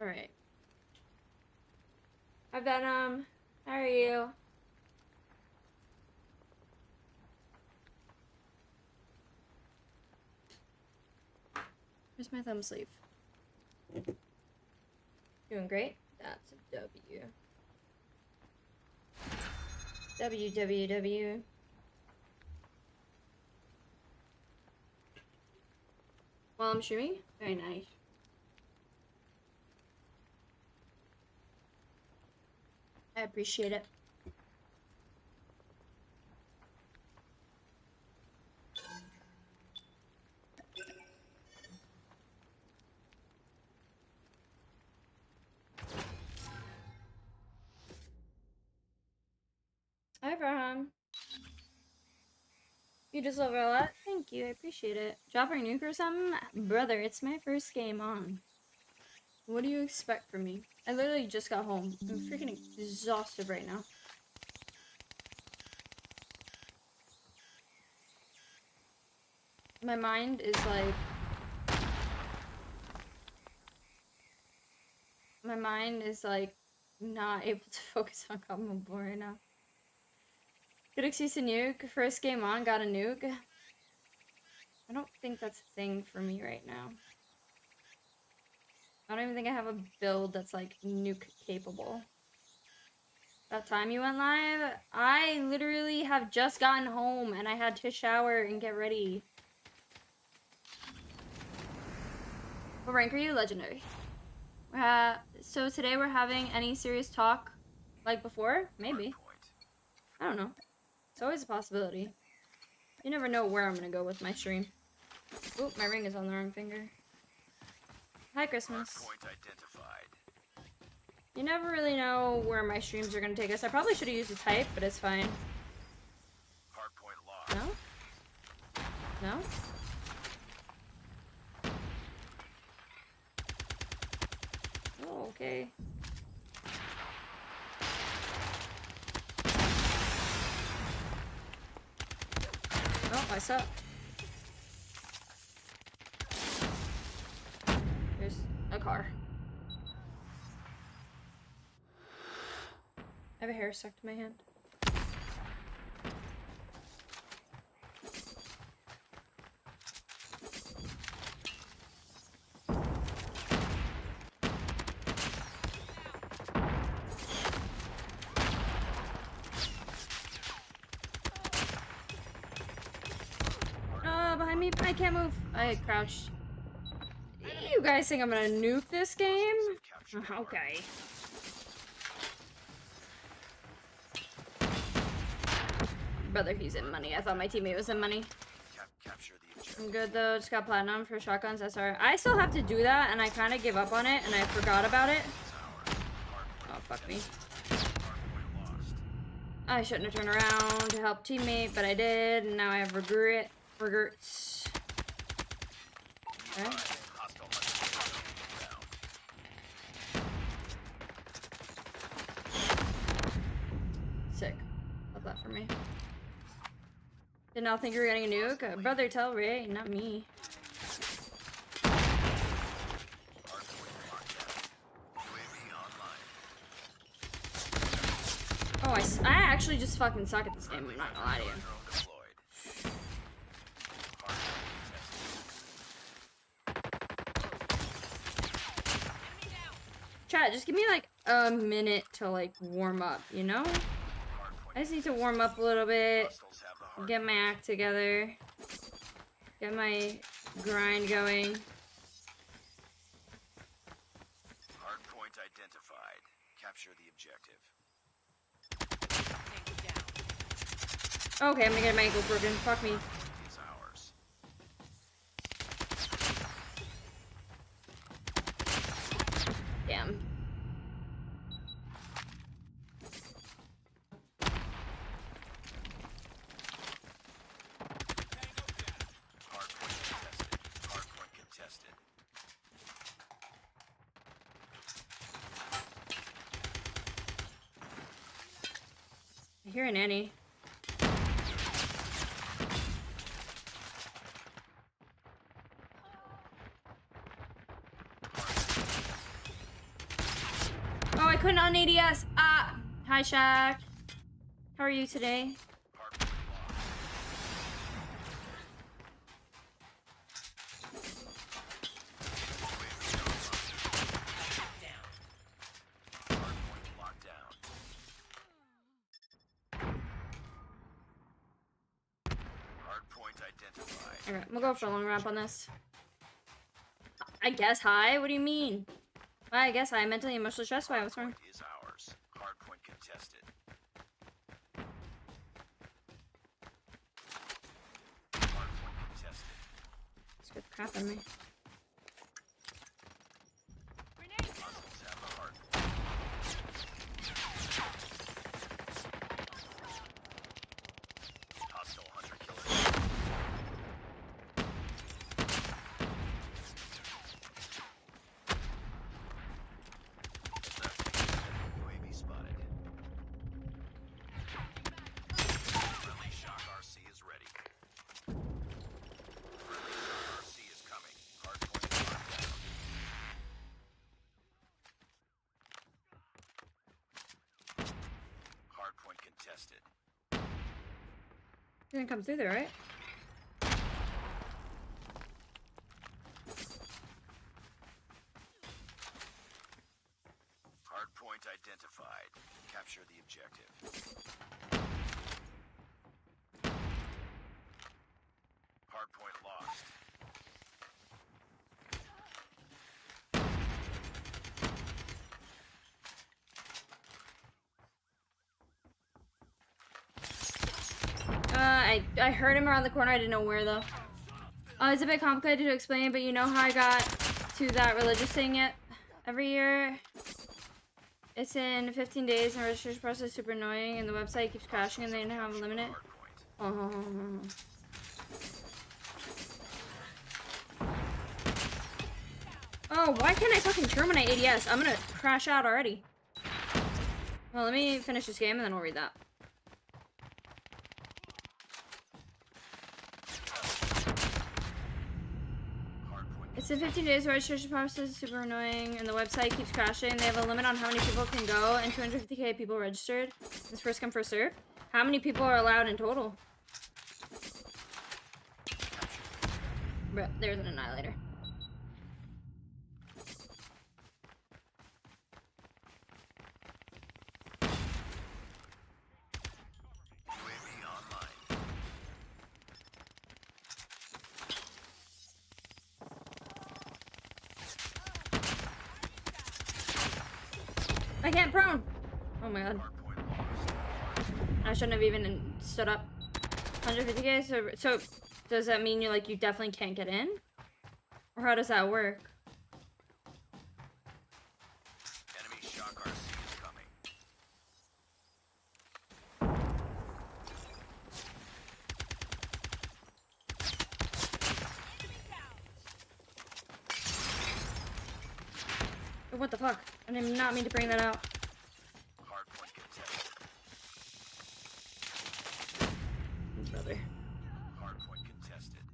Alright. Hi, Venom. How are you? Where's my thumb sleeve? Doing great? That's a W. WWW. While I'm streaming? Very nice. I appreciate it. Hi, Farham. You just love it a lot? Thank you, I appreciate it. Drop our nuke or something? Brother, it's my first game on. What do you expect from me? I literally just got home. I'm freaking exhausted right now. My mind is like... My mind is like not able to focus on codmobile right now. Good excuse to nuke. First game on, got a nuke. I don't think that's a thing for me right now. I don't even think I have a build that's like nuke capable. That time you went live, I literally have just gotten home and I had to shower and get ready. What rank are you? Legendary. So today we're having any serious talk like before? Maybe. I don't know. It's always a possibility. You never know where I'm gonna go with my stream. Oop, my ring is on the wrong finger. Hi, Christmas. You never really know where my streams are gonna take us. I probably should have used a type, but it's fine. No? No? Oh, okay. Oh, I suck. There's a car. I have a hair stuck to my hand. Behind me, I can't move. I crouched. You guys think I'm gonna nuke this game? Okay. Brother, he's in money. I thought my teammate was in money. I'm good though. Just got platinum for shotguns SR. I still have to do that, and I kind of give up on it, and I forgot about it. Oh, fuck me. I shouldn't have turned around to help teammate, but I did, and now I have regrets. Okay. Sick. Love that for me. Did not think you were getting a nuke? Brother, tell Ray, not me. Oh, I actually just fucking suck at this game, I'm not gonna lie to you. Chat, just give me like a minute to like warm up, you know? I just need to warm up a little bit, get my act together, get my grind going. Hardpoint identified. Capture the objective. Okay, I'm gonna get my ankle broken. Fuck me. Damn. Hardpoint contested. I hear an Annie. couldn't on ADS. Ah, hi Shaq. How are you today? Alright, we'll go for a long ramp on this. I guess high? What do you mean? Why, I guess high. Mentally, emotionally stressed? Why? What's wrong? Is ours. Hardpoint contested. Hardpoint contested. Let's get the crap out of me. Hostiles have the hardpoint. Hostile hunter killer. UAV spotted. Friendly shock RC is ready. Friendly shock RC is coming. Hardpoint locked down. Hardpoint contested. You didn't come through there, right? Hardpoint identified. Capture the objective. Hardpoint lost. I heard him around the corner. I didn't know where though. It's a bit complicated to explain, but you know how I got to that religious thing yet? Every year, it's in 15 days, and the registration process is super annoying, and the website keeps crashing, and they didn't have a limit. Oh, why can't I fucking terminate ADS? I'm gonna crash out already. Well, let me finish this game, and then we'll read that. It's in 15 days, the registration process is super annoying, and the website keeps crashing. They have a limit on how many people can go, and 250k people registered. It's first come, first serve. How many people are allowed in total? Bruh, there's an annihilator. UAV online. I can't prone! Oh my god. Hardpoint lost. I shouldn't have even stood up. 150k, so does that mean you definitely can't get in? Or how does that work? Enemy shock RC is coming. Oh, what the fuck? I did not mean to bring that out. Hardpoint contested. Brother. Hardpoint contested.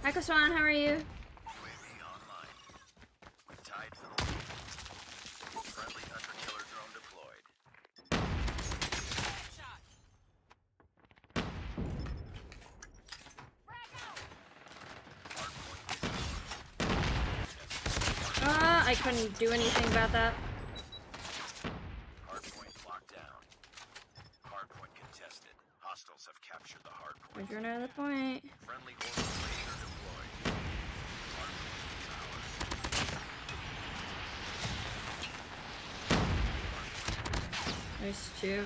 Hi, Kaswan, how are you? UAV online. We tied for the lead. Friendly hunter killer drone deployed. I couldn't do anything about that. Hardpoint locked down. Hardpoint contested. Hostiles have captured the hardpoint. Where's your another point? Friendly orbital laser deployed. Hardpoint is ours. There's two.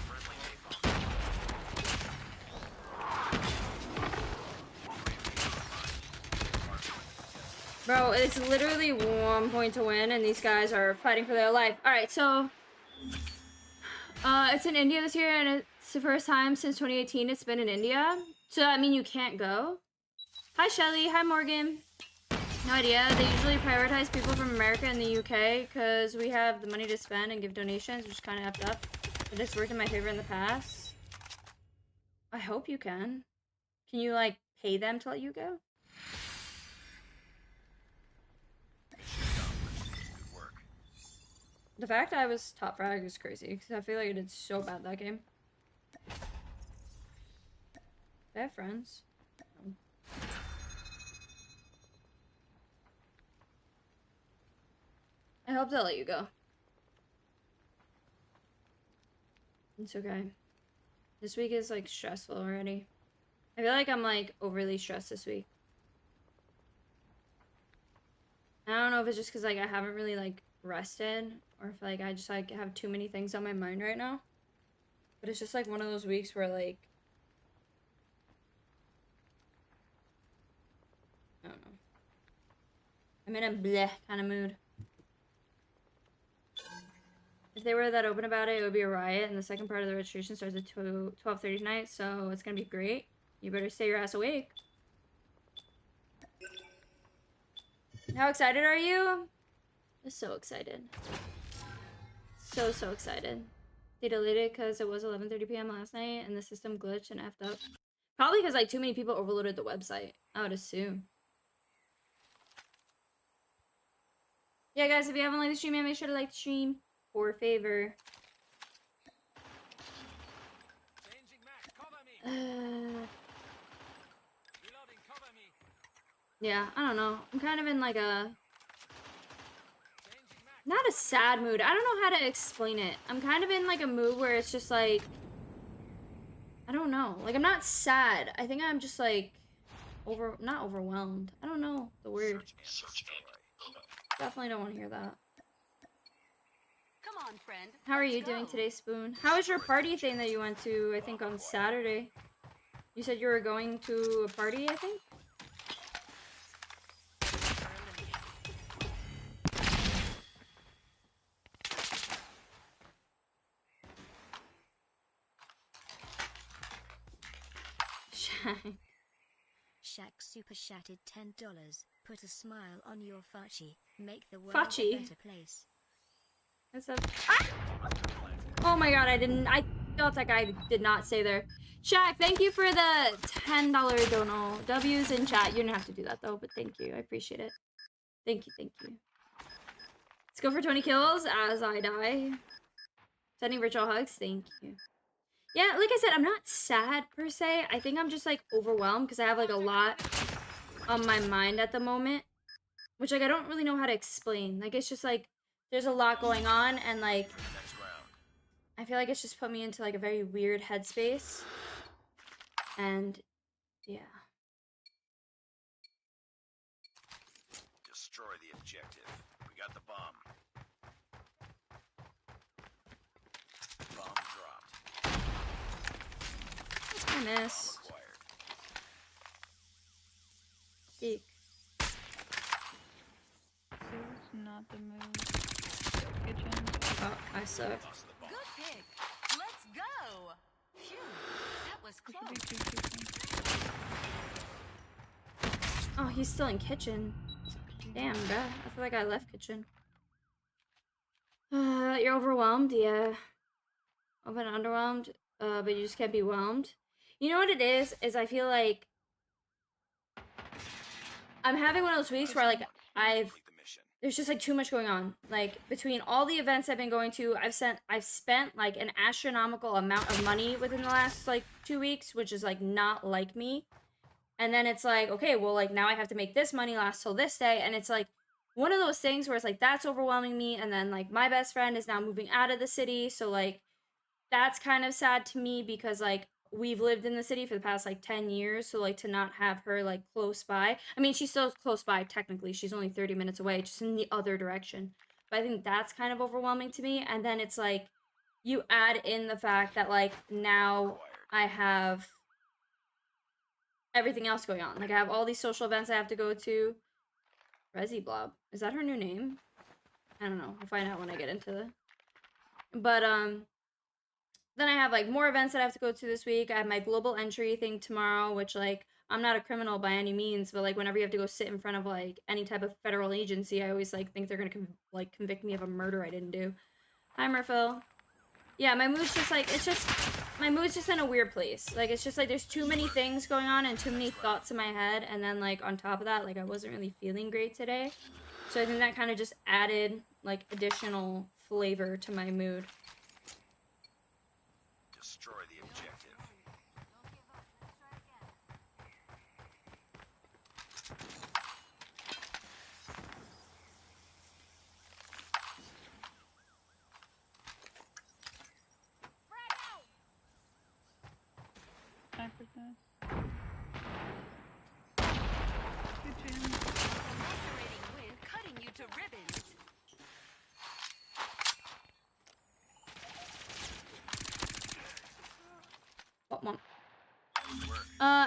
Friendly napalm. Bro, it's literally 1 point to win, and these guys are fighting for their life. Alright, so... it's in India this year, and it's the first time since 2018 it's been in India. So that means you can't go? Hi, Shelly. Hi, Morgan. No idea. They usually prioritize people from America and the UK, because we have the money to spend and give donations, which is kind of effed up. But it's worked in my favor in the past. I hope you can. Can you, pay them to let you go? Mission accomplished. Good work. The fact I was top frag is crazy, because I feel like I did so bad that game. I have friends. No. I hope they'll let you go. It's okay. This week is like stressful already. I feel like I'm like overly stressed this week. I don't know if it's just because like I haven't really like rested, or if like I just like have too many things on my mind right now. But it's just like one of those weeks where like I don't know. I'm in a bleh kind of mood. If they were that open about it, it would be a riot, and the second part of the registration starts at 12:30 tonight, so it's gonna be great. You better stay your ass awake. How excited are you? I'm so excited. So excited. They deleted because it was 11:30 p.m. last night, and the system glitched and effed up. Probably because like too many people overloaded the website, I would assume. Yeah, guys, if you haven't liked the stream yet, make sure to like the stream. For favor. Yeah, I don't know. I'm kind of in like a... Not a sad mood. I don't know how to explain it. I'm kind of in like a mood where it's just like... I don't know. Like, I'm not sad. I think I'm just like... Not overwhelmed. I don't know the word. Definitely don't want to hear that. Come on, friend. How are you doing today, Spoon? How was your party thing that you went to, I think, on Saturday? You said you were going to a party, I think? Shaq super chatted $10. Put a smile on your fachi. Make the world Fachi? a better place. What's up? Ah! Oh my god, I thought that guy did not say there. Shaq, thank you for the $10 dono. W's in chat. You didn't have to do that though, but thank you. I appreciate it. Thank you, thank you. Let's go for 20 kills as I die. Sending virtual hugs, thank you. Yeah, like I said, I'm not sad per se. I think I'm just like overwhelmed because I have like a lot on my mind at the moment. Which like I don't really know how to explain. Like it's just like there's a lot going on and like I feel like it's just put me into like a very weird headspace. And yeah. Destroy the objective. We got the bomb. Bomb dropped. I missed. Bomb acquired. Eek. It's not the move. Kitchen. Oh, I suck. Lost the bomb. Good pick. Let's go. Phew, that was There close. should be two kitchen. Oh, he's still in kitchen. Damn, bruh. I feel like I left kitchen. You're overwhelmed? Yeah. I've been underwhelmed, but you just can't be whelmed. You know what it is? Is I feel like I'm having one of those weeks where like Complete the mission. there's just like too much going on. Like between all the events I've been going to, I've spent like an astronomical amount of money within the last like 2 weeks, which is like not like me. And then it's like, okay, well like now I have to make this money last till this day, and it's like one of those things where it's like that's overwhelming me. And then like my best friend is now moving out of the city, so like that's kind of sad to me because like we've lived in the city for the past like 10 years, so like to not have her like close by. I mean, she's still close by technically. She's only 30 minutes away, just in the other direction. But I think that's kind of overwhelming to me. And then it's like you add in the fact that like now I have everything else going on. Like I have all these social events I have to go to. Resi Blob. Is that her new name? I don't know. I'll find out when I get into the... But then I have like more events that I have to go to this week. I have my global entry thing tomorrow, which like I'm not a criminal by any means, but like whenever you have to go sit in front of like any type of federal agency, I always like think they're gonna convict me of a murder I didn't do. Hi Murphil. Yeah, my mood's just like it's just my mood's just in a weird place. Like, it's just like there's too many things going on and too many thoughts in my head. And then, like, on top of that, like, I wasn't really feeling great today. So I think that kind of just added, like, additional flavor to my mood. Destroy the objective. Time for this. Kitchen. Lacerating wind cutting you to ribbons. What one?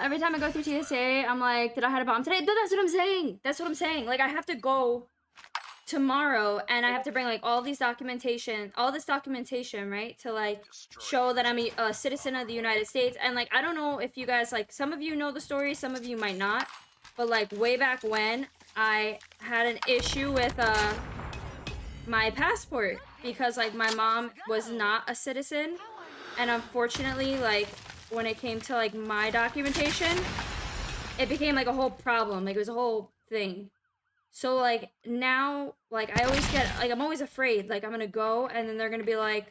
Every time I go through TSA, I'm like, did I hide a bomb today? But that's what I'm saying. That's what I'm saying. Like, I have to go tomorrow, and I have to bring, like, all this documentation, right? To, like, show that I'm a citizen of the United States. And, like, I don't know if you guys, like, some of you know the story, some of you might not. But, like, way back when, I had an issue with, my passport. Because, like, my mom was not a citizen. And unfortunately, like, when it came to, like, my documentation, it became, like, a whole problem. Like, it was a whole thing. So, like, now, like, I always get, like, I'm always afraid. Like, I'm gonna go, and then they're gonna be like,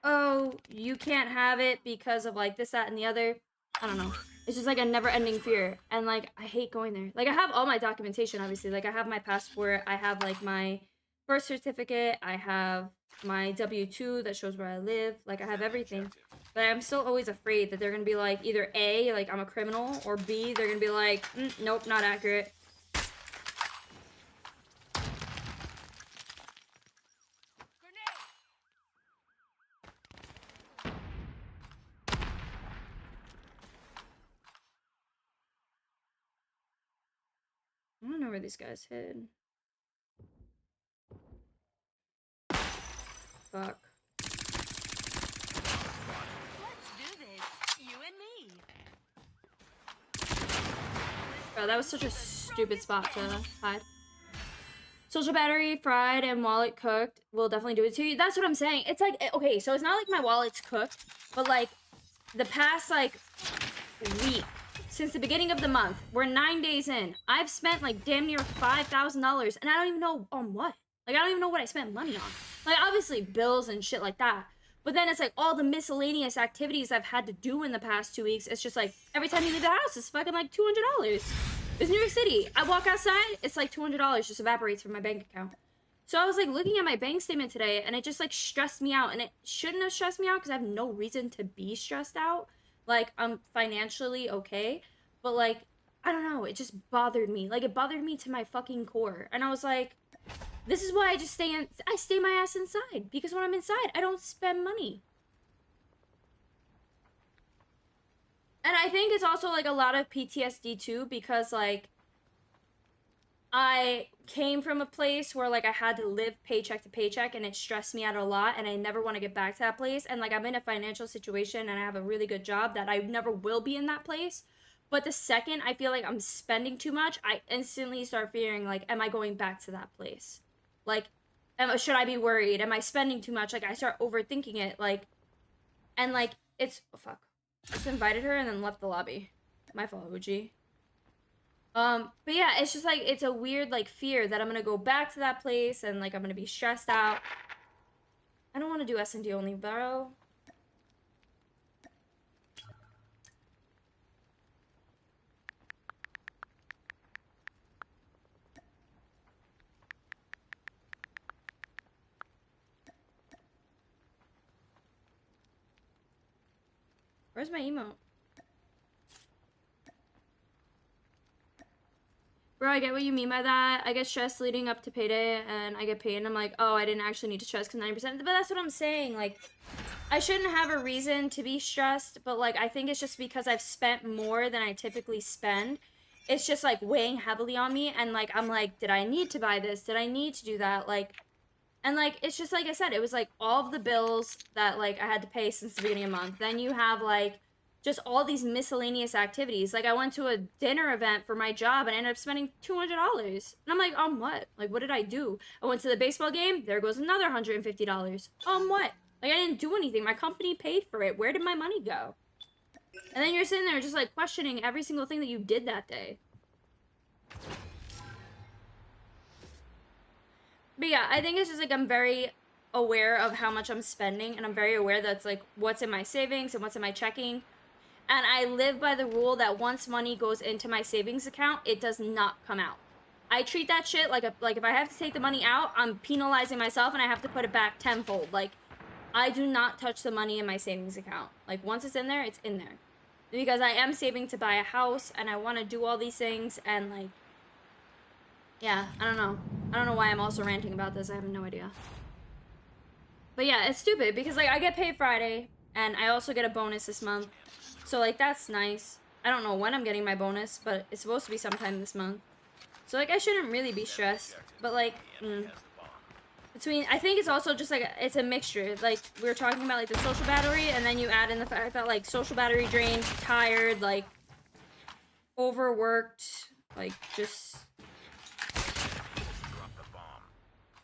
oh, you can't have it because of, like, this, that, and the other. I don't know. It's just, like, a never-ending fear. And, like, I hate going there. Like, I have all my documentation, obviously. Like, I have my passport. I have, like, my birth certificate. I have my W-2 that shows where I live. Like, I have everything. But I'm still always afraid that they're gonna be like, either A, like, I'm a criminal, or B, they're gonna be like, nope, not accurate. I don't know where these guys hid. Fuck. Let's do this. You and me. Bro, that was such a stupid spot to hide. Social battery fried and wallet cooked will definitely do it to you. That's what I'm saying. It's like, okay, so it's not like my wallet's cooked, but like the past like week, since the beginning of the month, we're 9 days in. I've spent like damn near $5,000 and I don't even know on what. Like, I don't even know what I spent money on. Like, obviously bills and shit like that. But then it's like all the miscellaneous activities I've had to do in the past 2 weeks. It's just like every time you leave the house, it's fucking like $200. It's New York City. I walk outside, it's like $200 just evaporates from my bank account. So I was like looking at my bank statement today, and it just like stressed me out. And it shouldn't have stressed me out because I have no reason to be stressed out. Like, I'm financially okay, but like, I don't know, it just bothered me. Like, it bothered me to my fucking core. And I was like, this is why I just stay my ass inside. Because when I'm inside, I don't spend money. And I think it's also, like, a lot of PTSD, too, because, like, I came from a place where, like, I had to live paycheck to paycheck, and it stressed me out a lot, and I never want to get back to that place. And, like, I'm in a financial situation, and I have a really good job that I never will be in that place. But the second I feel like I'm spending too much, I instantly start fearing, like, am I going back to that place? Like, should I be worried? Am I spending too much? Like, I start overthinking it, like, and, like, it's, oh, fuck. Just invited her and then left the lobby. My fault, OG. But yeah, it's just, like, it's a weird, like, fear that I'm gonna go back to that place and, like, I'm gonna be stressed out. I don't want to do S&D only, bro. Where's my emote? Bro, I get what you mean by that. I get stressed leading up to payday, and I get paid, and I'm like, oh, I didn't actually need to stress because 90%. But that's what I'm saying. Like, I shouldn't have a reason to be stressed, but, like, I think it's just because I've spent more than I typically spend. It's just, like, weighing heavily on me, and, like, I'm like, did I need to buy this? Did I need to do that? Like, and, like, it's just, like I said, it was, like, all of the bills that, like, I had to pay since the beginning of the month. Then you have, like, just all these miscellaneous activities. Like, I went to a dinner event for my job and I ended up spending $200. And I'm like, on what? Like, what did I do? I went to the baseball game. There goes another $150. On what? Like, I didn't do anything. My company paid for it. Where did my money go? And then you're sitting there just, like, questioning every single thing that you did that day. But yeah, I think it's just, like, I'm very aware of how much I'm spending, and I'm very aware that's, like, what's in my savings and what's in my checking. And I live by the rule that once money goes into my savings account, it does not come out. I treat that shit like if I have to take the money out, I'm penalizing myself and I have to put it back tenfold. Like, I do not touch the money in my savings account. Like, once it's in there, it's in there. Because I am saving to buy a house and I want to do all these things and, like, yeah, I don't know. I don't know why I'm also ranting about this. I have no idea. But yeah, it's stupid because, like, I get paid Friday and I also get a bonus this month. So, like, that's nice. I don't know when I'm getting my bonus, but it's supposed to be sometime this month. So, like, I shouldn't really be stressed. But, like, I think it's also just, like, it's a mixture. Like, we were talking about, like, the social battery, and then you add in the fact that, like, social battery drained, tired, like, overworked, like, just...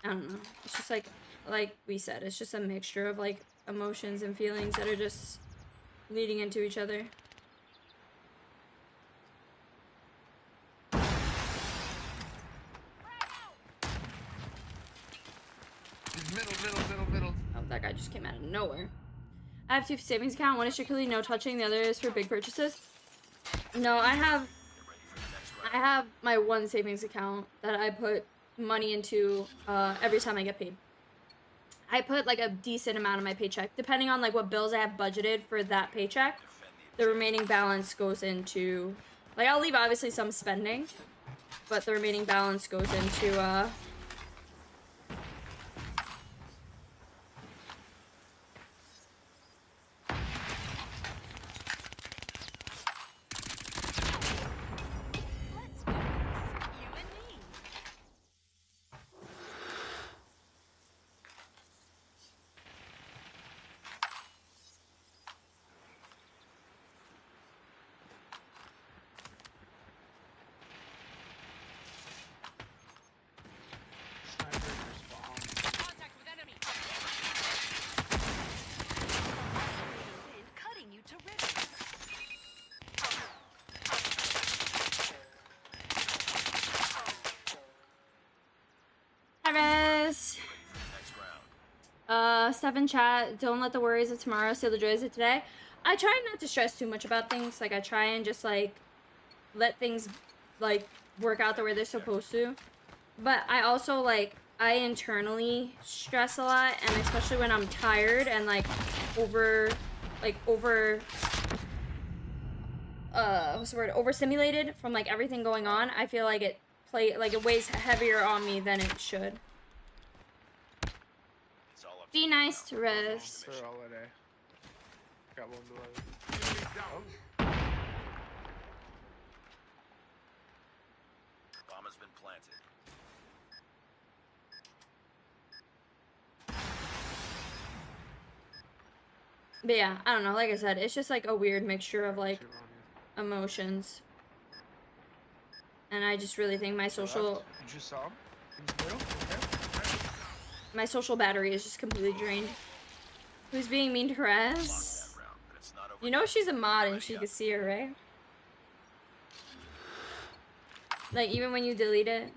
I don't know. It's just, like we said, it's just a mixture of, like, emotions and feelings that are just leading into each other. Middle. Oh, that guy just came out of nowhere. I have 2 savings accounts. One is strictly no touching. The other is for big purchases. No, I have my one savings account that I put money into every time I get paid. I put, like, a decent amount of my paycheck, depending on, like, what bills I have budgeted for that paycheck. The remaining balance goes into, like, I'll leave obviously some spending, but the remaining balance goes into Let's do this. You and me. Sniper respawn. Contact with enemy. Wind cutting you to ribbons. Travis. Next round. Stuff in chat. Don't let the worries of tomorrow steal the joys of today. I try not to stress too much about things. Like, I try and just, like, let things, like, work out the way they're supposed to. But I also, like, I internally stress a lot, and especially when I'm tired and, like, overstimulated from, like, everything going on, I feel like it weighs heavier on me than it should. It's all up Be nice to Rez. For all day. Got one below. Bomb has been planted. But yeah, I don't know, like I said, it's just, like, a weird mixture of, like, emotions. And I just really think my social You just saw him? In the middle? Okay. my social battery is just completely drained. Who's being mean to Rez? Lost that round, but it's not over. You know she's a mod and she can see her, right? Like, even when you delete it.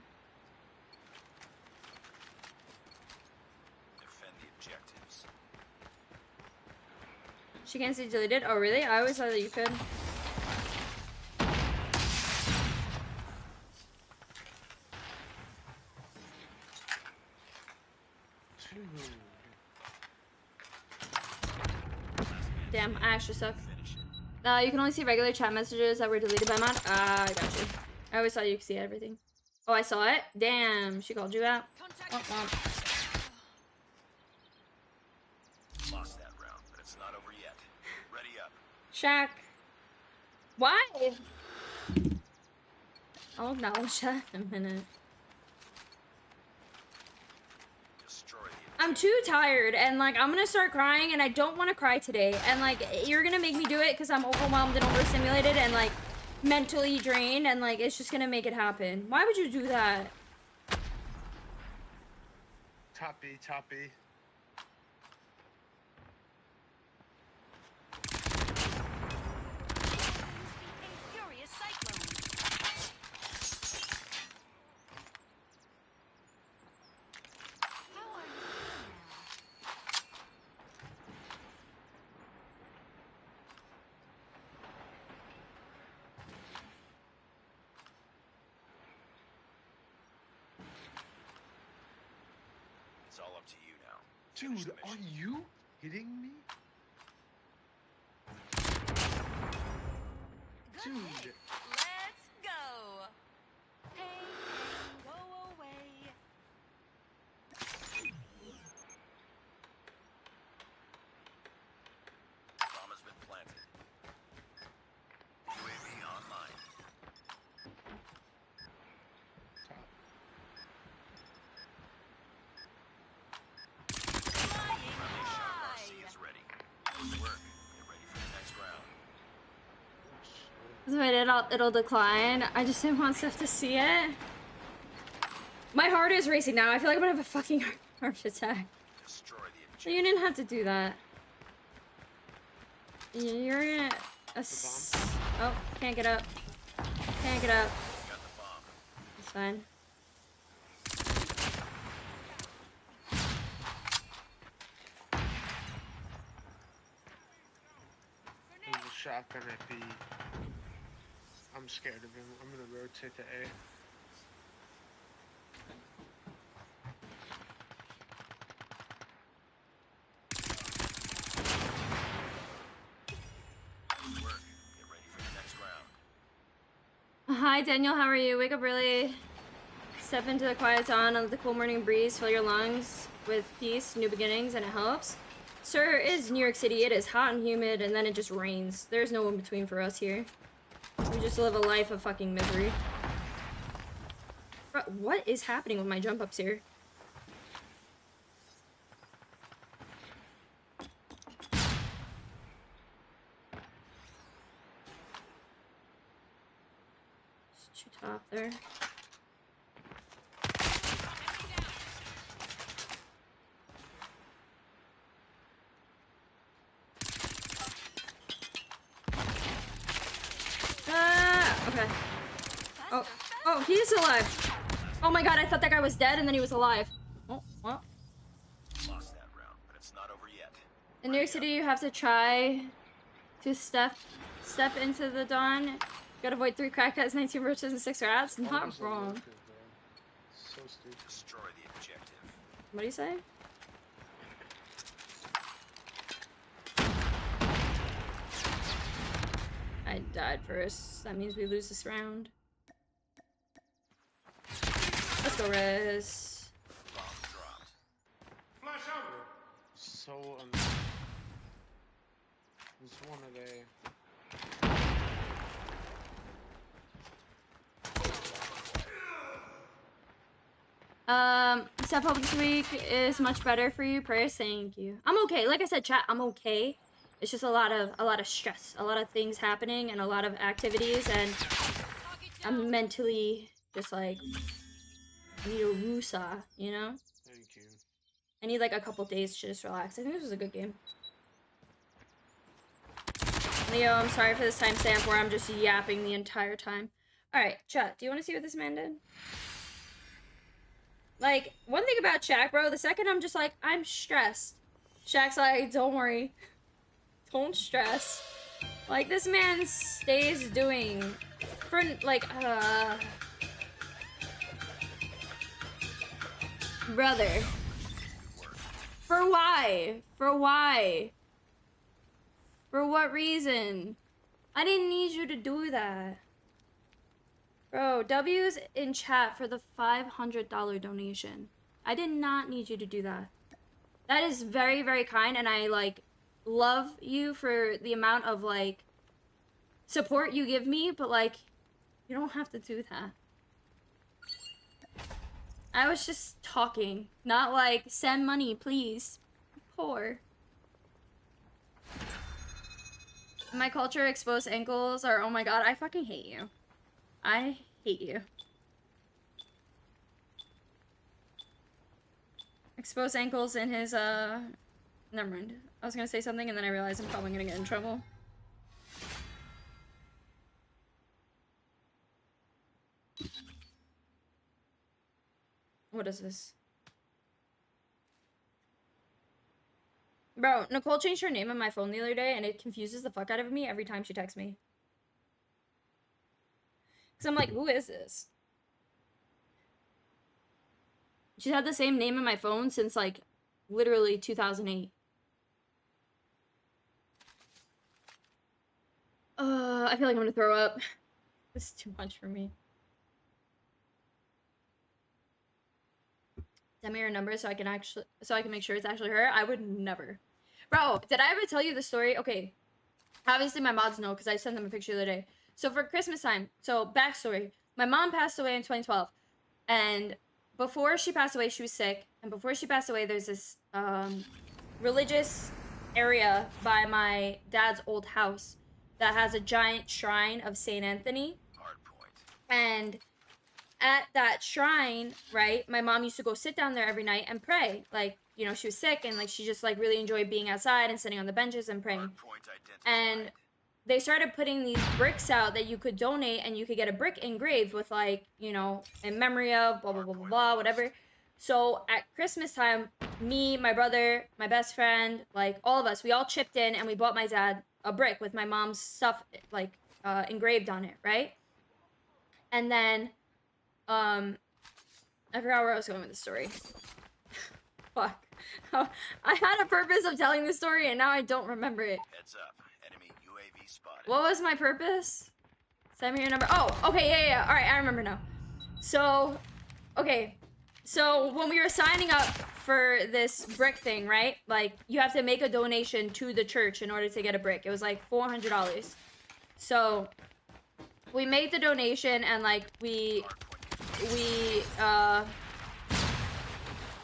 Defend the objectives. She can't see deleted? Oh, really? I always thought that you could. Damn, I actually suck. Finish it. You can only see regular chat messages that were deleted by mod. I got you. I always thought you could see everything. Oh, I saw it? Damn, she called you out. Contact Womp womp. Lost that round, but it's not over yet. Ready up. Shaq. Why? I'll acknowledge that in a minute. Destroy the I'm too tired, and, like, I'm gonna start crying, and I don't want to cry today. And, like, you're gonna make me do it because I'm overwhelmed and overstimulated and, like, mentally drained, and, like, it's just gonna make it happen. Why would you do that? Top B. It's all up to you now. Dude, are you kidding me? Good Dude. hit. Let's go. Hey, go away. Bomb has been planted. UAV online. Top. Flying Friendly Shock high. RC is ready. Good work. Get ready for the next round. So it'll decline. I just didn't want stuff to see it. My heart is racing now. I feel like I'm gonna have a fucking heart attack. Destroy the So you objective. didn't have to do that. You're gonna... Oh, can't get up. Can't get up. Got the bomb. It's fine. There's a shotgun at B. I'm scared of him. I'm gonna rotate to A. Good work. Get ready for the next round. Hi Daniel, how are you? Wake up early. Step into the quiet dawn and let the cool morning breeze fill your lungs with peace, new beginnings, and it helps. Sir, it is New York City. It is hot and humid, and then it just rains. There's no in between for us here. We just live a life of fucking misery. Bro, what is happening with my jump ups here? Just too top there. Okay. Oh, oh, he's alive. Oh my god, I thought that guy was dead and then he was alive. Oh, well. Lost that round, but it's not over yet. In New York City, you have to try to step into the dawn. You gotta avoid 3 crackheads, 19 roaches, and 6 rats. Why Not was it wrong. working, bro? So stupid. Destroy the objective. What do you say? I died first. That means we lose this round. Let's go, Rez. Bomb dropped. So there's one of the Step up this week is much better for you. Prayers, thank you. I'm okay. Like I said, chat, I'm okay. It's just a lot of stress, a lot of things happening, and a lot of activities, and I'm mentally just like I need a woosah, you know? thank you. I need like a couple days to just relax. I think this was a good game. Leo, I'm sorry for this timestamp where I'm just yapping the entire time. Alright, chat, do you want to see what this man did? Like, one thing about Shaq, bro, the second I'm just like, I'm stressed. Shaq's like, don't worry. Don't stress. Like, this man stays doing... For, like, Brother. For why? For why? For what reason? I didn't need you to do that. Bro, W's in chat for the $500 donation. I did not need you to do that. That is very, very kind, and I, like, love you for the amount of, like, support you give me, but, like, you don't have to do that. I was just talking, not like, send money, please. I'm poor. In my culture, exposed ankles are, oh my god, I fucking hate you. I hate you. Exposed ankles in his, never mind. I was gonna say something and then I realized I'm probably gonna get in trouble. What is this? Bro, Nicole changed her name on my phone the other day and it confuses the fuck out of me every time she texts me. Cause I'm like, who is this? She's had the same name in my phone since, like, literally 2008. I feel like I'm gonna throw up. This is too much for me. Send me her number so I can make sure it's actually her. I would never. Bro, did I ever tell you the story? Okay. Obviously my mods know because I sent them a picture the other day. So for Christmas time, so backstory. My mom passed away in 2012. And before she passed away, she was sick. And before she passed away, there's this religious area by my dad's old house that has a giant shrine of Saint Anthony. And at that shrine, right, my mom used to go sit down there every night and pray. Like, you know, she was sick and like she just like really enjoyed being outside and sitting on the benches and praying. And they started putting these bricks out that you could donate and you could get a brick engraved with like, you know, in memory of blah, blah, blah, blah, blah, whatever. So at Christmas time, me, my brother, my best friend, like all of us, we all chipped in and we bought my dad a brick with my mom's stuff like engraved on it, right? And then, I forgot where I was going with the story. Fuck. I had a purpose of telling the story and now I don't remember it. Heads up. Enemy UAV spotted. What was my purpose? Send me your number. Oh, okay, yeah. All right, I remember now. So, okay. So when we were signing up for this brick thing, right? Like, you have to make a donation to the church in order to get a brick. It was like $400. So we made the donation and like we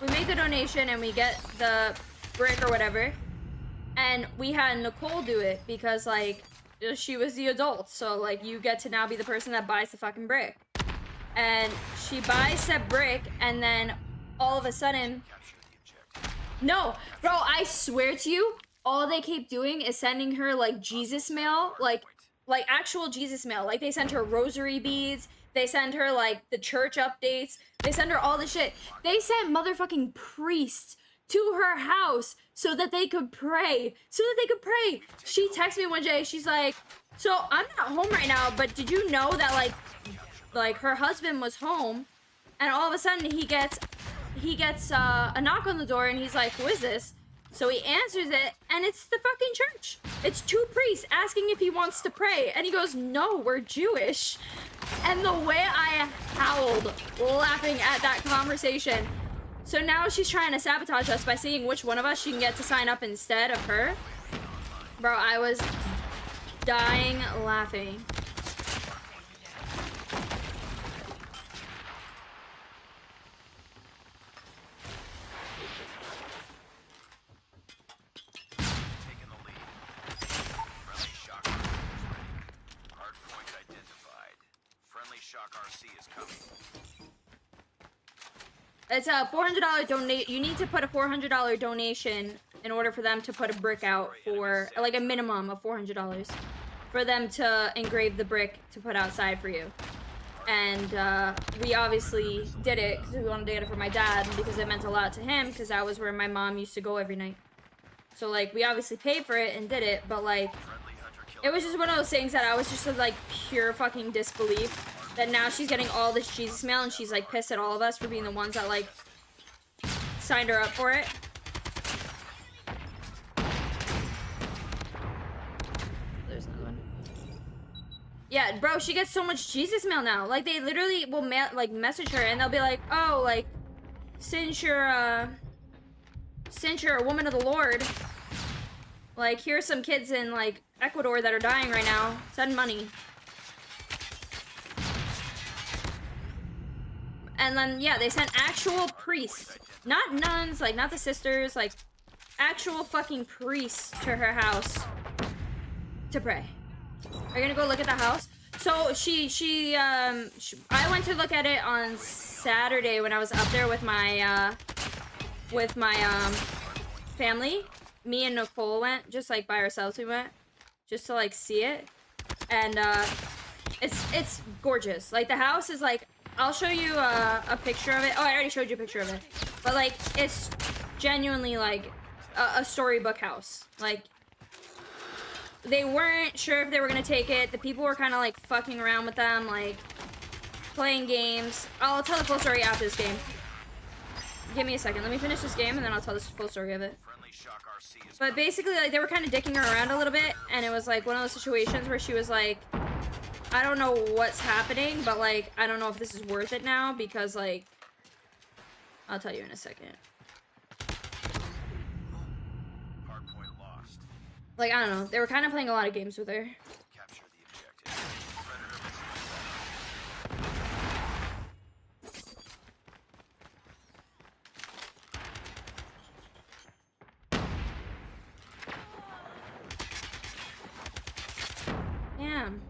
made the donation and we get the brick or whatever. And we had Nicole do it because like she was the adult. So like you get to now be the person that buys the fucking brick. And she buys that brick and then all of a sudden, no, bro, I swear to you, all they keep doing is sending her like Jesus mail, like actual Jesus mail. Like they send her rosary beads. They send her like the church updates. They send her all the shit. They sent motherfucking priests to her house so that they could pray. She texted me one day. She's like, so I'm not home right now, but did you know that like her husband was home and all of a sudden he gets a knock on the door and he's like, who is this? So he answers it and it's the fucking church. It's two priests asking if he wants to pray. And he goes, no, we're Jewish. And the way I howled laughing at that conversation. So now she's trying to sabotage us by seeing which one of us she can get to sign up instead of her. Bro, I was dying laughing. It's a $400 donate. You need to put a $400 donation in order for them to put a brick out for like a minimum of $400 for them to engrave the brick to put outside for you. And we obviously did it because we wanted to get it for my dad because it meant a lot to him because that was where my mom used to go every night. So like we obviously paid for it and did it, but like it was just one of those things that I was just like pure fucking disbelief. That now she's getting all this Jesus mail and she's like pissed at all of us for being the ones that like signed her up for it. There's another one. Yeah, bro, she gets so much Jesus mail now. Like they literally will message her and they'll be like, oh, like since you're a woman of the Lord, like here's some kids in like Ecuador that are dying right now. Send money. And then, yeah, they sent actual priests. Not nuns, like, not the sisters, like, actual fucking priests to her house to pray. Are you gonna go look at the house? So, I went to look at it on Saturday when I was up there with my family. Me and Nicole went, just, like, by ourselves we went. Just to, like, see it. And, it's gorgeous. Like, the house is, like, I'll show you a picture of it. Oh, I already showed you a picture of it. But, like, it's genuinely, like, a storybook house. Like, they weren't sure if they were going to take it. The people were kind of, like, fucking around with them, like, playing games. I'll tell the full story after this game. give me a second. Let me finish this game and then I'll tell the full story of it. Friendly shock RC is But basically, like, they were kind of dicking her around a little bit, and it was like one of those situations where she was like, I don't know what's happening, but like, I don't know if this is worth it now, because like, I'll tell you in a second. hardpoint lost. Like, I don't know, they were kind of playing a lot of games with her. Capture the objective. Predator missile set. Damn.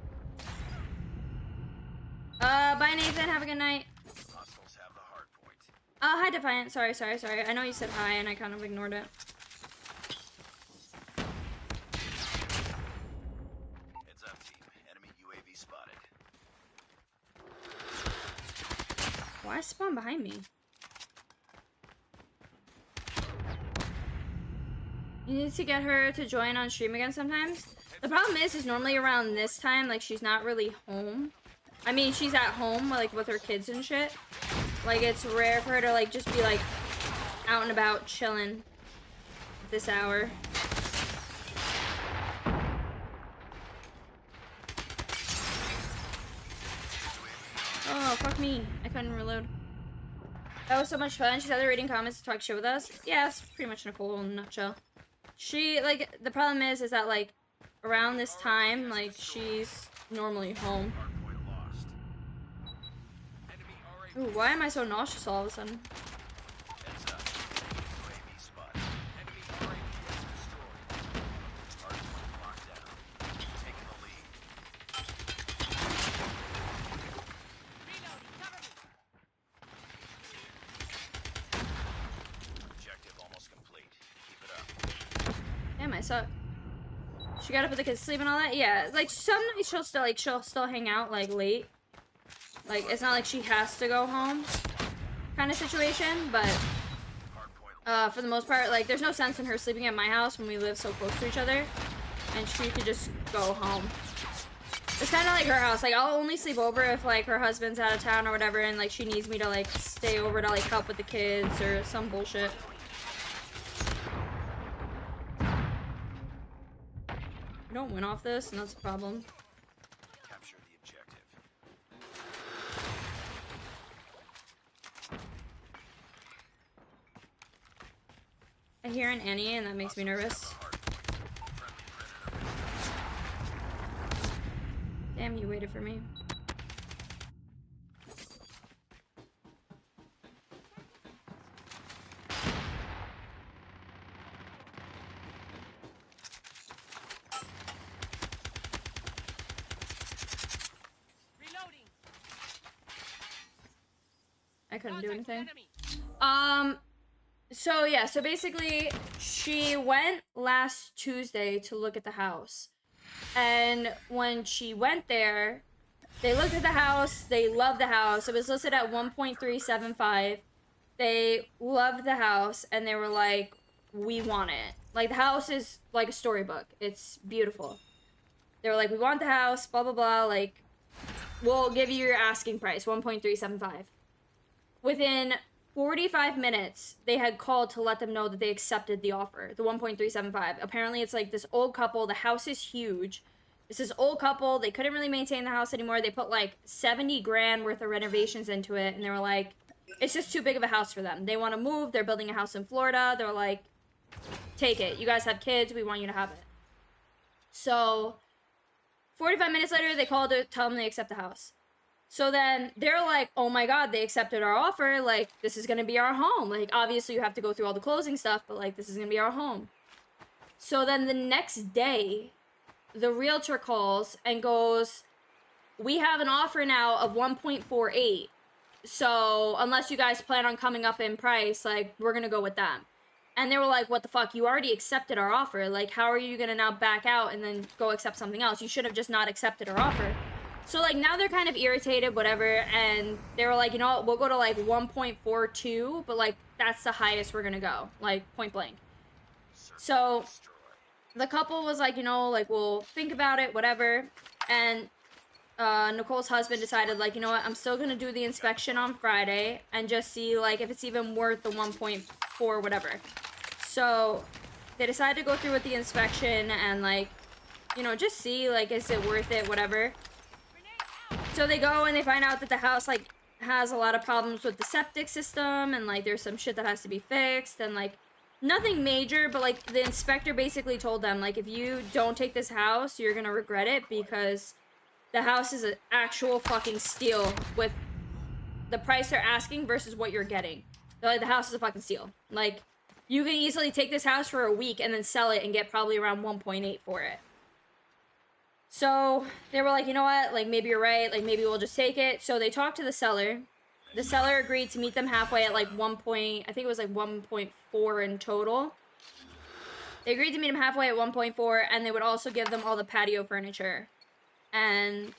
Bye Nathan, have a good night. Hostiles have the hardpoint. Hi Defiant, sorry. I know you said hi and I kind of ignored it. Heads up, team. Enemy UAV spotted. Why spawn behind me? You need to get her to join on stream again sometimes. The problem is normally around this time, like, she's not really home. I mean, she's at home, like, with her kids and shit. Like, it's rare for her to, like, just be, like, out and about chilling at this hour. Oh, fuck me. I couldn't reload. That was so much fun. She's either reading comments to talk shit with us. Yeah, that's pretty much Nicole in a nutshell. She, like, the problem is that, like, around this time, like, she's normally home. Hardpoint lost. Enemy Ooh, why am I so nauseous all of a sudden? Heads up. UAV spotted. Enemy RAPS destroyed. Hardpoint locked down. Taking the lead. Objective almost complete. Keep it up. Damn, I suck. She got up with the kids to sleep and all that? Yeah, like, some nights she'll still hang out, like, late. Like, it's not like she has to go home kind of situation, but for the most part, like, there's no sense in her sleeping at my house when we live so close to each other, and she could just go home. It's kind of like her house. Like, I'll only sleep over if, like, her husband's out of town or whatever, and, like, she needs me to, like, stay over to, like, help with the kids or some bullshit. I don't win off this, and that's a problem. Capture the objective. I hear an Annie, and that makes me nervous. Damn, you waited for me. I couldn't do anything. So yeah, so basically she went last Tuesday to look at the house. And when she went there, they looked at the house, they loved the house. It was listed at 1.375. They loved the house and they were like, we want it. Like, the house is like a storybook. It's beautiful. They were like, we want the house, blah blah blah, like, we'll give you your asking price, 1.375. Within 45 minutes, they had called to let them know that they accepted the offer, the 1.375. Apparently, it's like this old couple. The house is huge. It's this old couple. They couldn't really maintain the house anymore. They put like 70 grand worth of renovations into it. And they were like, it's just too big of a house for them. They want to move. They're building a house in Florida. They're like, take it. You guys have kids. We want you to have it. So 45 minutes later, they called to tell them they accept the house. So then they're like, oh my god, they accepted our offer. Like, this is going to be our home. Like, obviously you have to go through all the closing stuff, but like, this is going to be our home. So then the next day, the realtor calls and goes, we have an offer now of 1.48. So unless you guys plan on coming up in price, like, we're going to go with them. And they were like, what the fuck? You already accepted our offer. Like, how are you going to now back out and then go accept something else? You should have just not accepted our offer. So, like, now they're kind of irritated, whatever, and they were like, you know what, we'll go to, like, 1.42, but, like, that's the highest we're gonna go, like, point blank. So, the couple was like, you know, like, we'll think about it, whatever, and Nicole's husband decided, like, you know what, I'm still gonna do the inspection on Friday and just see, like, if it's even worth the 1.4 whatever. So they decided to go through with the inspection and, like, you know, just see, like, is it worth it, whatever. So they go and they find out that the house, like, has a lot of problems with the septic system, and, like, there's some shit that has to be fixed, and, like, nothing major, but, like, the inspector basically told them, like, if you don't take this house, you're gonna regret it, because the house is an actual fucking steal with the price they're asking versus what you're getting. They're like, the house is a fucking steal. Like, you can easily take this house for a week and then sell it and get probably around 1.8 for it. So they were like, you know what, like, maybe you're right, like, maybe we'll just take it. So they talked to the seller. The seller agreed to meet them halfway at, like, I think it was, like, 1.4 in total. They agreed to meet them halfway at 1.4, and they would also give them all the patio furniture. And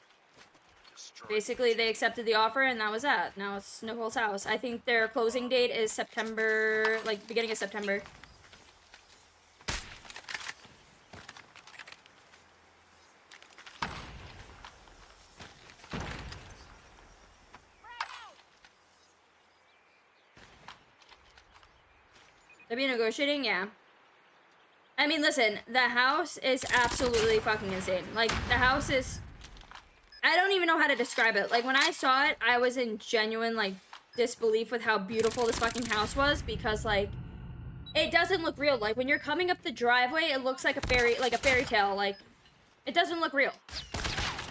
basically they accepted the offer, and that was that. Now it's Nicole's house. I think their closing date is September, like, beginning of September. They'll be negotiating, yeah. I mean, listen, the house is absolutely fucking insane. Like, the house is... I don't even know how to describe it. Like, when I saw it, I was in genuine, like, disbelief with how beautiful this fucking house was, because, like, it doesn't look real. Like, when you're coming up the driveway, it looks like a fairy tale. Like, it doesn't look real.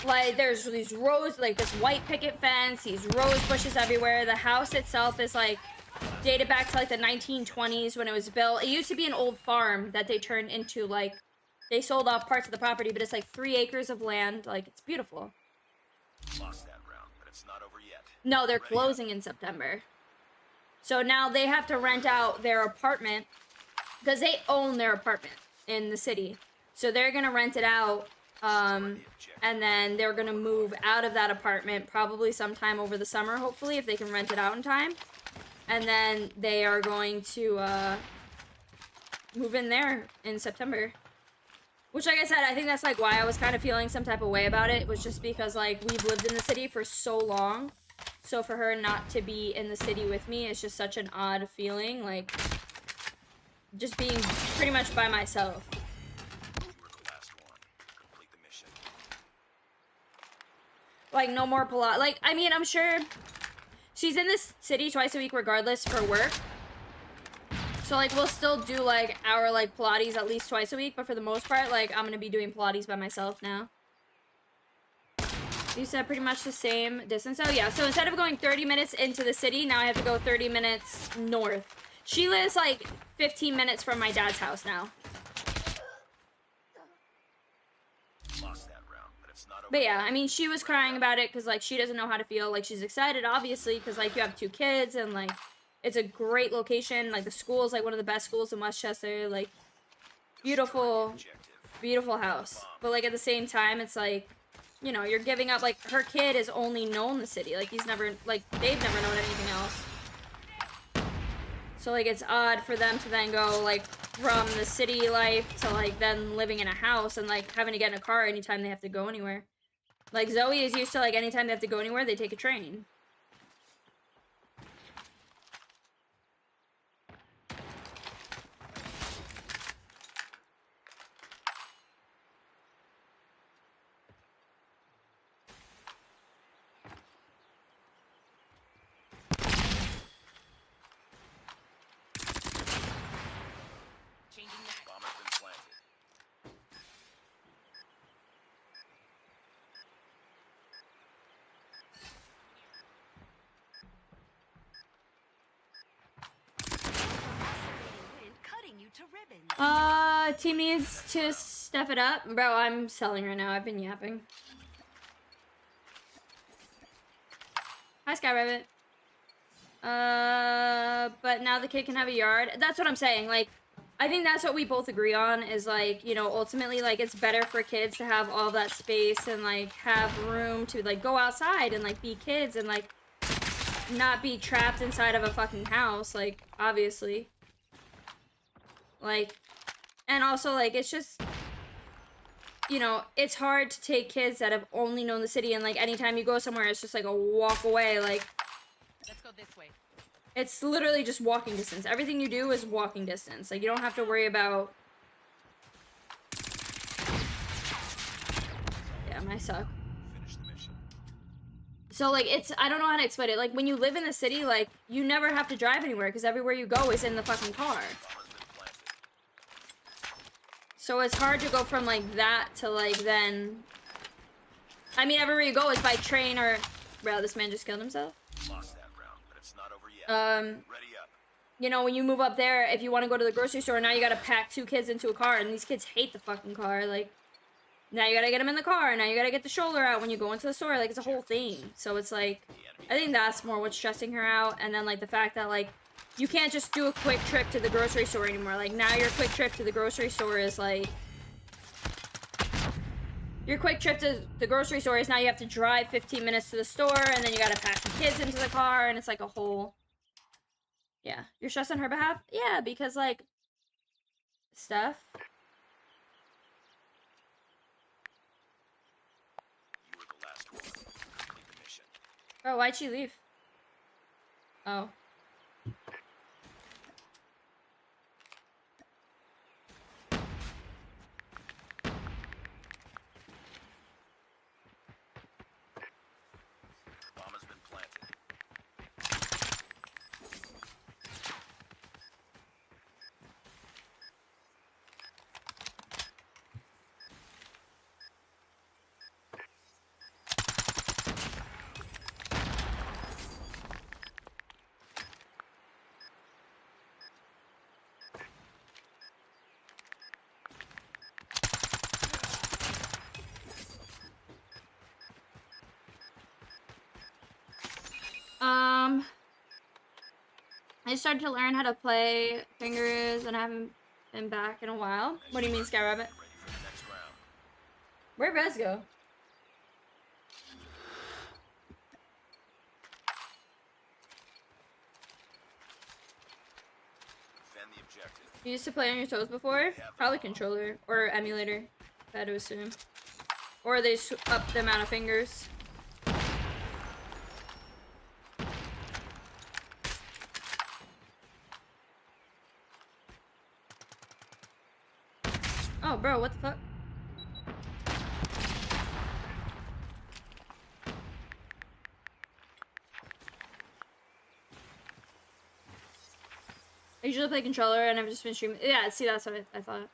Like, there's these rows, like, this white picket fence, these rose bushes everywhere. The house itself is, like, dated back to, like, the 1920s when it was built. It used to be an old farm that they turned into, like, they sold off parts of the property, but it's, like, 3 acres of land. Like, it's beautiful. Lost that round, but it's not over yet. No, they're closing in September. So now they have to rent out their apartment, because they own their apartment in the city. So they're going to rent it out, and then they're going to move out of that apartment probably sometime over the summer, hopefully, if they can rent it out in time. And then they are going to move in there in September. Which, like I said, I think that's, like, why I was kind of feeling some type of way about it. Was just because, like, we've lived in the city for so long. So for her not to be in the city with me is just such an odd feeling. Like, just being pretty much by myself. You were the last one. Complete the mission. Like, no more Pilates. Like, I mean, I'm sure she's in this city twice a week regardless for work. So, like, we'll still do, like, our, like, Pilates at least twice a week. But for the most part, like, I'm going to be doing Pilates by myself now. You said pretty much the same distance. Oh, yeah. So instead of going 30 minutes into the city, now I have to go 30 minutes north. She lives, like, 15 minutes from my dad's house now. Lost that round, but it's not over. But yeah, I mean, she was crying about it because, like, she doesn't know how to feel. Like, she's excited, obviously, because, like, you have 2 kids and, like, it's a great location. Like, the school is, like, one of the best schools in Westchester. Like, beautiful, beautiful house. But, like, at the same time, it's, like, you know, you're giving up, like, her kid has only known the city. Like, he's never, like, they've never known anything else. So, like, it's odd for them to then go, like, from the city life to, like, then living in a house and, like, having to get in a car anytime they have to go anywhere. Like, Zoe is used to, like, anytime they have to go anywhere, they take a train. Bomb has been planted. Wind cutting you to ribbons. Team needs to step it up. Bro, I'm selling right now. I've been yapping. Hi, Sky Rabbit. But now the kid can have a yard. That's what I'm saying. Like, I think that's what we both agree on is, like, you know, ultimately, like, it's better for kids to have all that space and, like, have room to, like, go outside and, like, be kids and, like, not be trapped inside of a fucking house, like, obviously. Like, and also, like, it's just, you know, it's hard to take kids that have only known the city, and like anytime you go somewhere, it's just like a walk away. Like, Let's go this way. it's literally just walking distance. Everything you do is walking distance. Like, you don't have to worry about. Yeah, I suck. Finish the mission. So, like, it's, I don't know how to explain it. Like, when you live in the city, like, you never have to drive anywhere because everywhere you go is in the fucking car. Bomb has been planted. So it's hard to go from, like, that to, like, then... I mean, everywhere you go is by train or... Bro, this man just killed himself. Lost that round, but it's not over yet. Ready up. You know, when you move up there, if you want to go to the grocery store, now you gotta pack 2 kids into a car, and these kids hate the fucking car, like... Now you gotta get them in the car, now you gotta get the shoulder out when you go into the store, like, it's a whole thing. So it's like, I think that's more what's stressing her out, and then, like, the fact that, like, you can't just do a quick trip to the grocery store anymore. Like, now your quick trip to the grocery store is, like... Your quick trip to the grocery store is now you have to drive 15 minutes to the store, and then you gotta pack the kids into the car, and it's, like, a whole... Yeah. You're stressed on her behalf? Yeah, because, like... Steph? You were the last one. Complete the mission. Oh, why'd she leave? Oh. Bomb has been planted. I started to learn how to play fingers, and I haven't been back in a while. What do you mean, Sky Rabbit? Ready for the next round. Where'd Rez go? Defend the objective. You used to play on your toes before? Probably controller or emulator, if I had to assume. Or they up the amount of fingers. Oh, bro, what the fuck? I usually play controller, and I've just been streaming. Yeah, see, that's what I thought.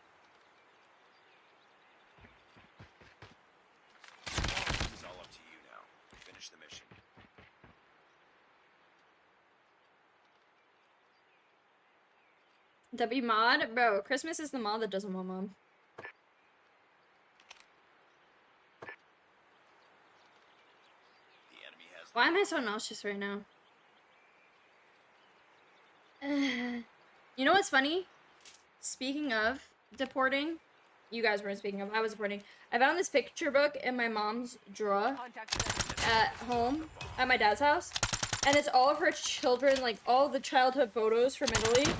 It's all up to you now. Finish the mission. W mod? Bro, Christmas is the mod that doesn't want mom. The enemy has. Why am I so nauseous right now? You know what's funny? Speaking of deporting, you guys weren't speaking of, I was deporting. I found this picture book in my mom's drawer at home, at my dad's house. And it's all of her children, like all the childhood photos from Italy.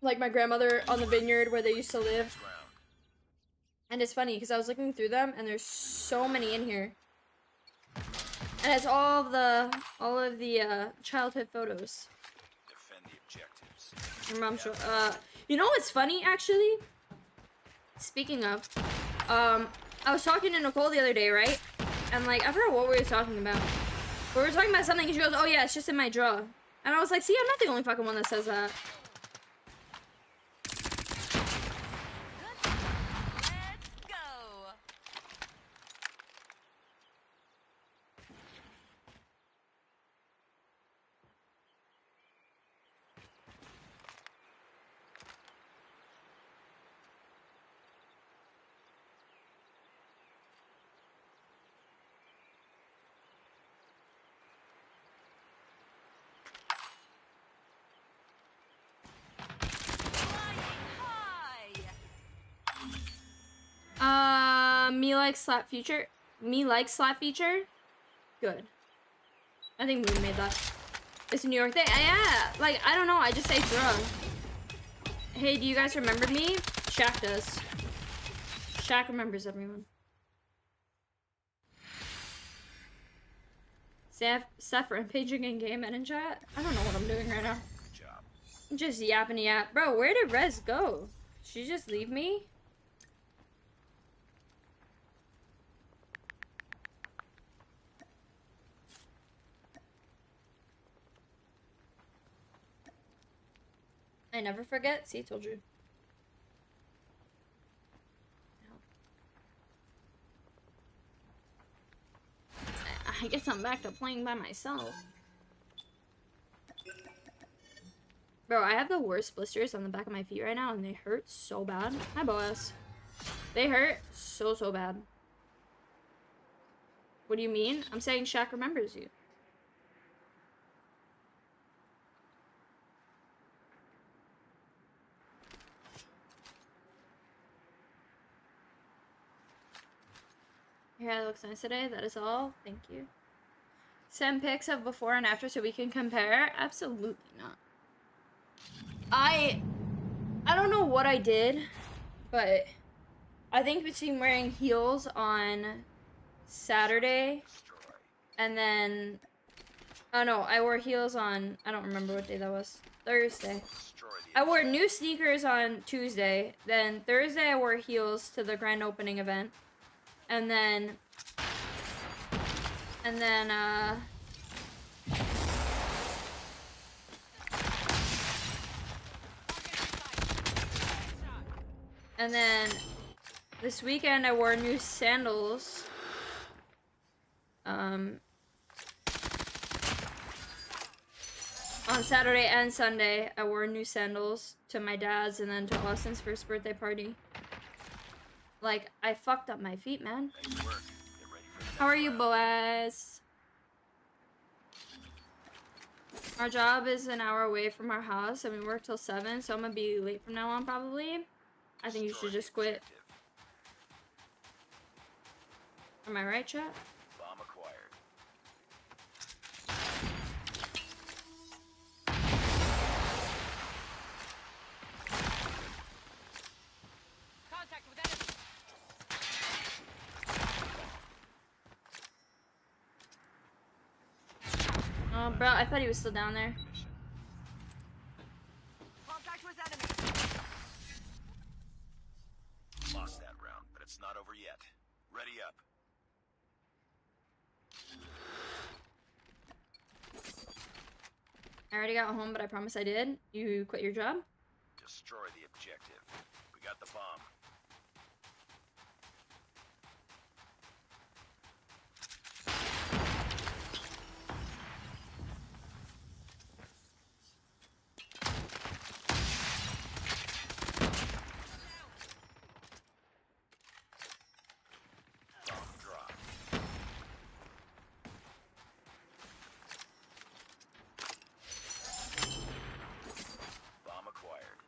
Like my grandmother on the vineyard where they used to live. And it's funny because I was looking through them and there's so many in here. And it's all of the childhood photos. Defend the objectives. Your mom show. You know what's funny actually? Speaking of, I was talking to Nicole the other day, right? And like I forgot what we were talking about. We were talking about something and she goes, "Oh yeah, it's just in my drawer." And I was like, "See, I'm not the only fucking one that says that." Let's go. Flying high. Me like slap feature. Me like slap feature. Good. I think we made that. It's a New York thing. Yeah. Like I don't know. I just say drug. Hey, do you guys remember me? Shaq does. Shaq remembers everyone. Steph rampaging in game and in chat. I don't know what I'm doing right now. Good job. I'm just yapping yap. Bro, where did Rez go? Did she just leave me? I never forget. See, told you. I guess I'm back to playing by myself. Bro, I have the worst blisters on the back of my feet right now, and they hurt so bad. Hi, Boaz. They hurt so bad. What do you mean? I'm saying Shaq remembers you. Your hair looks nice today. That is all. Thank you. Send pics of before and after so we can compare. Absolutely not. I don't know what I did, but I think between wearing heels on Saturday and then, oh no, I wore heels on, I don't remember what day that was. Thursday. I wore new sneakers on Tuesday. Then Thursday I wore heels to the grand opening event. And then this weekend I wore new sandals. On Saturday and Sunday, I wore new sandals to my dad's and then to Austin's first birthday party. Like, I fucked up my feet, man. How are you, Boaz? Our job is an hour away from our house, and we work till 7, so I'm gonna be late from now on, probably. I think you should just quit. Am I right, chat? Bomb acquired. Contact with enemy. Oh, bro, I thought he was still down there. Contact with enemy. Lost that round, but it's not over yet. Ready up. I already got home, but I promise I did. You quit your job? Destroy the objective. We got the bomb. Bomb dropped. Bomb acquired.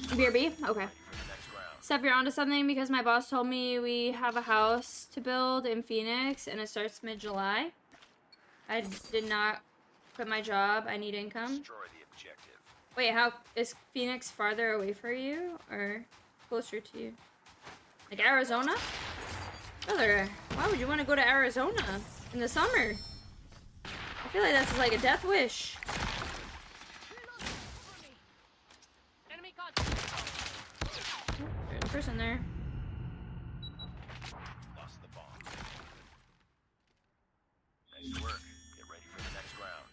BRB? Okay. Ready for the next round. Steph, you're onto something because my boss told me we have a house to build in Phoenix and it starts mid-July. I did not quit my job. I need income. Destroy the objective. Wait, how is Phoenix farther away for you or closer to you? Like Arizona? Brother, why would you want to go to Arizona in the summer? I feel like that's like a death wish. Enemy contact. There's a person there. Lost the bomb. Nice work. Get ready for the next round.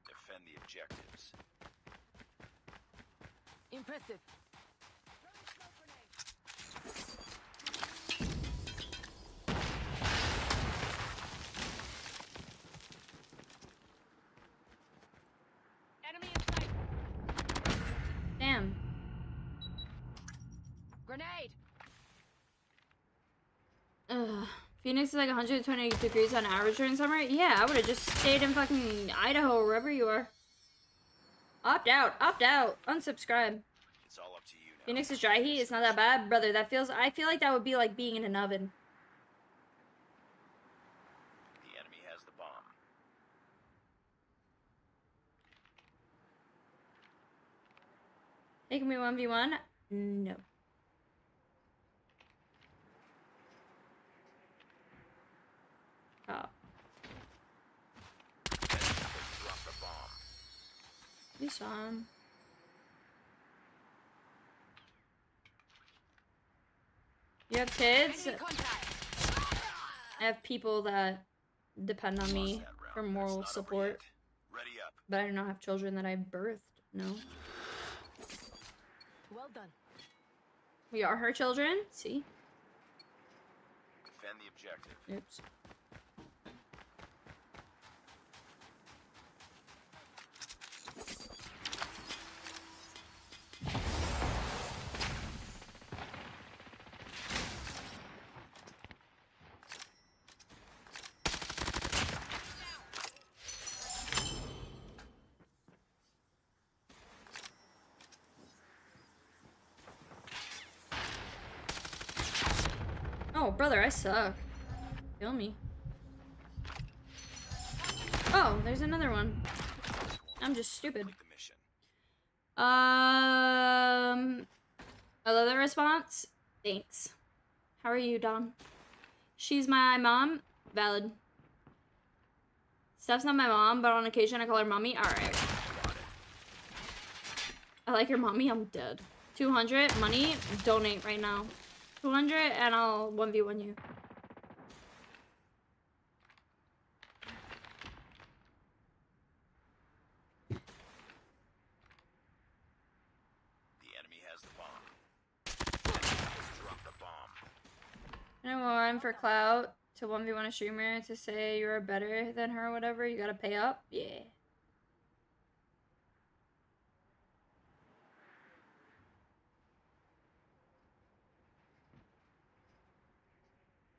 Defend the objectives. Impressive. Enemy in sight. Damn. Grenade. Ugh. Phoenix is like 120 degrees on average during summer? Yeah, I would have just stayed in fucking Idaho or wherever you are. Opt out. Opt out. Unsubscribe. Phoenix is dry heat. It's not that bad, brother. That feels. I feel like that would be like being in an oven. The enemy has the bomb. Taking me 1v1? No. Oh. Drop the bomb. You saw him. You have kids? Enemy contact. I have people that depend on me Lost that round, for but it's moral not over support. yet. Ready up. But I do not have children that I birthed. No. Well done. We are her children. See? Defend the objective. Oops. Oh, brother, I suck. Kill me. Oh, there's another one. I'm just stupid. Complete the mission. I love the response. Thanks. How are you, Don? She's my mom. Valid. Steph's not my mom, but on occasion I call her mommy. Alright. I like your mommy. I'm dead. 200 money. Donate right now. 200 and I'll 1v1 you. The enemy has the bomb. Just drop the bomb. You know, I'm for clout to 1v1 a streamer to say you're better than her or whatever. You gotta pay up. Yeah.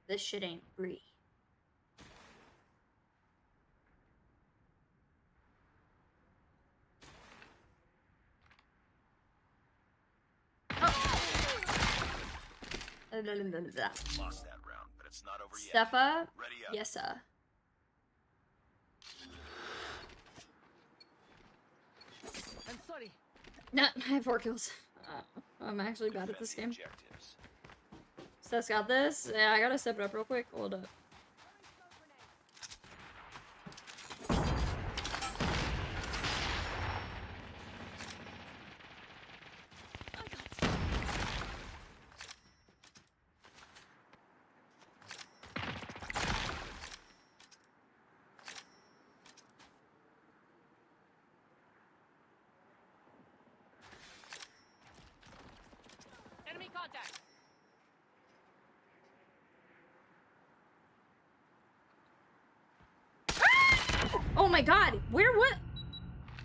This shit ain't free. Lost that round, but it's not over yet. Steffa? Ready up. Yes, sir. I'm sorry. No, I have 4 kills. I'm actually bad at this Defend game. the objectives. Steph's got this. Yeah, I gotta step it up real quick. Hold up. Enemy contact. Oh my god! Where what?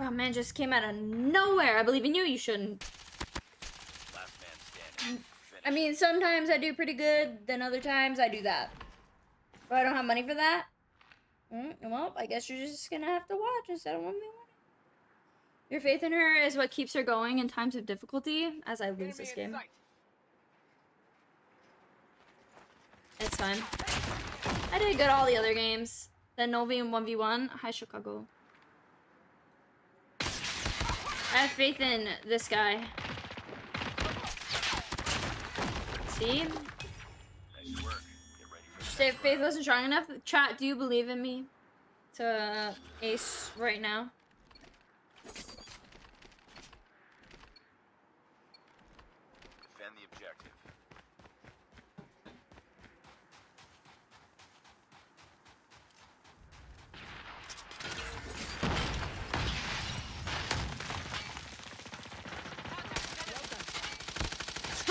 Oh man, just came out of nowhere. I believe in you. You shouldn't. Last man standing. I mean, sometimes I do pretty good, then other times I do that. But I don't have money for that. Well, I guess you're just gonna have to watch instead of 1v1. Your faith in her is what keeps her going in times of difficulty, as I lose this game. It's fine. I did good all the other games. Then Novi and 1v1. Hi, Chicago. I have faith in this guy. See? Nice work. Get ready for the Say next faith round. wasn't strong enough. Chat, do you believe in me to ace right now? Defend the objective.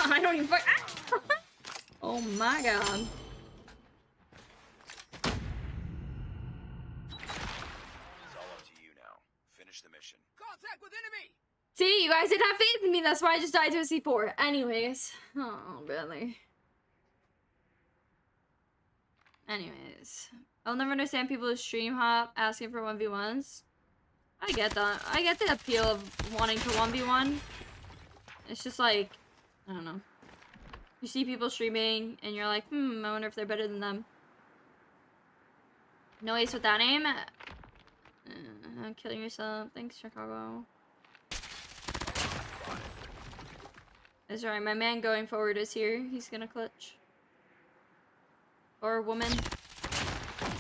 I don't even fuck. Oh my god. It's all up to you now. Finish the mission. Contact with enemy. See, you guys didn't have faith in me. That's why I just died to a C4. Anyways. Oh, really. Anyways. I'll never understand people who stream hop asking for 1v1s. I get that. I get the appeal of wanting to 1v1. It's just like, I don't know. You see people streaming and you're like, I wonder if they're better than them. No ace with that aim. Killing yourself. Thanks, Chicago. That's right. My man going forward is here. He's gonna clutch. Or woman.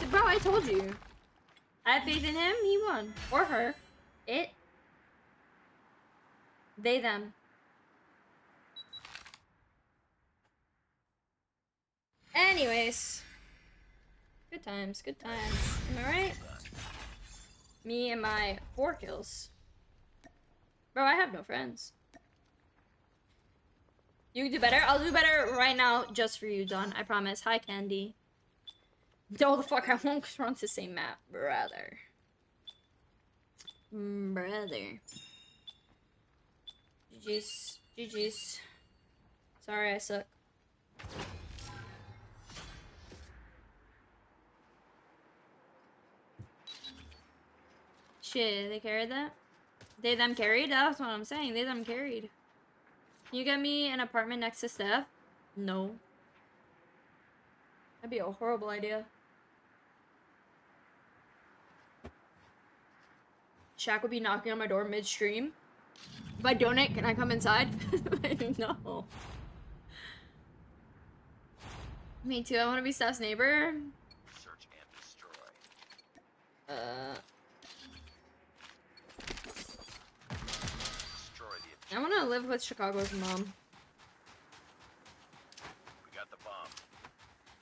Bro, I told you. I have faith in him. He won. Or her. It. They, them. Anyways. Good times. Good times. Am I right? Me and my 4 kills. Bro, I have no friends. You do better? I'll do better right now just for you, John. I promise. Hi, Candy. No, the fuck, I won't because we're on the same map, brother. Brother. GG's. GG's. Sorry, I suck. Shit, they carried that? They them carried? That's what I'm saying. They them carried. Can you get me an apartment next to Steph? No. That'd be a horrible idea. Shaq would be knocking on my door mid-stream. If I donate, can I come inside? No. Me too. I want to be Steph's neighbor. Search and destroy. Destroy the I want to live with Chicago's mom. We got the bomb.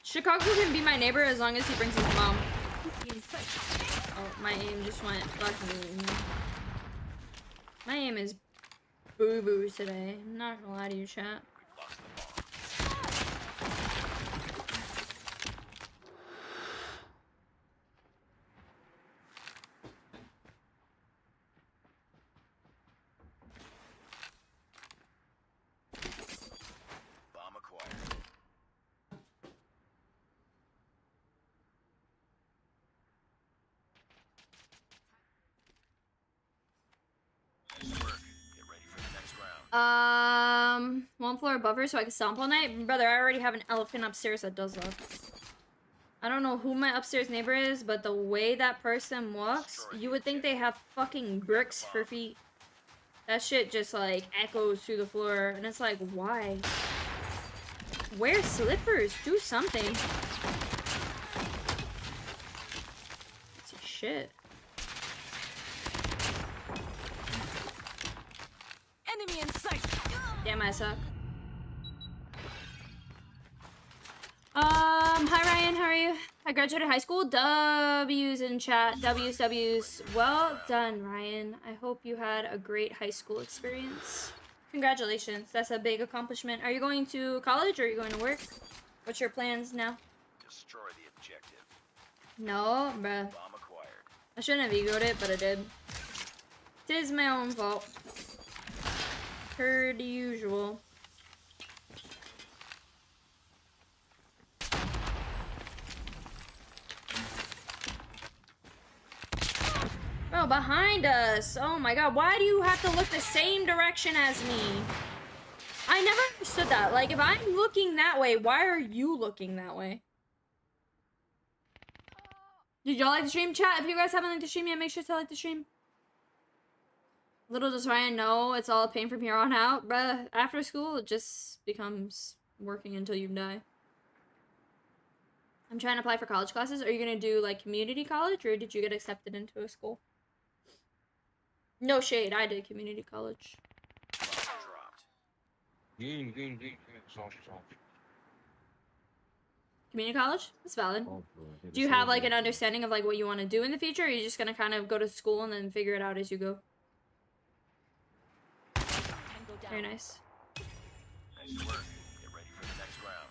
Chicago can be my neighbor as long as he brings his mom. Oh, my aim just went fucking... My aim is boo-boo today. I'm not gonna lie to you, chat. We've lost the bomb. Bomb acquired. Nice work. Get ready for the next round. 1 floor above her so I can stomp all night? Brother, I already have an elephant upstairs that does that. I don't know who my upstairs neighbor is, but the way that person walks, you would think they have fucking bricks for feet. That shit just, like, echoes through the floor, and it's like, why? Wear slippers. Do something. Shit. Enemy in sight. Damn, I suck. Hi Ryan, how are you? I graduated high school. W's in chat. W's. Well done, Ryan. I hope you had a great high school experience. Congratulations. That's a big accomplishment. Are you going to college or are you going to work? What's your plans now? Destroy the objective. No, bruh. Bomb acquired. I shouldn't have egoed it, but I did. Tis my own fault. Per usual. Bro, behind us. Oh my god, why do you have to look the same direction as me? I never understood that. Like, if I'm looking that way, why are you looking that way? Did y'all like the stream? Chat, if you guys haven't liked the stream yet, make sure to like the stream. Little does Ryan know, it's all a pain from here on out. Bruh, after school, it just becomes working until you die. I'm trying to apply for college classes. Are you going to do, like, community college, or did you get accepted into a school? No shade, I did community college. Bomb dropped. Community college? That's valid. Do you have, like, an understanding of, like, what you want to do in the future, or are you just going to kind of go to school and then figure it out as you go? Very nice. Nice work. Get ready for the next round.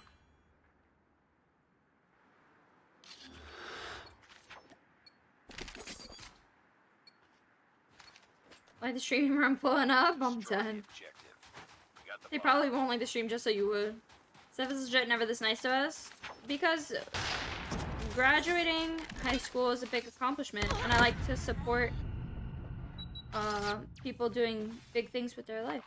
Like the stream where I'm pulling up? I'm Destroy the done. objective. We got the They bomb. probably won't like the stream just so you would. Steph is legit never this nice to us. Because graduating high school is a big accomplishment. And I like to support people doing big things with their life.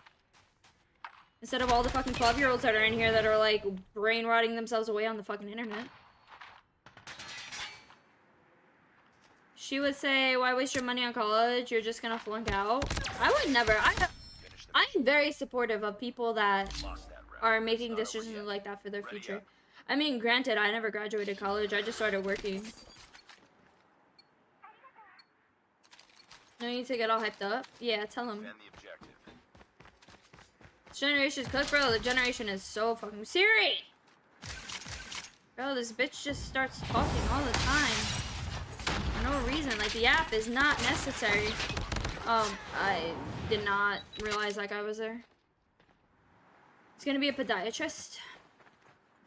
Instead of all the fucking 12-year-olds that are in here that are like brain rotting themselves away on the fucking internet. She would say, why waste your money on college? You're just gonna flunk out. I would never. I'm very supportive of people that are making decisions like that for their future. I mean, granted, I never graduated college. I just started working. No need to get all hyped up. Yeah, tell him. This generation's cooked, bro. The generation is so fucking Siri. Bro, this bitch just starts talking all the time. For no reason. Like, the app is not necessary. I did not realize that guy was there. He's gonna be a podiatrist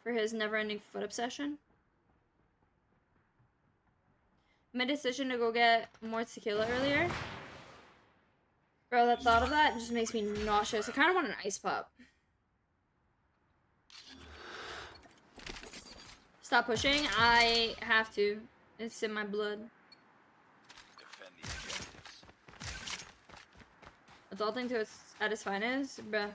for his never-ending foot obsession. My decision to go get more tequila earlier. Bro, that thought of that just makes me nauseous. I kind of want an ice pop. Stop pushing. I have to. It's in my blood. Adulting to its at its finest, bruh.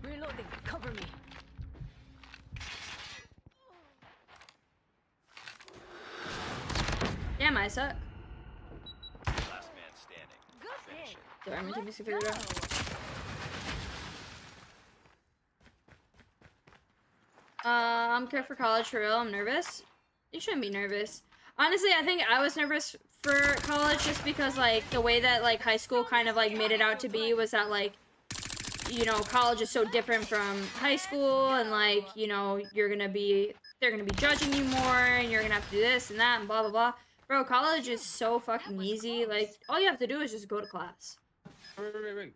Reloading. Cover me. Damn, I suck. Last man standing. Good Finish hit. it. Sorry, I'm gonna keep this figured out. I'm prepared for college for real. I'm nervous. You shouldn't be nervous. Honestly, I think I was nervous for college just because, like, the way that, like, high school kind of, like, made it out to be was that, like, you know, college is so different from high school, and, like, you know, they're gonna be judging you more, and you're gonna have to do this and that, and blah, blah, blah. Bro, college is so fucking easy. Like, all you have to do is just go to class. Wait.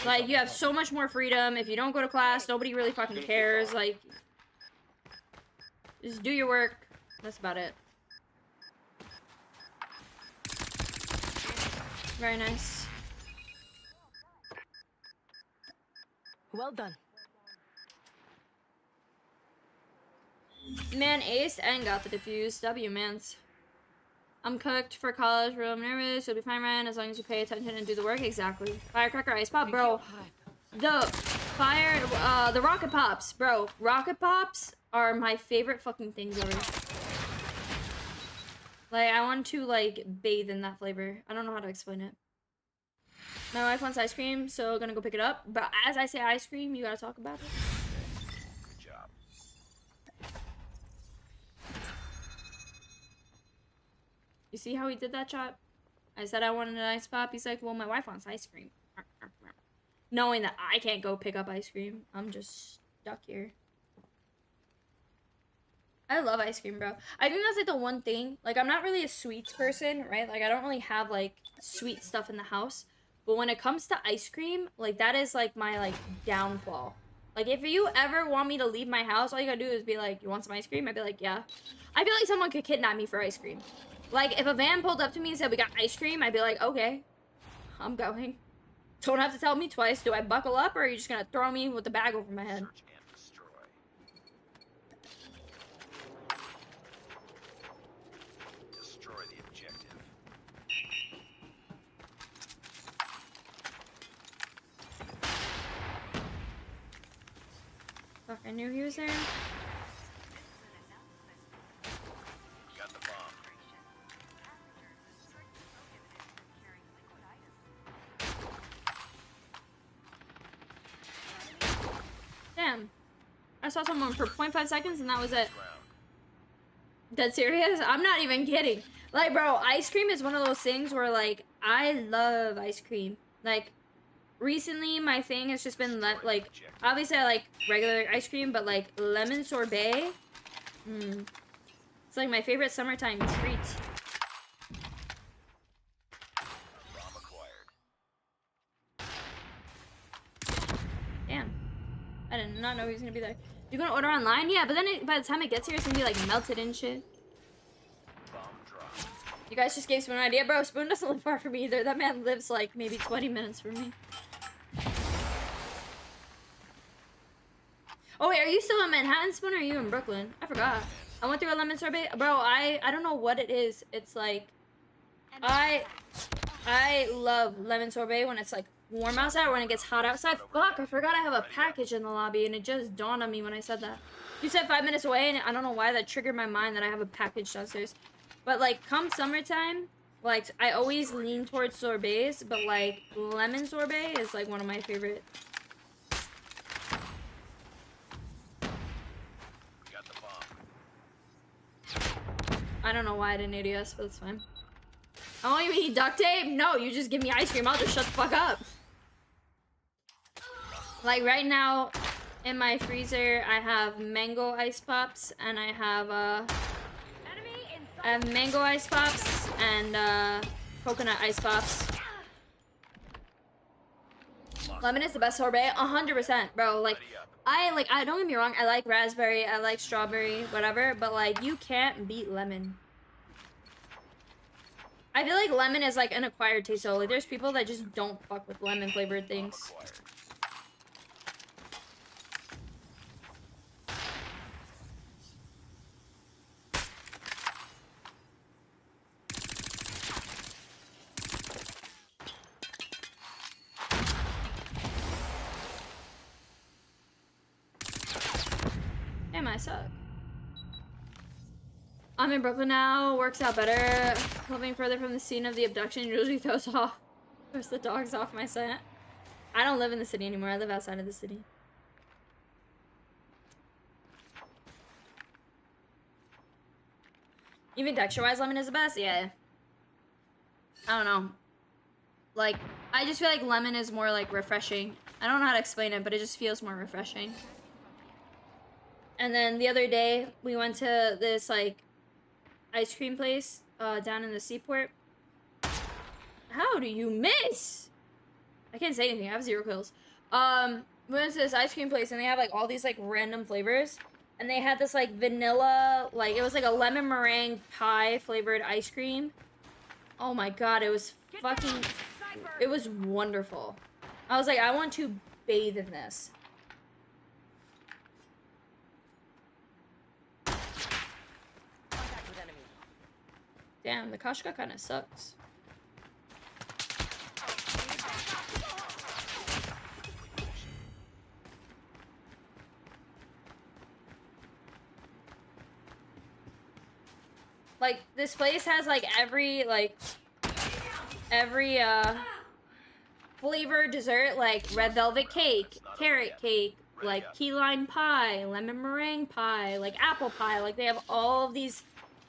Like, you have so much more freedom. If you don't go to class, nobody really fucking cares. Like, just do your work. That's about it. Very nice. Well done. Man aced and got the defuse. W, mans. I'm cooked for college, real nervous. You'll be fine, Ryan, as long as you pay attention and do the work. Exactly. Firecracker ice pop, bro. The rocket pops, bro. Rocket pops are my favorite fucking things ever. Like, I want to, like, bathe in that flavor. I don't know how to explain it. My wife wants ice cream, so gonna go pick it up. But as I say ice cream, you gotta talk about it. Good job. You see how he did that, chat? I said I wanted an ice pop. He's like, well, my wife wants ice cream. Knowing that I can't go pick up ice cream. I'm just stuck here. I love ice cream, bro. I think that's, like, the one thing. Like, I'm not really a sweets person, right? Like, I don't really have, like, sweet stuff in the house. But when it comes to ice cream, like, that is, like, my, like, downfall. Like, if you ever want me to leave my house, all you gotta do is be like, you want some ice cream? I'd be like, yeah. I feel like someone could kidnap me for ice cream. Like, if a van pulled up to me and said, we got ice cream, I'd be like, okay, I'm going. Don't have to tell me twice. Do I buckle up, or are you just gonna throw me with the bag over my head? Search and destroy. Destroy the objective. Fuck, I knew he was there. Got the bomb. Damn. I saw someone for 0.5 seconds and that was it. Round. Dead serious? I'm not even kidding. Like, bro, ice cream is one of those things where, like, I love ice cream. Like, recently my thing has just been, like, obviously I like regular ice cream, but, like, lemon sorbet. It's, like, my favorite summertime treat. Bomb acquired. Damn. I did not know he was gonna be there. You gonna order online? Yeah, but then by the time it gets here, it's gonna be, like, melted and shit. Bomb dropped. You guys just gave Spoon an idea. Bro, Spoon doesn't live far from me either. That man lives, like, maybe 20 minutes from me. Oh, wait, are you still in Manhattan, Spoon, or are you in Brooklyn? I forgot. I went through a lemon sorbet. Bro, I don't know what it is. It's, like, I love lemon sorbet when it's like warm outside or when it gets hot outside. Fuck, I forgot I have a package in the lobby and it just dawned on me when I said that. You said 5 minutes away and I don't know why that triggered my mind that I have a package downstairs. But like come summertime, like I always lean towards sorbets, but like lemon sorbet is like one of my favorite. Got the bomb. I don't know why I didn't ADS, but it's fine. Oh, you eat duct tape? No, you just give me ice cream. I'll just shut the fuck up. Like right now, in my freezer, I have mango ice pops, and I have mango ice pops and coconut ice pops. Lemon is the best sorbet, 100%, bro. Like, I don't get me wrong, I like raspberry, I like strawberry, whatever, but like, you can't beat lemon. I feel like lemon is like an acquired taste, so like, there's people that just don't fuck with lemon flavored things. Damn, I suck. I'm in Brooklyn now. Works out better. Living further from the scene of the abduction usually throws the dogs off my scent. I don't live in the city anymore. I live outside of the city. Even texture-wise, lemon is the best? Yeah. I don't know. Like, I just feel like lemon is more, like, refreshing. I don't know how to explain it, but it just feels more refreshing. And then the other day, we went to this, like, ice cream place down in the seaport. How do you miss? I can't say anything. I have 0 kills. We went to this ice cream place, and they have, like, all these, like, random flavors. And they had this, like, vanilla, like, it was, like, a lemon meringue pie flavored ice cream. Oh, my God. It was fucking... It was wonderful. I was like, I want to bathe in this. Damn, the Kashka kind of sucks. Like, this place has, like, every flavor dessert, like red velvet cake, carrot cake, like key lime pie, lemon meringue pie, like apple pie. Like, they have all of these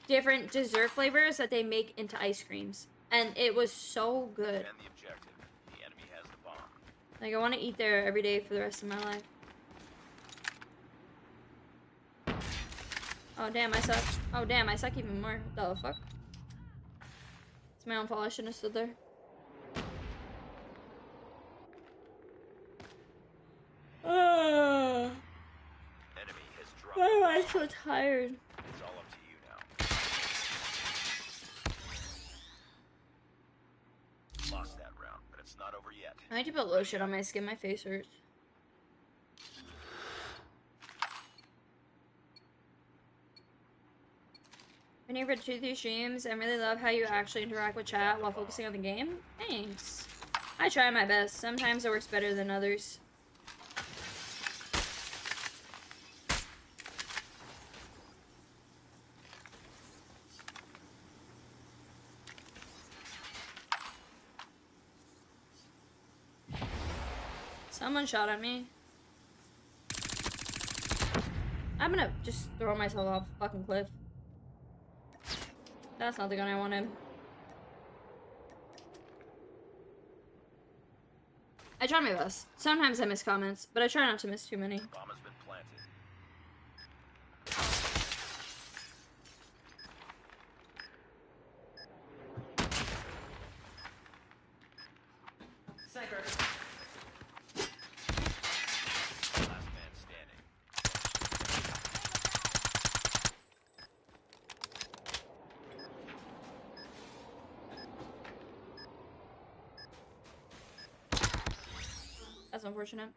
different dessert flavors that they make into ice creams. And it was so good. And the objective. The enemy has the bomb. Like, I want to eat there every day for the rest of my life. Oh, damn, I suck. Oh, damn, I suck even more. What the fuck? It's my own fault. I shouldn't have stood there. Enemy has dropped. Why am I so tired? It's all up to you now. Lost that round, but it's not over yet. I need to put lotion on my skin. My face hurts. Many of your toothy streams. I really love how you actually interact with chat while focusing on the game. Thanks. I try my best. Sometimes it works better than others. Someone shot at me. I'm gonna just throw myself off a fucking cliff. That's not the gun I wanted. I try my best. Sometimes I miss comments, but I try not to miss too many. Bomb has been planted. Sniper. Last man standing. That's unfortunate.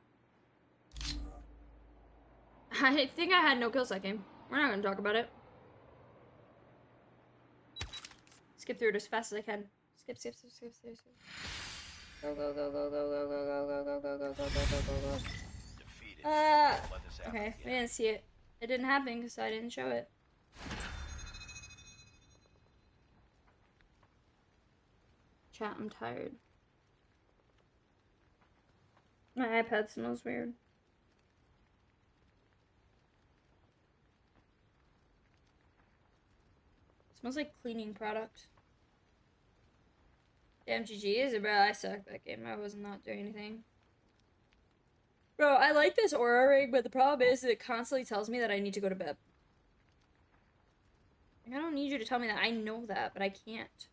I think I had no kills that game. We're not gonna talk about it. Skip through it as fast as I can. Skip. Go. Defeated. Let this happen Okay, again. we didn't see it. It didn't happen because I didn't show it. Chat, I'm tired. My iPad smells weird. Smells like cleaning product. Damn, GG, is it, bro? I suck that game. I was not doing anything. Bro, I like this aura ring, but the problem is it constantly tells me that I need to go to bed. Like, I don't need you to tell me that. I know that, but I can't.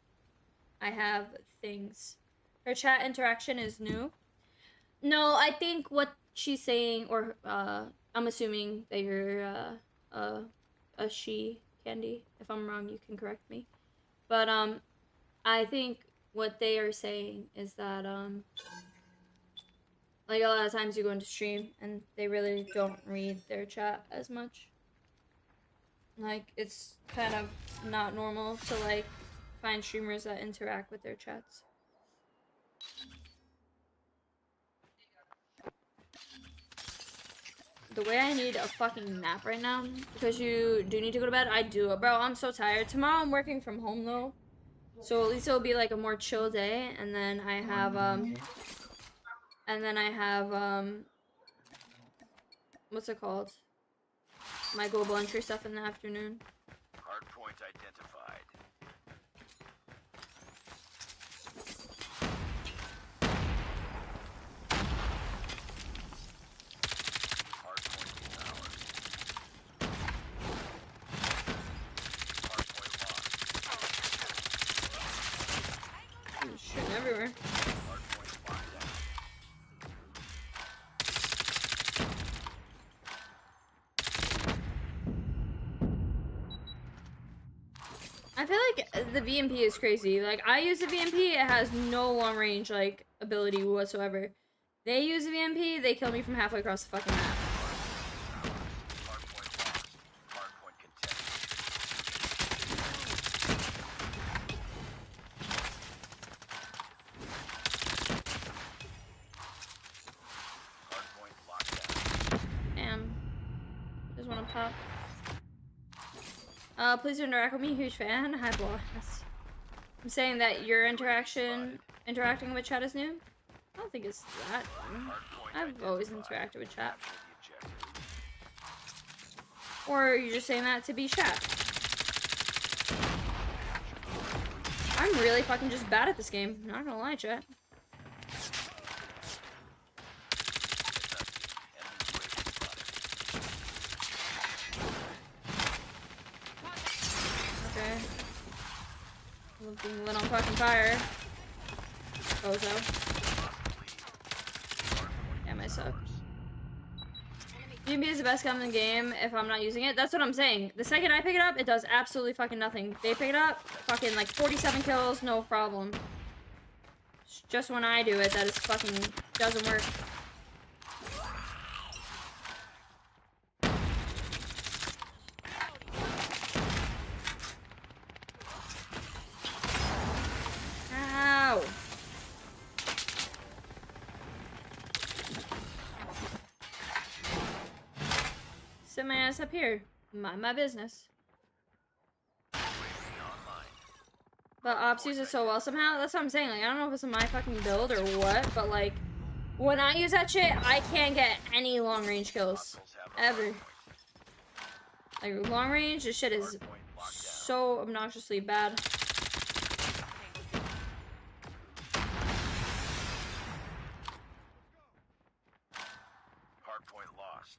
I have things. Her chat interaction is new. No, I think what she's saying, or I'm assuming that you're a she, Candy. If I'm wrong, you can correct me. But I think what they are saying is that like a lot of times you go into stream and they really don't read their chat as much. Like it's kind of not normal to like find streamers that interact with their chats. The way I need a fucking nap right now, because you do need to go to bed. I do. Bro, I'm so tired. Tomorrow I'm working from home though. So at least it'll be like a more chill day, and then I have what's it called? My global entry stuff in the afternoon. Hardpoint identified. Hardpoint is ours. Hardpoint lost. I'm shooting everywhere. Hardpoint locked down. I feel like the VMP is crazy. Like I use the VMP, it has no long range like ability whatsoever. They use the VMP, they kill me from halfway across the fucking map. Hardpoint lost. Hardpoint contested. Hardpoint locked down. Damn. Just wanna pop. Please interact with me, huge fan. Hi, Blast. I'm saying that your interacting with chat is new? I don't think it's that new. Hardpoint I've always identified. interacted with chat. Capture the objective. Or you're just saying that to be chat. I'm really fucking just bad at this game. Not gonna lie, chat. Okay. Being lit on fucking fire. Bozo. Damn, I suck. VMP is the best gun in the game if I'm not using it. That's what I'm saying. The second I pick it up, it does absolutely fucking nothing. They pick it up, fucking like 47 kills, no problem. Just when I do it, that is fucking doesn't work. Ow. Sit my ass up here. Mind my business. But Ops use it so well somehow. That's what I'm saying. Like, I don't know if it's my fucking build or what, but like, when I use that shit, I can't get any long range kills. Ever. Like, long range, this shit is so obnoxiously bad. Hardpoint lost.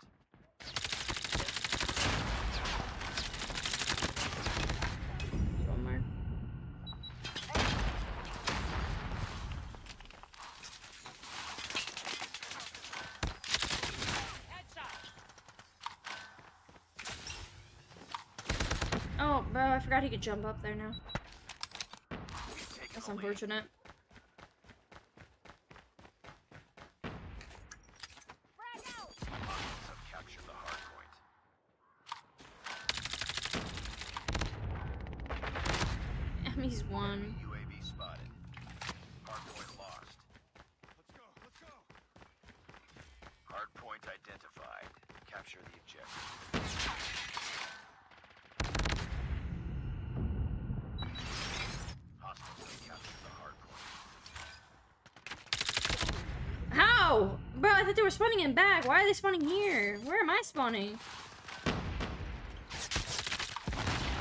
One more. Oh, bro, I forgot he could jump up there now. That's unfortunate. Have captured the hardpoint. Damn, he's one. UAV spotted. How? Bro, I thought they were spawning in back. Why are they spawning here? Where am I spawning?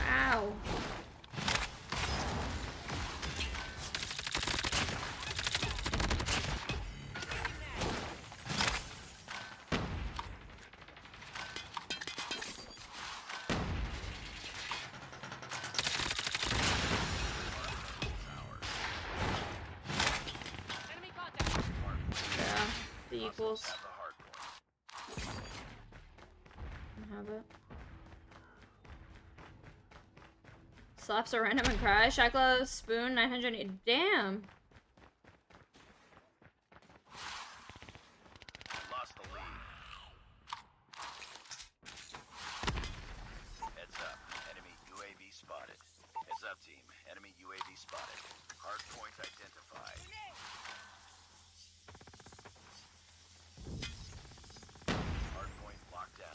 Wow. Yeah, the equals. Have the hard point. Have it. Slaps a random and cry. Shacklo, spoon, 900. Damn. Lost the lead. Heads up. Enemy UAV spotted. Heads up, team. Enemy UAV spotted. Hard point identified. Hard point locked down.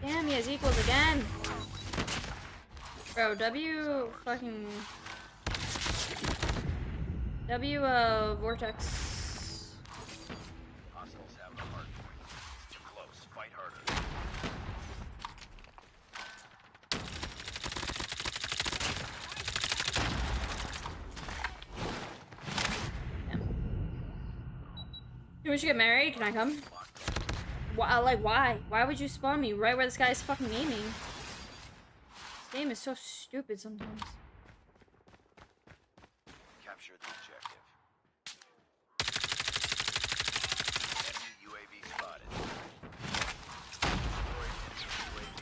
Damn, he has equals again. Bro, W fucking... W, vortex. Hostiles have the hard point. It's too close. Fight harder. Think we should get married? Can I come? Why, like, why? Why would you spawn me right where this guy is fucking aiming? This game is so stupid sometimes. Capture the objective. Enemy UAV spotted. Destroy enemy UAV.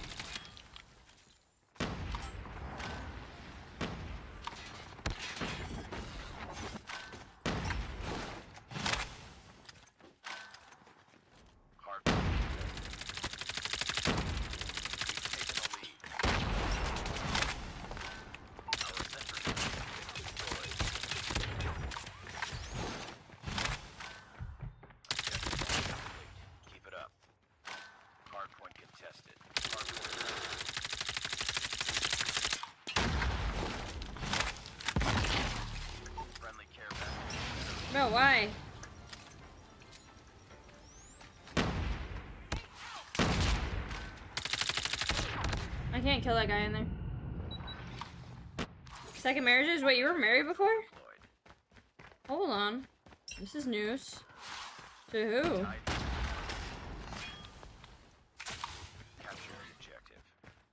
Hard point. He's taken the lead. Our sentry has been destroyed. Objective complete. Keep it up. Hard point contested. Hard point. Friendly care package. Bro, why? I can't kill that guy in there. Second marriages? Wait, you were married before? Deployed. Hold on. This is news. To who? Capture the objective.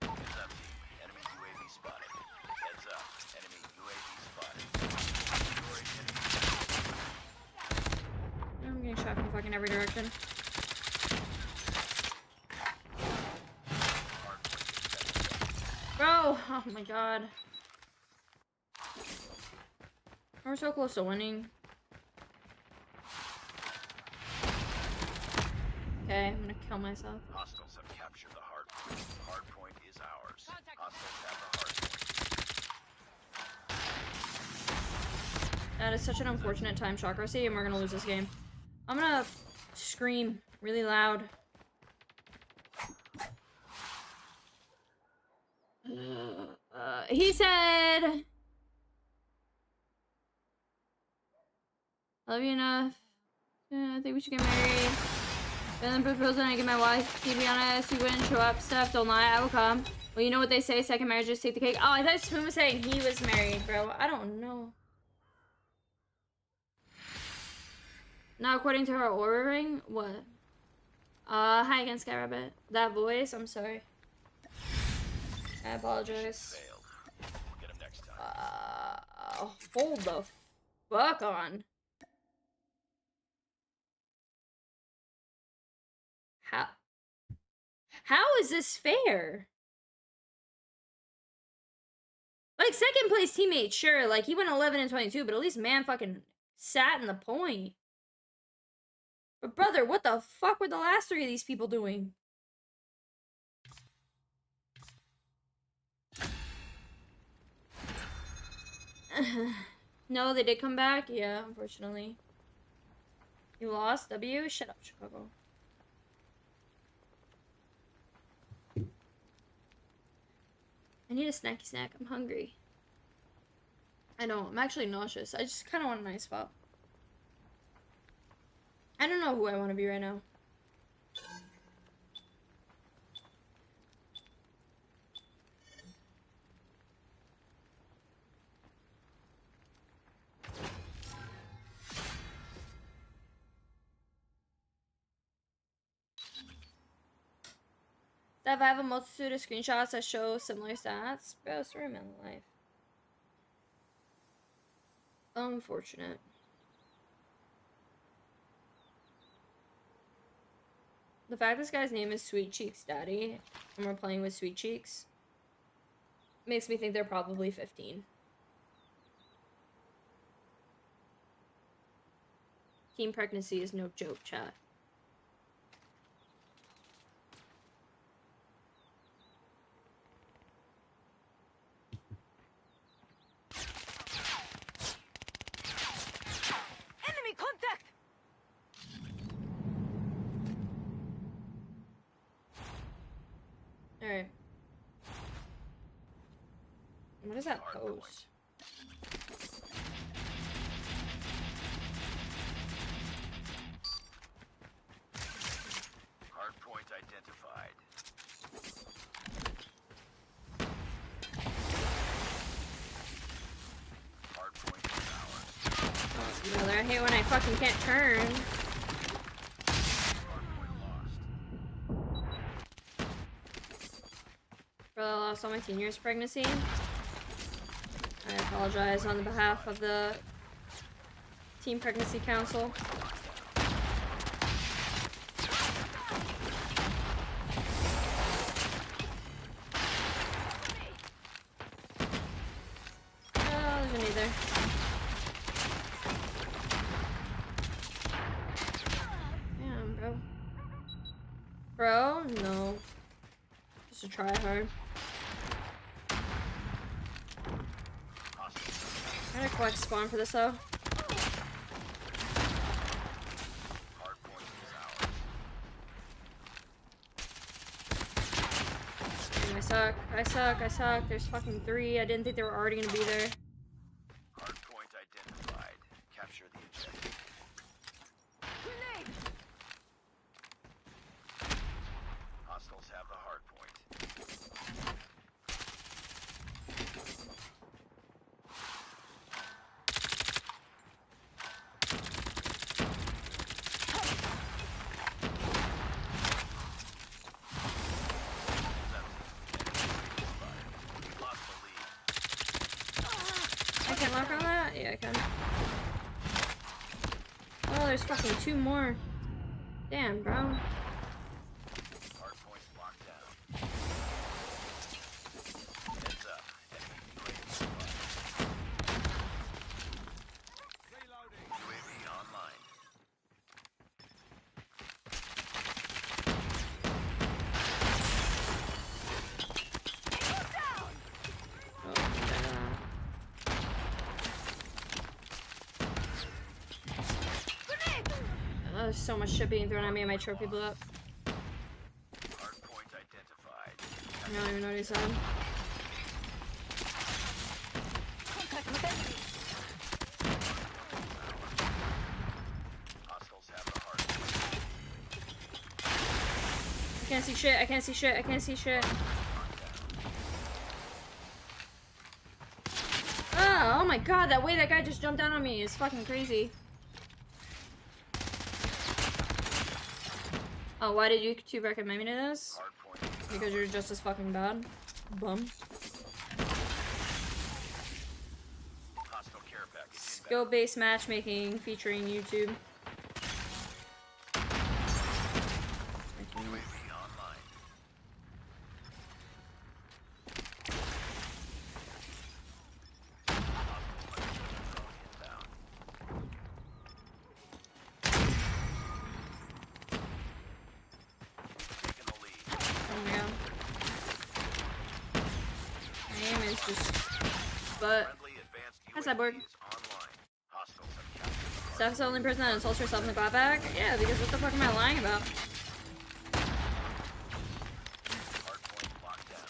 Heads up, team. Enemy UAV spotted. Heads up. Enemy UAV spotted. Destroy enemy. I'm getting shot from fucking every direction. Hard point contested. Bro! Oh my god. We're so close to winning. Okay, I'm gonna kill myself. Hostiles have captured the hard point. The hard point is ours. Hostiles have the hard point. That is such an unfortunate time shock RC, and we're gonna lose this game. I'm gonna scream really loud. He said, "I love you enough. I think we should get married. Then propose and I get my wife. To be honest, you wouldn't show up. Steph, don't lie. I will come. Well, you know what they say. Second marriage, just take the cake. Oh, I thought Spoon was saying he was married, bro. I don't know. Not according to her aura ring. What? Hi again, Sky Rabbit. That voice. I'm sorry. I apologize. Failed. We'll get him next time. Hold the fuck on. How is this fair? Like, second place teammate, sure, like, he went 11 and 22, but at least man fucking sat in the point. But brother, what the fuck were the last three of these people doing? No, they did come back. Yeah, unfortunately. You lost? W? Shut up, Chicago. I need a snacky snack. I'm hungry. I know. I'm actually nauseous. I just kind of want a nice spot. I don't know who I want to be right now. Steph, I have a multitude of screenshots that show similar stats. Bro, story of my life. Unfortunate. The fact this guy's name is Sweet Cheeks Daddy, and we're playing with Sweet Cheeks, makes me think they're probably 15. Teen pregnancy is no joke, chat. Enemy contact! Alright. What is that post? Hardpoint identified. Hardpoint is ours. You know, I hate when I fucking can't turn. Hardpoint lost. Bro, I lost all my teen years pregnancy. I apologize on the behalf of the Teen Pregnancy Council. Oh, there's neither. Damn, bro. Bro? No. Just a try hard. I gotta collect spawn for this though. Hardpoint is ours. Damn, I suck. I suck. I suck. There's fucking 3. I didn't think they were already gonna be there. Hardpoint identified. Capture the objective. Grenade! Hostiles have the hardpoint. Lost the lead. I can lock on that? Yeah, I can. Oh, there's fucking 2 more. Damn, bro. Hardpoint locked down. Heads up. Enemy UAV spotted. UAV online. Oh, yeah. Oh, there's so much shit being thrown at me and my trophy blew up. Hardpoint identified. I don't even know what he said. Contact with enemy! Hostiles have the hardpoint. I can't see shit. I can't see shit. I can't see shit. Oh my god, that way that guy just jumped down on me is fucking crazy. Oh, why did you two recommend me to this? Hardpoint is Because you're just as fucking bad. Bum. hostile care package inbound. Skill-based matchmaking featuring YouTube. UAV online. Inbound. Taking the lead. Oh my god. My aim is just... But... Friendly advanced Hi, Cyborg. is online. Hostiles have captured the hard Steph's the only person that insults herself in the clapback? Yeah, because what the fuck am I lying about? point locked down.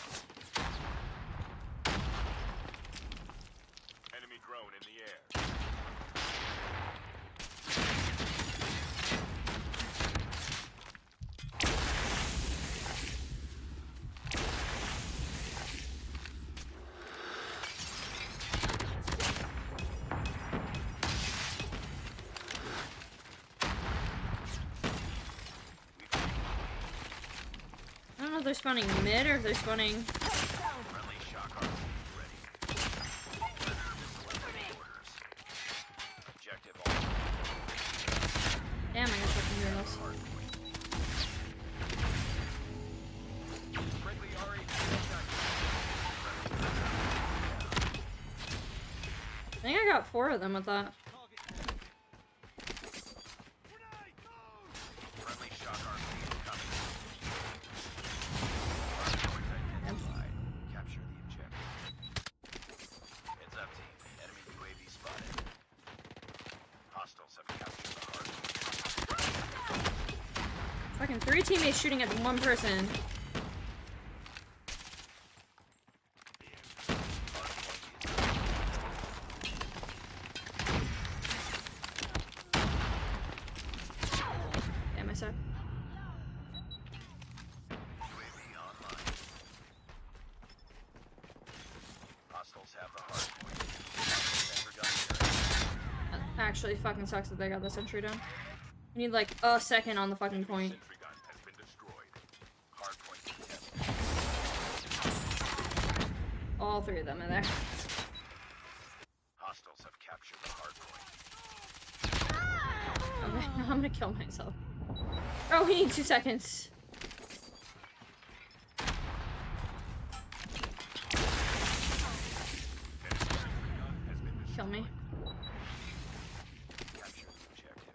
Enemy drone in the air. I don't know if they're spawning mid or if they're spawning... Friendly shock RC ready. Predator missile at headquarters. Objective on. Damn, I got fucking heroes. Friendly RAP I think I got 4 of them with that. Friendly shock RC incoming. Hardpoint identified. Capture the objective. Heads up, team. Enemy UAV spotted. Hostiles have captured the hardpoint. Fucking 3 teammates shooting at the 1 person. Damn, I suck. UAV online. Hostiles have the hardpoint. Sentry gun here. That actually fucking sucks that they got the sentry done. We need like a second on the fucking point. Sentry gun has been destroyed. Hardpoint contested. All 3 of them in there. Hostiles have captured the hardpoint. Okay, I'm gonna kill myself. Oh, we need 2 seconds. Kill me. Capture the objective.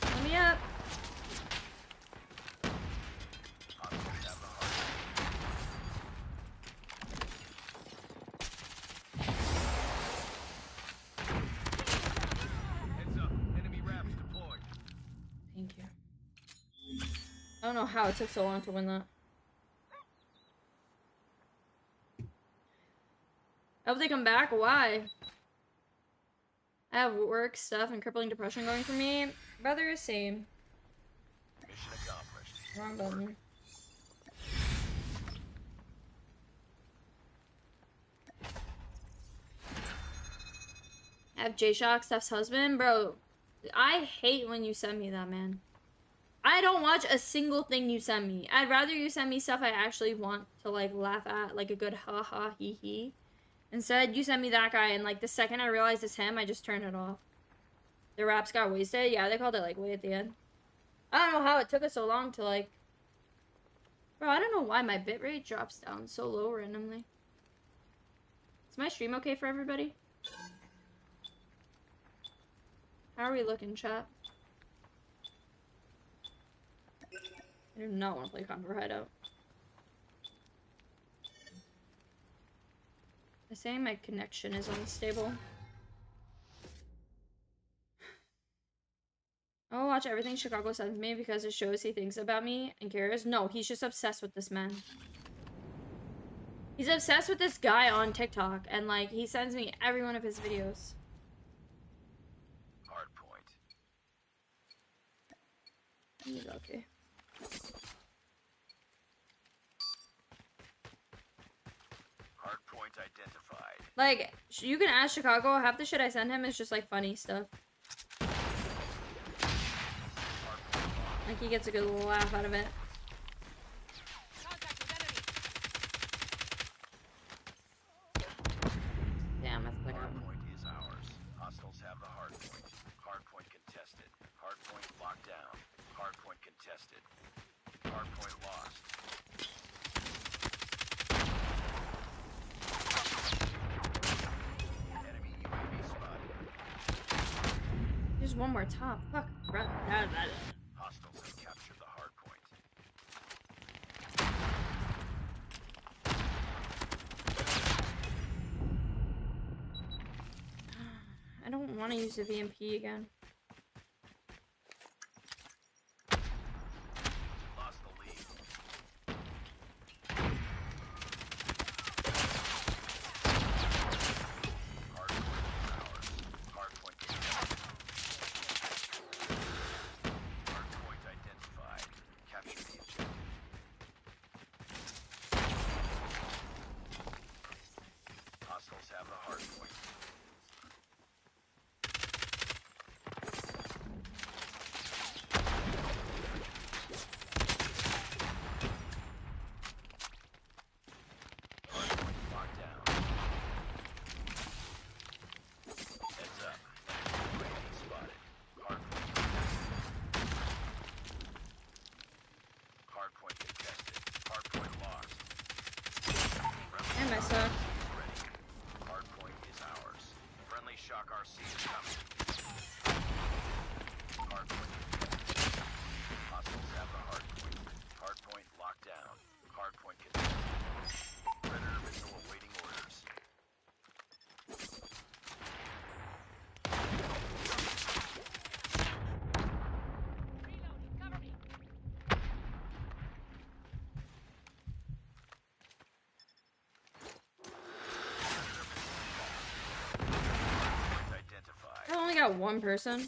Let me up. Hostiles have the hardpoint. Heads up. Enemy raps deployed. Thank you. I don't know how it took so long to win that. I hope they come back. Why? I have work, stuff, and crippling depression going for me. Brother, same. Mission accomplished. Wrong button. I have J-Shock, Steph's husband. Bro, I hate when you send me that, man. I don't watch a single thing you send me. I'd rather you send me stuff I actually want to, like, laugh at, like a good ha-ha, hee-hee. Instead, you send me that guy, and, like, the second I realize it's him, I just turn it off. The raps got wasted? Yeah, they called it, like, way at the end. I don't know how it took us so long to, like... Bro, I don't know why my bitrate drops down so low randomly. Is my stream okay for everybody? How are we looking, chat? I do not want to play Conquer Hideout. They're saying my connection is unstable. I'll watch everything Chicago sends me because it shows he thinks about me and cares. No, he's just obsessed with this man. He's obsessed with this guy on TikTok, and like he sends me every one of his videos. Hardpoint. He's okay. Hardpoint identified. Like, you can ask Chicago, half the shit I send him is just like funny stuff. Like he gets a good laugh out of it. Contact with enemy. Damn, I think Hardpoint is ours. Hostiles have the hardpoint. Hardpoint contested. Hardpoint locked down. Hardpoint contested. Hardpoint lost. Enemy UAV spotted. There's one more top. Fuck. Hostiles have captured the hardpoint. want to use the VMP again. Lost the lead. Hardpoint is ours. Hardpoint contested. Hardpoint identified. Capture the objective. Hostiles have the hardpoint. Hardpoint locked down. Heads up. UAV spotted. Hardpoint contested. Hardpoint contested. Hardpoint lost. And I suck. Ready. Hardpoint is ours. Friendly shock RC is coming. Hardpoint contested. Hostiles have the hardpoint. Hardpoint locked down. Hardpoint contested. Predator missile awaiting orders. Hardpoint identified. I only got one person.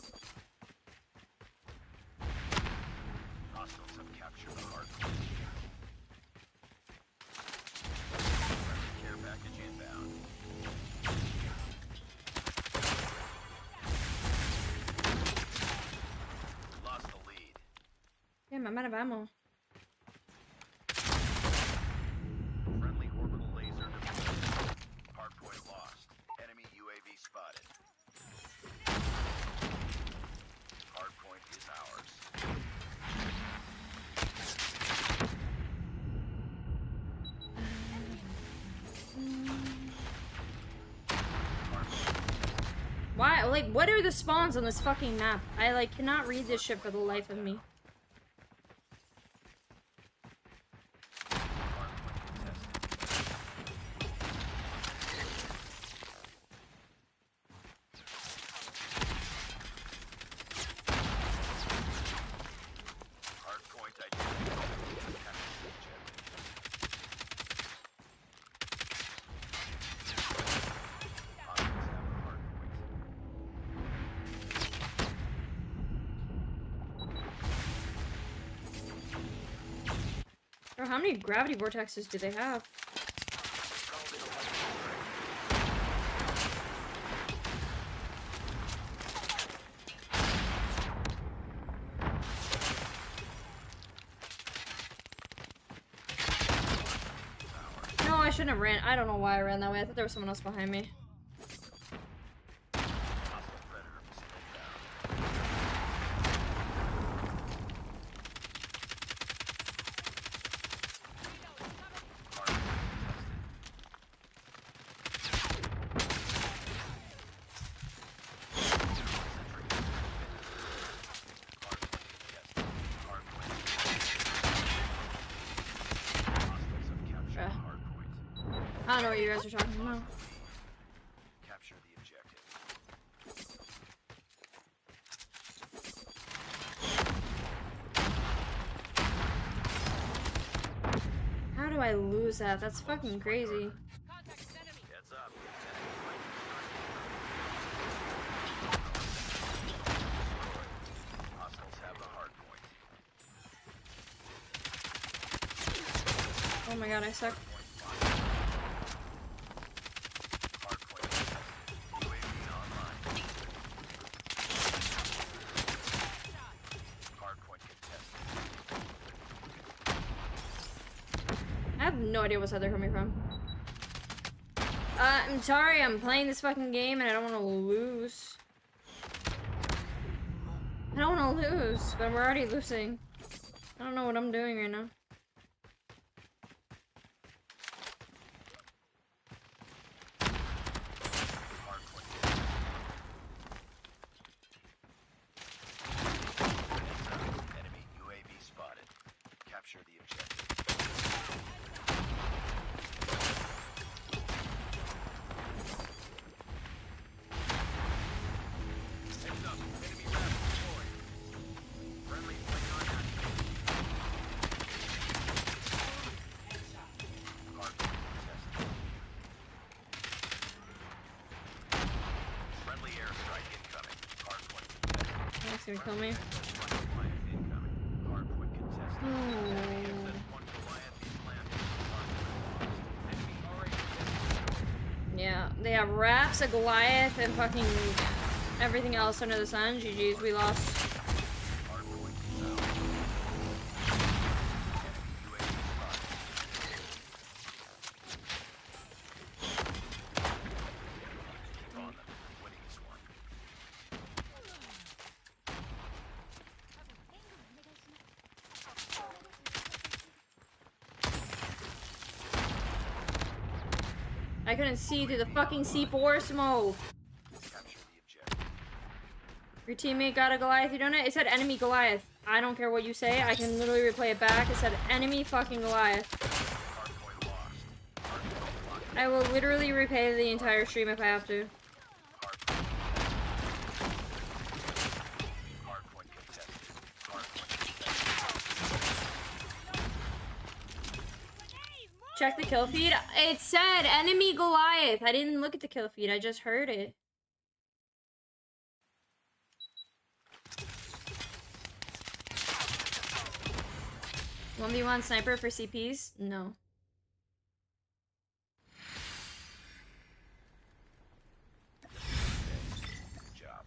Hostiles have captured the hardpoint. Care package inbound. Lost the lead. Damn, I'm out of ammo. Friendly orbital laser deployed. Hardpoint lost. Enemy UAV spotted. Hardpoint is ours. Why? Like, what are the spawns on this fucking map? I, like, cannot read this shit for the life of me. Hardpoint contested. Hardpoint identified. Capture the objective. Hostiles have the hardpoint. Bro, how many gravity vortexes do they have? No, I shouldn't have ran. I don't know why I ran that way. I thought there was someone else behind me. Hostile predator missile inbound. Hardpoint contested. Hardpoint hostiles have captured the hardpoint. I don't know what you guys are talking about. Capture the objective. How do I lose that? That's fucking crazy. Heads up. Hostiles have the hardpoint. Oh my god, I suck. Hardpoint contested. UAV online. Hardpoint contested. I have no idea what side they're coming from. I'm sorry, I'm playing this fucking game and I don't want to lose. I don't want to lose, but we're already losing. I don't know what I'm doing right now. Hardpoint contested. Heads up. Enemy UAV spotted. Capture the objective. gonna kill me. Goliath incoming. Hardpoint contested. Oh. One Goliath implanted. Hardpoint lost. Enemy already. Yeah, they have Raps, a Goliath, and fucking everything else under the sun. GG's, we lost. Hardpoint down. Enemy UAV spotted. Keep on them. Winning this one. I couldn't see through the fucking C4 smoke. Capture the objective. Your teammate got a Goliath, you don't know? It said enemy Goliath. I don't care what you say, I can literally replay it back. It said enemy fucking Goliath. Hardpoint lost. Hardpoint locked. I will literally replay the entire stream if I have to. Hardpoint contested. Hardpoint contested. Check the kill feed. It said enemy Goliath. I didn't look at the kill feed, I just heard it. One v one sniper for CPs? No. Good job.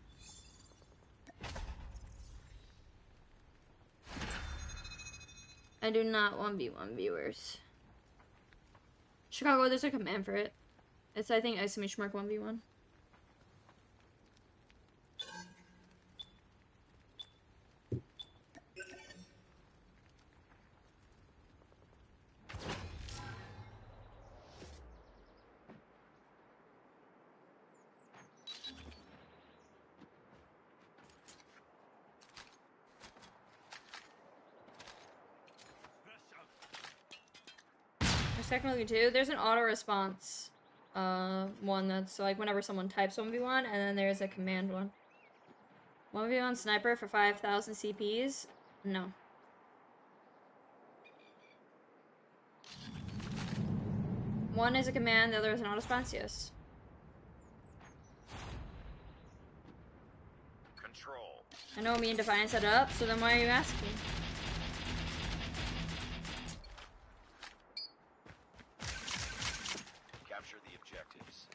I do not 1v1 viewers. Chicago, there's a command for it. It's, I think, exclamation mark 1v1. There's technically two. There's an auto response one that's like whenever someone types 1v1, and then there's a command one. 1v1 sniper for 5,000 CPs? No. One is a command, the other is an auto response, yes. Control. I know me and Defiant set it up, so then why are you asking? Capture the objectives.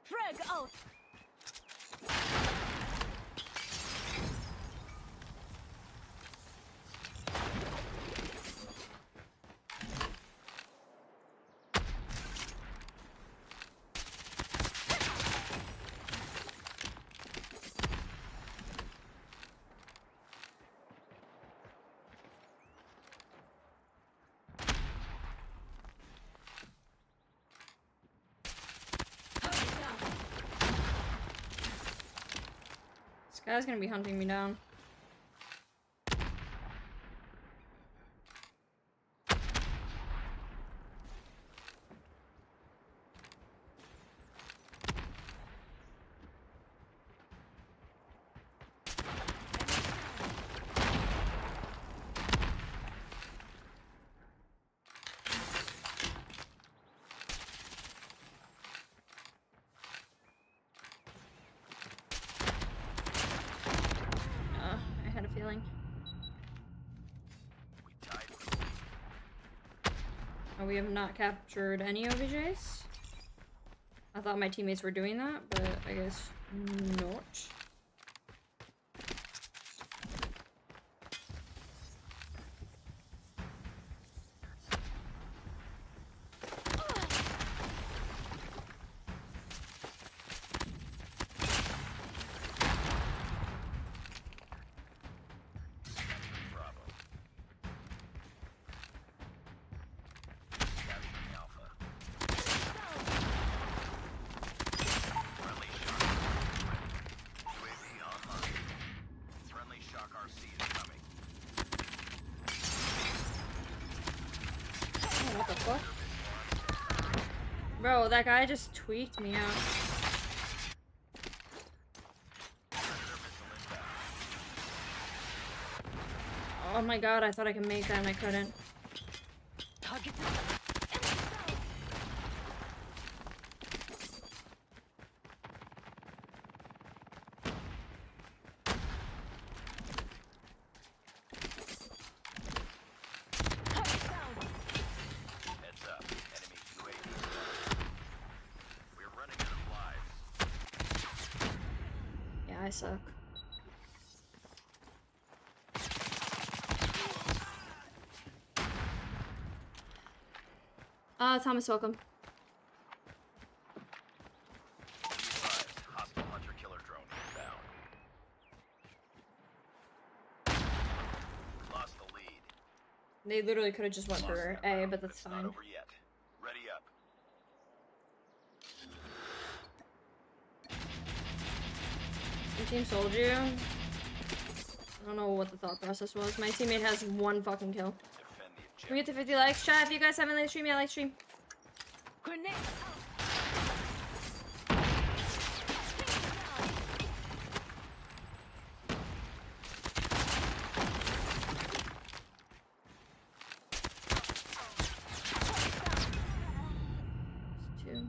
Frag out. This guy's gonna be hunting me down. I had a feeling. We tied for the lead. Oh, we have not captured any OBJs? I thought my teammates were doing that, but I guess not. Bravo. Capturing Alpha. Friendly shock. UAV online. Friendly shock RC is coming. Oh, what the fuck? Bro, that guy just tweaked me out. Oh my god, I thought I could make that and I couldn't. Target. I suck. Thomas, welcome. Be advised, hostile hunter-killer drone inbound. Lost the lead. They literally could have just went for A, but that's It's not fine. over yet. Ready up. Your team sold you. I don't know what the thought process was. My teammate has 1 fucking kill. Defend the objective. Can we get to 50 likes? Chat, if you guys haven't live streamed yet, like stream. Grenade. Two.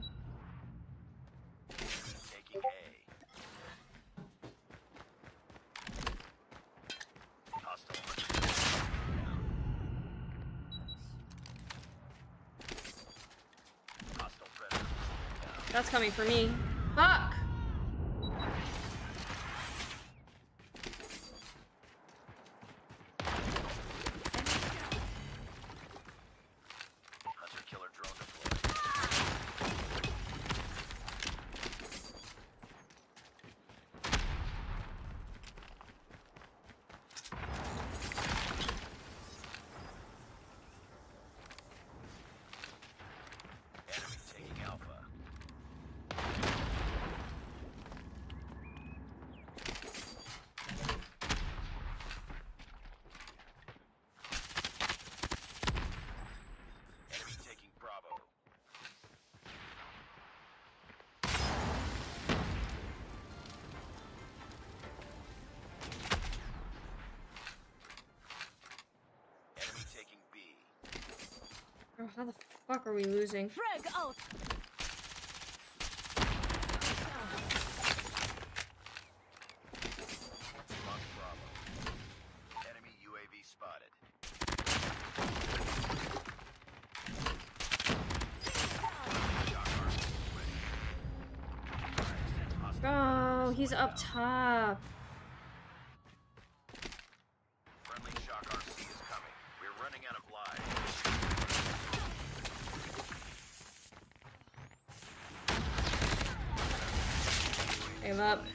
Taking A. Hostile hunter-killer down. Hostile predator down. That's coming for me. Fuck! Hunter-killer drone deployed. Enemy taking Alpha. Enemy taking Bravo. Enemy taking B. Bro, how the fuck are we losing? Frag out. Lost Bravo. Enemy UAV spotted. Shock arms ready. Hostile Bro, he's up top. friendly shock RC is coming. We're running out of lives. Gave up.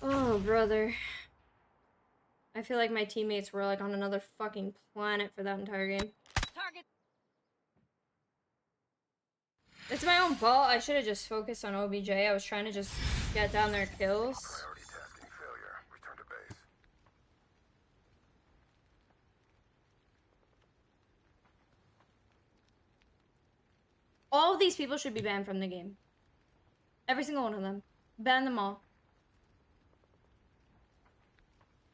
Oh, brother. I feel like my teammates were like on another fucking planet for that entire game. Target. It's my own fault. I should have just focused on OBJ. I was trying to just get down their kills. Priority tasking failure. Return to base. All of these people should be banned from the game. Every single one of them. Ban them all.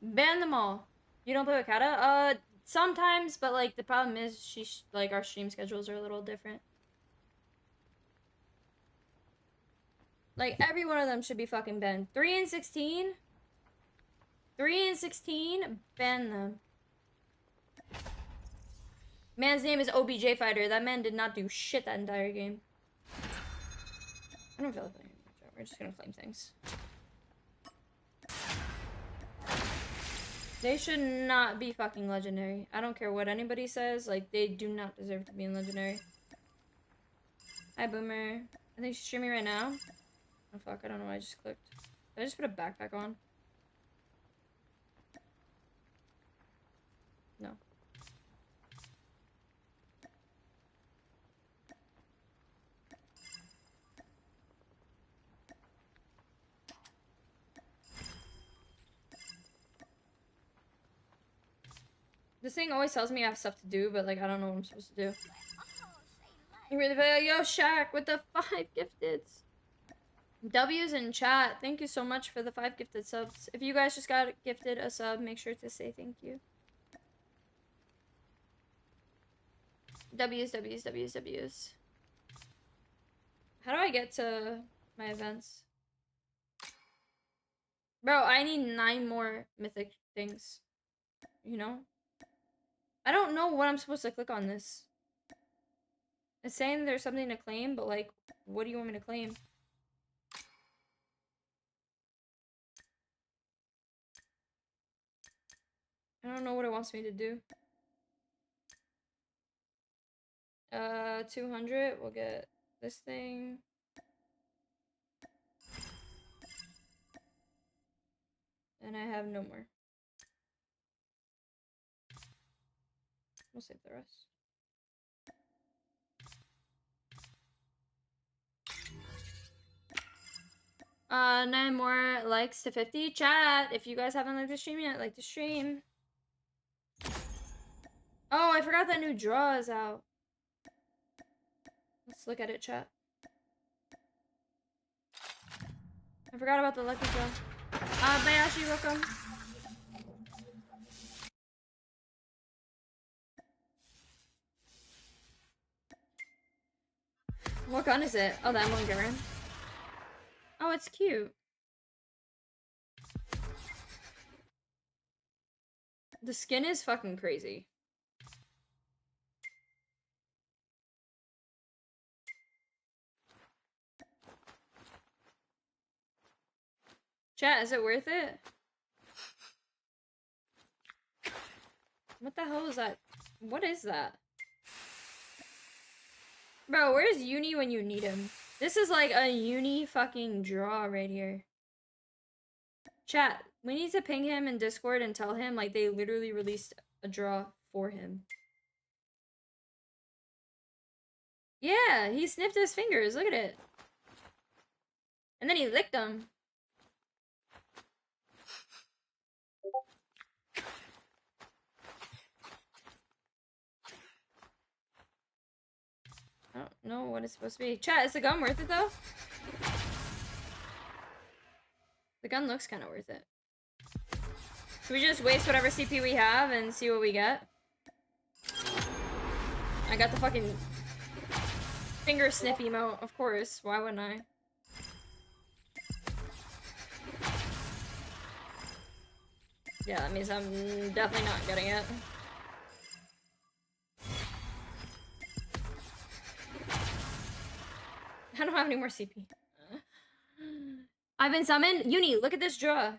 Ban them all. You don't play with Kata? Sometimes, but like the problem is like our stream schedules are a little different. Like every one of them should be fucking banned. 3 and 16. 3 and 16. Ban them. Man's name is OBJ Fighter. That man did not do shit that entire game. I don't feel like playing. We're just gonna claim things. They should not be fucking legendary. I don't care what anybody says. Like, they do not deserve to be in legendary. Hi, Boomer. I think she's streaming right now. Oh, fuck. I don't know what I just clicked. Did I just put a backpack on? No. This thing always tells me I have stuff to do, but like I don't know what I'm supposed to do. You really feel, yo, Shaq with the 5 gifteds. W's in chat. Thank you so much for the 5 gifted subs. If you guys just got gifted a sub, make sure to say thank you. W's. How do I get to my events? Bro, I need 9 more mythic things. You know? I don't know what I'm supposed to click on this. It's saying there's something to claim, but like, what do you want me to claim? I don't know what it wants me to do. 200, we'll get this thing. And I have no more. We'll save the rest. Nine more likes to 50. Chat, if you guys haven't liked the stream yet, like the stream. Oh, I forgot that new draw is out. Let's look at it, chat. I forgot about the lucky draw. Bayashi, welcome. What gun is it? Oh, that one Garen. Oh, it's cute. The skin is fucking crazy. Chat, is it worth it? What the hell is that? What is that? Bro, where's Uni when you need him? This is like a Uni fucking draw right here. Chat, we need to ping him in Discord and tell him like they literally released a draw for him. Yeah, he sniffed his fingers. Look at it. And then he licked them. I don't know what it's supposed to be. Chat, is the gun worth it though? The gun looks kind of worth it. Should we just waste whatever CP we have and see what we get? I got the fucking finger sniff emote, of course. Why wouldn't I? Yeah, that means I'm definitely not getting it. I don't have any more CP. I've been summoned. Uni, look at this draw.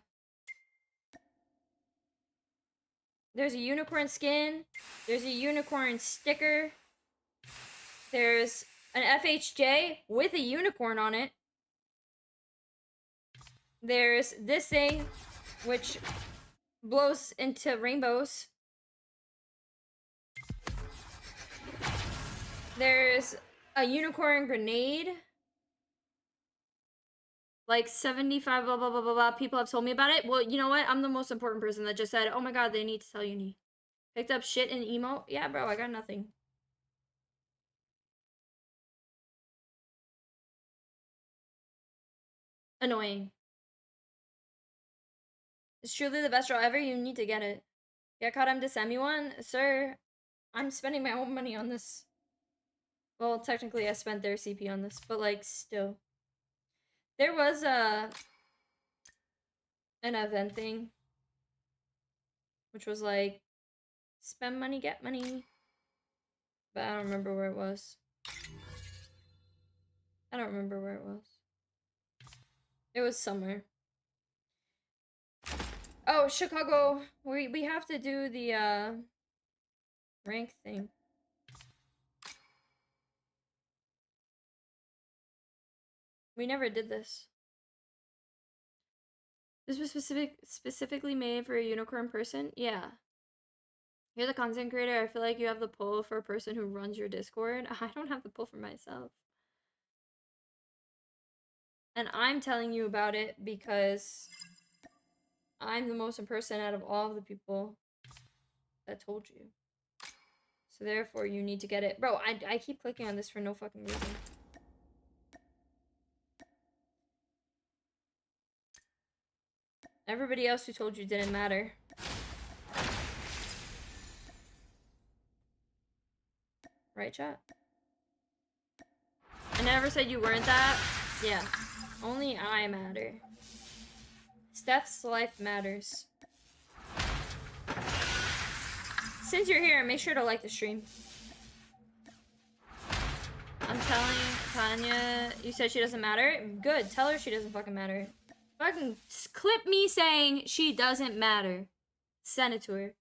There's a unicorn skin. There's a unicorn sticker. There's an FHJ with a unicorn on it. There's this thing, which blows into rainbows. There's a unicorn grenade. Like 75 blah blah blah blah blah people have told me about it. Well, you know what? I'm the most important person that just said, oh my god, they need to tell Uni. Picked up shit in emote. Yeah, bro, I got nothing. Annoying. It's truly the best draw ever. You need to get it. Get CODM to send me one? Sir, I'm spending my own money on this. Well, technically I spent their CP on this, but like still. There was an event thing, which was like, spend money, get money. But I don't remember where it was. I don't remember where it was. It was somewhere. Oh, Chicago. We have to do the rank thing. We never did this. This was specifically made for a unicorn person? Yeah. You're the content creator. I feel like you have the pull for a person who runs your Discord. I don't have the pull for myself. And I'm telling you about it because I'm the most important person out of all of the people that told you. So therefore, you need to get it. Bro, I keep clicking on this for no fucking reason. Everybody else who told you didn't matter. Right, chat? I never said you weren't that. Yeah. Only I matter. Steph's life matters. Since you're here, make sure to like the stream. I'm telling Tanya, you said she doesn't matter? Good, tell her she doesn't fucking matter. Fucking clip me saying she doesn't matter. Send it to her.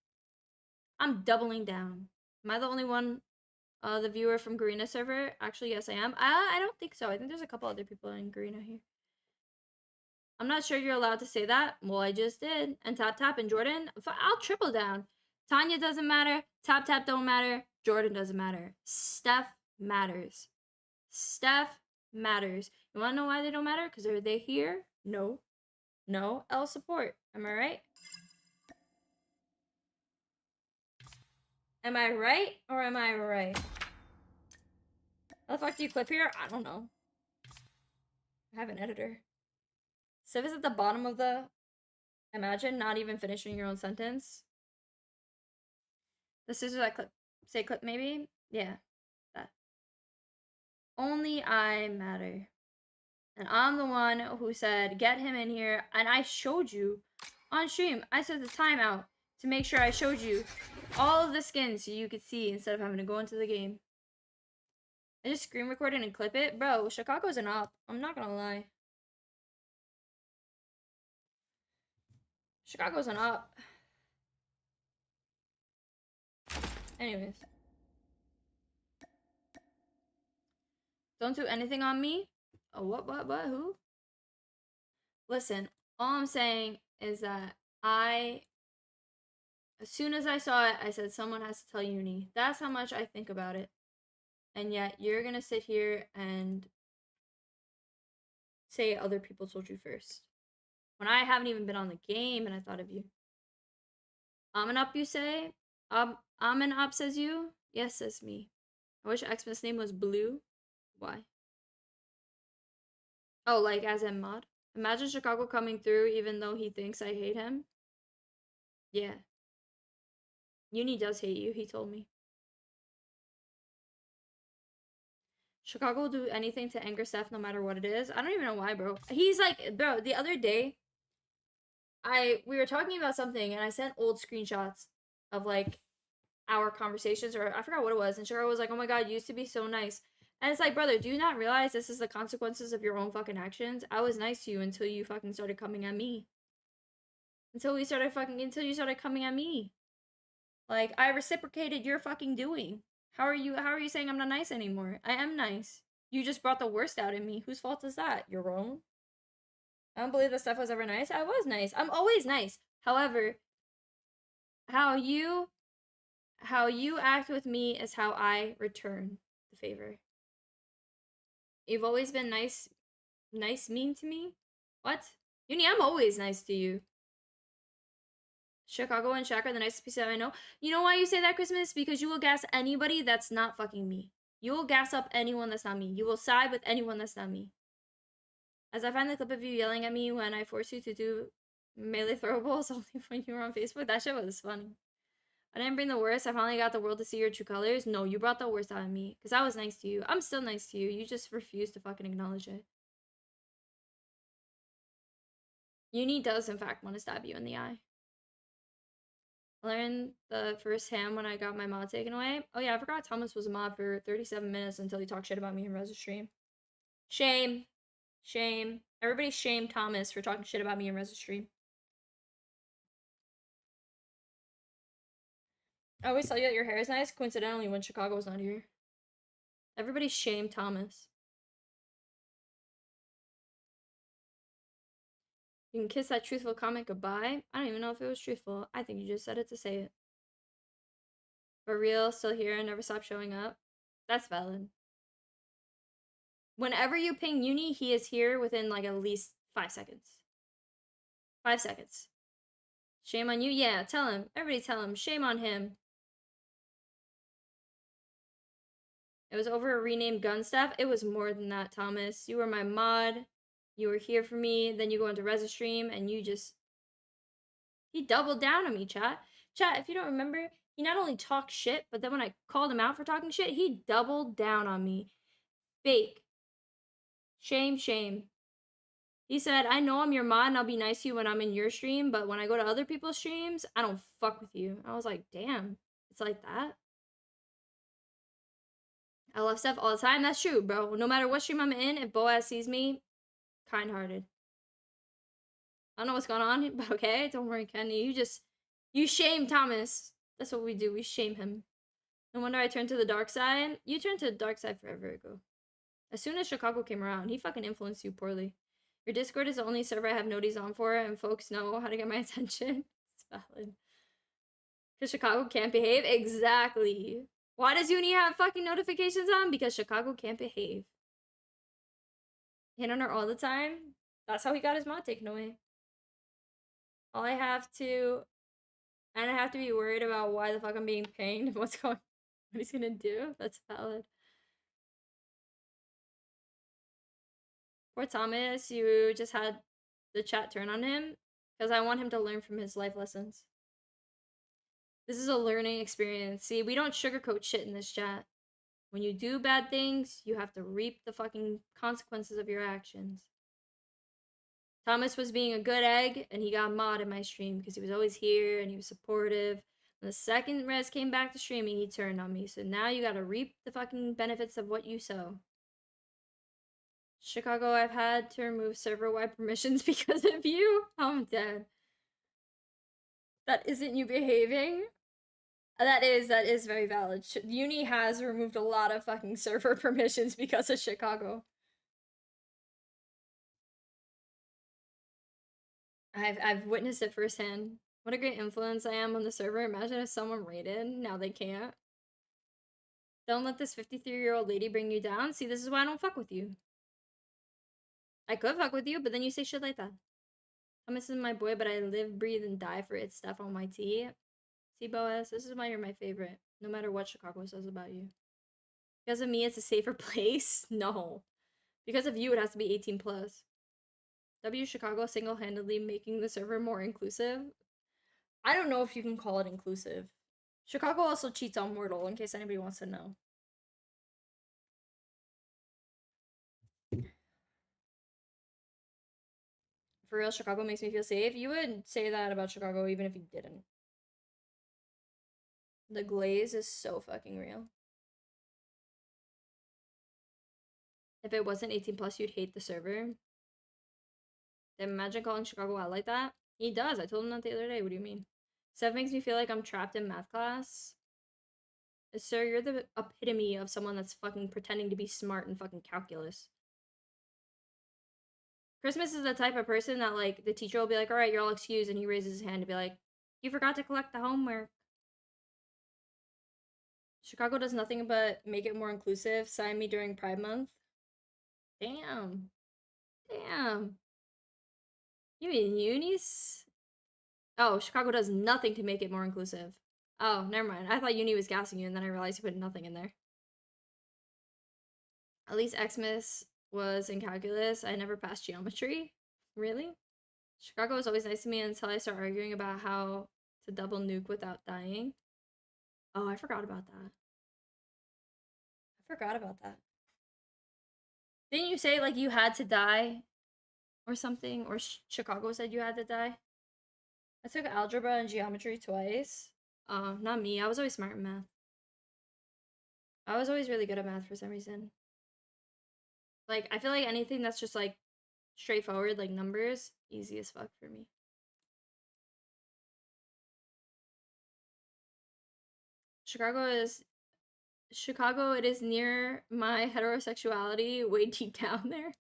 I'm doubling down. Am I the only one, the viewer from Garena server? Actually, yes, I am. I don't think so. I think there's a couple other people in Garena here. I'm not sure you're allowed to say that. Well, I just did. And Tap Tap and Jordan, I'll triple down. Tanya doesn't matter. Tap Tap don't matter. Jordan doesn't matter. Steph matters. Steph matters. You want to know why they don't matter? Because are they here? No. No. L support. Am I right? Am I right or am I right? How the fuck do you clip here? I don't know. I have an editor. Civ is at the bottom of the... Imagine not even finishing your own sentence. The scissors that clip. Say clip maybe? Yeah. That. Only I matter. And I'm the one who said, get him in here. And I showed you on stream. I set the timeout to make sure I showed you all of the skins so you could see instead of having to go into the game. I just screen record it and clip it. Bro, Chicago's an op. I'm not gonna lie. Chicago's an op. Anyways. Don't do anything on me. Oh, what, who? Listen, all I'm saying is that as soon as I saw it, I said, someone has to tell Uni. That's how much I think about it. And yet, you're gonna sit here and say other people told you first. When I haven't even been on the game and I thought of you. I'm an up, you say? I'm an up, says you? Yes, says me. I wish Xmas name was Blue. Why? Oh, like as in mod? Imagine Chicago coming through even though he thinks I hate him. Yeah. Uni does hate you, he told me. Chicago will do anything to anger Steph no matter what it is. I don't even know why, bro. He's like, bro, the other day, we were talking about something and I sent old screenshots of like our conversations, or I forgot what it was, and Chicago was like, oh my god, you used to be so nice. And it's like, brother, do you not realize this is the consequences of your own fucking actions? I was nice to you until you fucking started coming at me. Until you started coming at me. Like, I reciprocated your fucking doing. How are you saying I'm not nice anymore? I am nice. You just brought the worst out in me. Whose fault is that? Your own? I don't believe that Steph was ever nice. I was nice. I'm always nice. However, how you act with me is how I return the favor. You've always been nice mean to me? What? Uni, I'm always nice to you. Chicago and Shaq are the nicest people I know. You know why you say that, Christmas? Because you will gas anybody that's not fucking me. You will gas up anyone that's not me. You will side with anyone that's not me. As I find the clip of you yelling at me when I force you to do melee throwables only when you were on Facebook, that shit was funny. I didn't bring the worst. I finally got the world to see your true colors. No, you brought the worst out of me. Because I was nice to you. I'm still nice to you. You just refuse to fucking acknowledge it. Uni does, in fact, want to stab you in the eye. I learned the first ham when I got my mod taken away. Oh yeah, I forgot Thomas was a mod for 37 minutes until he talked shit about me in Rezz's stream. Shame. Shame. Everybody shame Thomas for talking shit about me in Rezz's stream. I always tell you that your hair is nice, coincidentally, when Chicago was not here. Everybody shame Thomas. You can kiss that truthful comment goodbye. I don't even know if it was truthful. I think you just said it to say it. For real, still here and never stop showing up. That's valid. Whenever you ping Uni, he is here within like at least 5 seconds. 5 seconds. Shame on you? Yeah, tell him. Everybody tell him. Shame on him. It was over a renamed gun stuff. It was more than that, Thomas. You were my mod. You were here for me. Then you go into Reza stream and you just... He doubled down on me, chat. Chat, if you don't remember, he not only talked shit, but then when I called him out for talking shit, he doubled down on me. Fake. Shame, shame. He said, I know I'm your mod and I'll be nice to you when I'm in your stream, but when I go to other people's streams, I don't fuck with you. I was like, damn, it's like that? I love Steph all the time. That's true, bro. No matter what stream I'm in, if Boaz sees me, kind-hearted. I don't know what's going on, but okay, don't worry, Kenny. You shame Thomas. That's what we do. We shame him. No wonder I turned to the dark side. You turned to the dark side forever ago. As soon as Chicago came around, he fucking influenced you poorly. Your Discord is the only server I have noties on for, and folks know how to get my attention. It's valid. Because Chicago can't behave? Exactly. Why does Uni have fucking notifications on? Because Chicago can't behave. Hit on her all the time. That's how he got his mod taken away. All I have to... And I have to be worried about why the fuck I'm being pinged. What he's gonna do? That's valid. Poor Thomas, you just had the chat turn on him. Because I want him to learn from his life lessons. This is a learning experience. See, we don't sugarcoat shit in this chat. When you do bad things, you have to reap the fucking consequences of your actions. Thomas was being a good egg, and he got mod in my stream because he was always here and he was supportive. And the second Rez came back to streaming, he turned on me. So now you gotta reap the fucking benefits of what you sow. Chicago, I've had to remove server-wide permissions because of you. I'm dead. That isn't you behaving. That is very valid. Uni has removed a lot of fucking server permissions because of Chicago. I've witnessed it firsthand. What a great influence I am on the server. Imagine if someone raided. Now they can't. Don't let this 53-year-old lady bring you down. See, this is why I don't fuck with you. I could fuck with you, but then you say shit like that. Thomas is my boy, but I live, breathe, and die for itsSTEPH on my tea. See, Boaz, this is why you're my favorite. No matter what Chicago says about you. Because of me, it's a safer place? No. Because of you, it has to be 18 plus. W Chicago single-handedly making the server more inclusive. I don't know if you can call it inclusive. Chicago also cheats on Mortal, in case anybody wants to know. For real, Chicago makes me feel safe. You would say that about Chicago even if you didn't. The glaze is so fucking real. If it wasn't 18 plus, you'd hate the server. Then imagine calling Chicago out like that. He does. I told him that the other day. What do you mean? Steph makes me feel like I'm trapped in math class. Sir, you're the epitome of someone that's fucking pretending to be smart in fucking calculus. Christmas is the type of person that, like, the teacher will be like, alright, you're all excused, and he raises his hand to be like, you forgot to collect the homework. Chicago does nothing but make it more inclusive. Sign me during Pride Month. Damn. Damn. You mean unis? Oh, Chicago does nothing to make it more inclusive. Oh, never mind. I thought uni was gassing you, and then I realized you put nothing in there. At least Xmas was in calculus. I never passed geometry. Really? Chicago was always nice to me until I start arguing about how to double nuke without dying. Oh, I forgot about that. I forgot about that. Didn't you say, like, you had to die or something? Or Chicago said you had to die? I took algebra and geometry twice. Not me. I was always smart in math. I was always really good at math for some reason. Like, I feel like anything that's just, like, straightforward, like numbers, easy as fuck for me. Chicago, it is near my heterosexuality, way deep down there.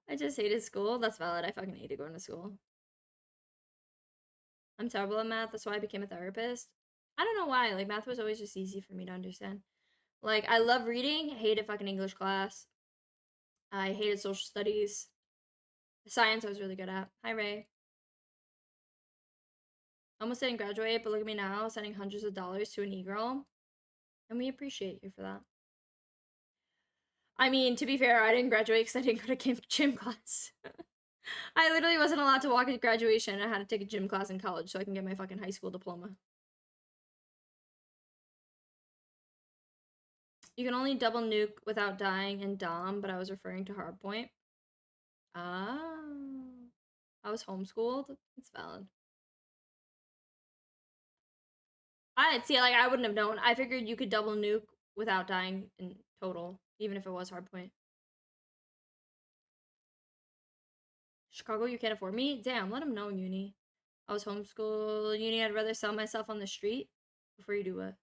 I just hated school. That's valid. I fucking hated going to school. I'm terrible at math. That's why I became a therapist. I don't know why. Like, math was always just easy for me to understand. Like, I love reading. Hated fucking English class. I hated social studies. Science I was really good at. Hi, Ray. Almost didn't graduate, but look at me now, sending hundreds of dollars to an e-girl. And we appreciate you for that. I mean, to be fair, I didn't graduate because I didn't go to gym class. I literally wasn't allowed to walk at graduation. I had to take a gym class in college so I can get my fucking high school diploma. You can only double nuke without dying in Dom, but I was referring to Hardpoint. Ah. I was homeschooled. It's valid. I see, like, I wouldn't have known. I figured you could double nuke without dying in total, even if it was Hardpoint. Chicago, you can't afford me? Damn, let him know, Uni. I was homeschooled uni. I'd rather sell myself on the street before you do what?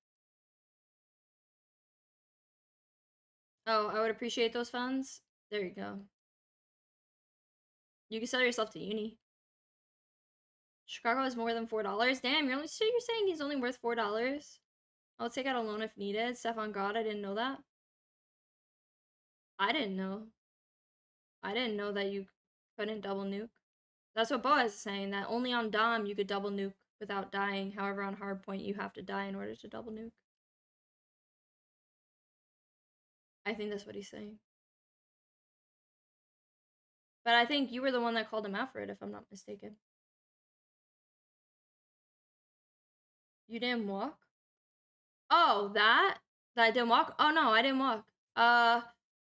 Oh, I would appreciate those funds. There you go. You can sell yourself to uni. Chicago is more than $4. Damn, you're saying he's only worth $4? I'll take out a loan if needed. Steph on God, I didn't know that. I didn't know. I didn't know that you couldn't double nuke. That's what Boaz is saying, that only on Dom you could double nuke without dying. However, on hardpoint you have to die in order to double nuke. I think that's what he's saying. But I think you were the one that called him out for it, if I'm not mistaken. You didn't walk? Oh, that I didn't walk? Oh no, I didn't walk.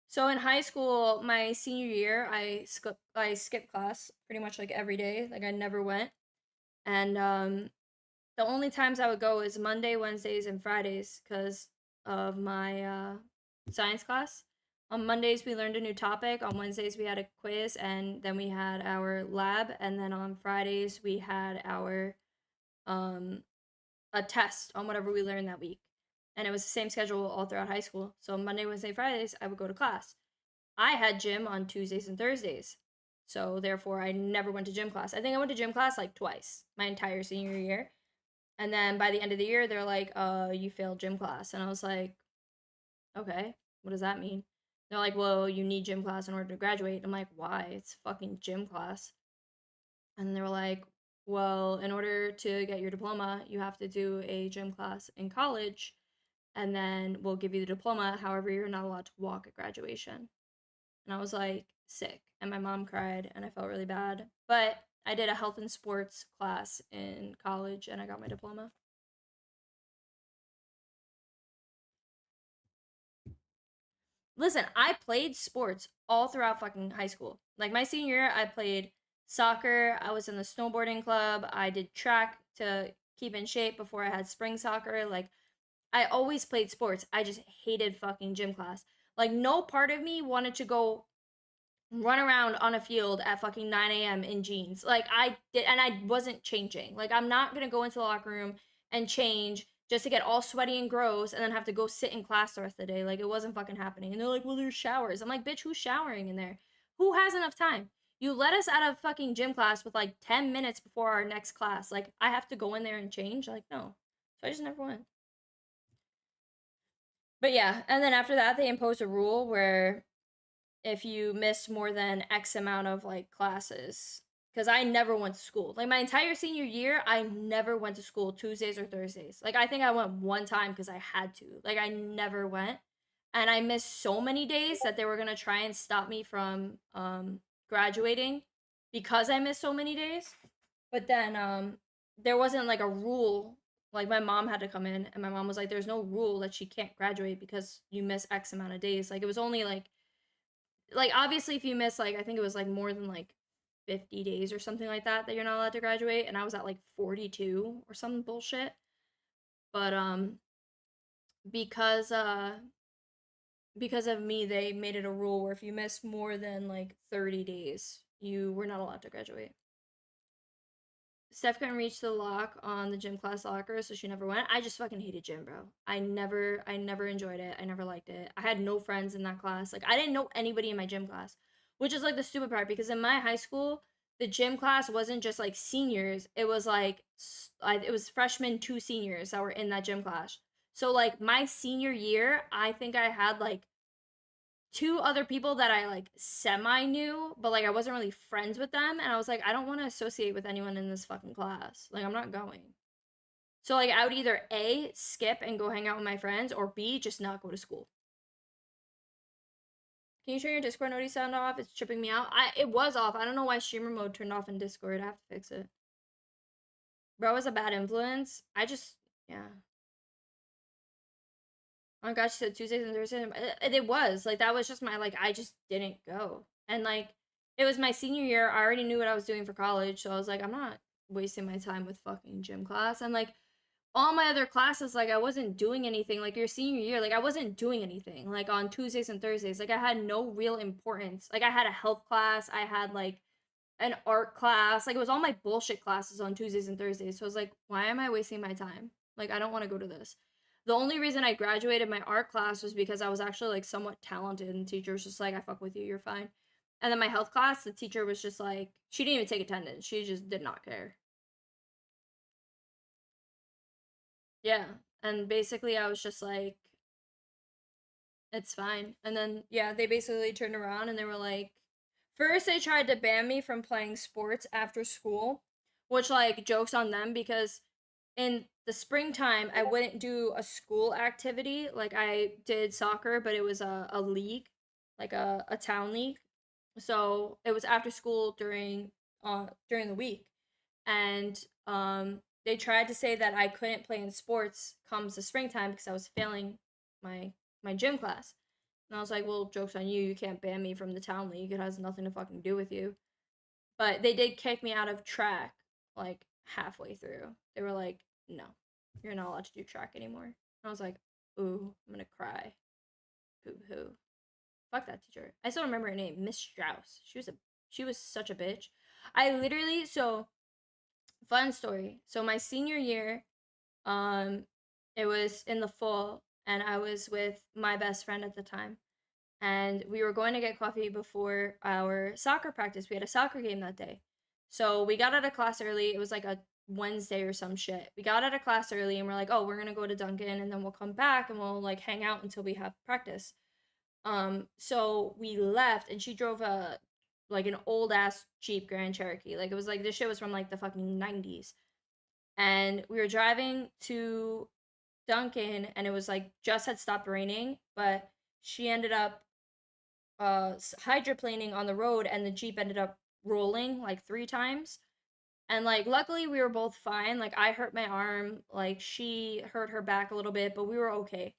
So in high school, my senior year, I skipped class pretty much like every day. Like I never went. And the only times I would go is Monday, Wednesdays, and Fridays because of my science class. On Mondays, we learned a new topic. On Wednesdays, we had a quiz, and then we had our lab. And then on Fridays, we had our a test on whatever we learned that week. And it was the same schedule all throughout high school. So Monday, Wednesday, Fridays, I would go to class. I had gym on Tuesdays and Thursdays. So therefore, I never went to gym class. I think I went to gym class like twice my entire senior year. And then by the end of the year, they're like, you failed gym class. And I was like, okay, what does that mean? They're like, well, you need gym class in order to graduate. I'm like, why? It's fucking gym class. And they were like, well, in order to get your diploma, you have to do a gym class in college, and then we'll give you the diploma. However, you're not allowed to walk at graduation. And I was like, sick. And my mom cried, and I felt really bad. But I did a health and sports class in college, and I got my diploma. Listen, I played sports all throughout fucking high school. Like my senior year, I played soccer. I was in the snowboarding club. I did track to keep in shape before I had spring soccer. Like I always played sports. I just hated fucking gym class. Like no part of me wanted to go run around on a field at fucking 9 a.m. in jeans. Like I did, and I wasn't changing. Like I'm not gonna go into the locker room and change just to get all sweaty and gross and then have to go sit in class the rest of the day. Like it wasn't fucking happening. And they're like, well, there's showers. I'm like, bitch, who's showering in there? Who has enough time? You let us out of fucking gym class with like 10 minutes before our next class. Like I have to go in there and change? Like no. So I just never went. But yeah, and then after that they imposed a rule where if you missed more than X amount of like classes, because I never went to school. Like my entire senior year, I never went to school Tuesdays or Thursdays. Like I think I went one time because I had to. Like I never went. And I missed so many days that they were gonna try and stop me from graduating because I missed so many days. But then there wasn't like a rule. Like my mom had to come in and my mom was like, there's no rule that she can't graduate because you miss X amount of days. Like it was only like obviously if you miss like I think it was like more than like 50 days or something like that you're not allowed to graduate, and I was at like 42 or some bullshit. But because of me, they made it a rule where if you miss more than like 30 days, you were not allowed to graduate. Steph couldn't reach the lock on the gym class locker, so she never went. I just fucking hated gym, bro. I never enjoyed it. I never liked it. I had no friends in that class. Like, I didn't know anybody in my gym class, which is like the stupid part because in my high school, the gym class wasn't just like seniors. It was like, it was freshmen to seniors that were in that gym class. So, like, my senior year, I think I had like 2 other people that I like semi knew, but like I wasn't really friends with them, and I was like, I don't want to associate with anyone in this fucking class. Like I'm not going. So like I would either A, skip and go hang out with my friends, or B, just not go to school. Can you turn your Discord notice sound off? It's tripping me out. It was off. I don't know why streamer mode turned off in Discord. I have to fix it. Bro was a bad influence. Yeah. Oh my gosh, she said Tuesdays and Thursdays. It was like that was just my like I just didn't go, and like it was my senior year. I already knew what I was doing for college, so I was like, I'm not wasting my time with fucking gym class. And like all my other classes, like I wasn't doing anything. Like your senior year, like I wasn't doing anything. Like on Tuesdays and Thursdays, like I had no real importance. Like I had a health class. I had like an art class. Like, it was all my bullshit classes on Tuesdays and Thursdays. So I was like, why am I wasting my time? Like, I don't want to go to this. The only reason I graduated my art class was because I was actually like somewhat talented, and the teacher was just like, I fuck with you, you're fine. And then my health class, the teacher was just like, she didn't even take attendance. She just did not care. Yeah. And basically I was just like, it's fine. And then, yeah, they basically turned around and they were like, first they tried to ban me from playing sports after school, which, like, joke's on them, because in the springtime I wouldn't do a school activity. Like, I did soccer, but it was a league, like a town league. So it was after school during the week. And they tried to say that I couldn't play in sports comes the springtime because I was failing my gym class. And I was like, well, joke's on you. You can't ban me from the town league. It has nothing to fucking do with you. But they did kick me out of track like halfway through. They were like, no, you're not allowed to do track anymore. And I was like, ooh, I'm gonna cry. Hoo hoo. Fuck that teacher. I still remember her name, Miss Strauss. She was such a bitch. I literally, so fun story. So my senior year, um, it was in the fall, and I was with my best friend at the time, and we were going to get coffee before our soccer practice. We had a soccer game that day, so we got out of class early. It was like a Wednesday or some shit. We got out of class early, and we're like, oh, we're gonna go to Dunkin', and then we'll come back and we'll like hang out until we have practice. So we left, and she drove a like an old ass Jeep Grand Cherokee. Like, it was like this shit was from like the fucking 90s. And we were driving to Dunkin', and it was like just had stopped raining, but she ended up hydroplaning on the road, and the Jeep ended up rolling like 3 times. And like, luckily we were both fine. Like, I hurt my arm, like she hurt her back a little bit, but we were okay.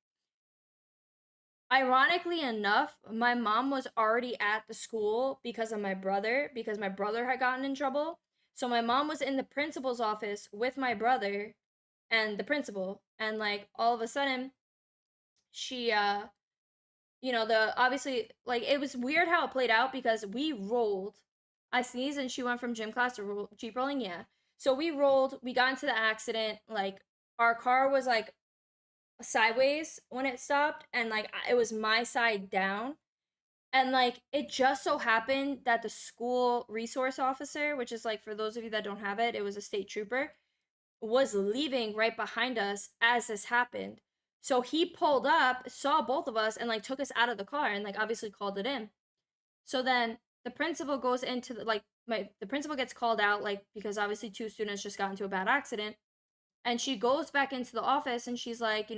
Ironically enough, my mom was already at the school because of my brother, because my brother had gotten in trouble. So my mom was in the principal's office with my brother and the principal, and like all of a sudden she the obviously, like, it was weird how it played out because we rolled. I sneezed and she went from gym class to Jeep rolling, yeah. So we rolled, we got into the accident, like our car was like sideways when it stopped, and like it was my side down. And like, it just so happened that the school resource officer, which is like, for those of you that don't have it, it was a state trooper, was leaving right behind us as this happened. So he pulled up, saw both of us, and like took us out of the car, and like obviously called it in. So then the principal goes into the principal gets called out, like, because obviously 2 students just got into a bad accident. And she goes back into the office and she's like,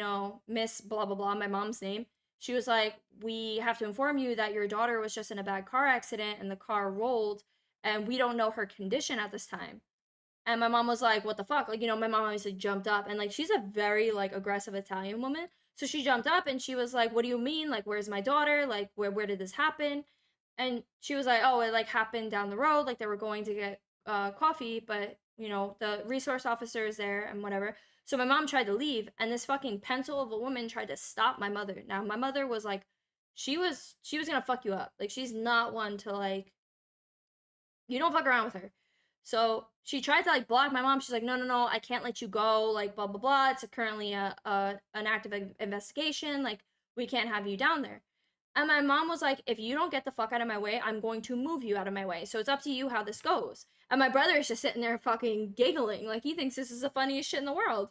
Miss blah blah blah, my mom's name. She was like, we have to inform you that your daughter was just in a bad car accident and the car rolled, and we don't know her condition at this time. And my mom was like, what the fuck? Like, my mom obviously jumped up, and like, she's a very like aggressive Italian woman. So she jumped up and she was like, what do you mean? Like, where's my daughter? Like, where did this happen? And she was like, oh, it like happened down the road. Like, they were going to get coffee, but the resource officer is there and whatever. So my mom tried to leave, and this fucking pencil of a woman tried to stop my mother. Now my mother was like, she was gonna fuck you up. Like, she's not one to like, you don't fuck around with her. So she tried to like block my mom. She's like, no, no, no, I can't let you go. Like, blah blah blah. It's currently an active investigation. Like, we can't have you down there. And my mom was like, if you don't get the fuck out of my way, I'm going to move you out of my way. So it's up to you how this goes. And my brother is just sitting there fucking giggling. Like, he thinks this is the funniest shit in the world.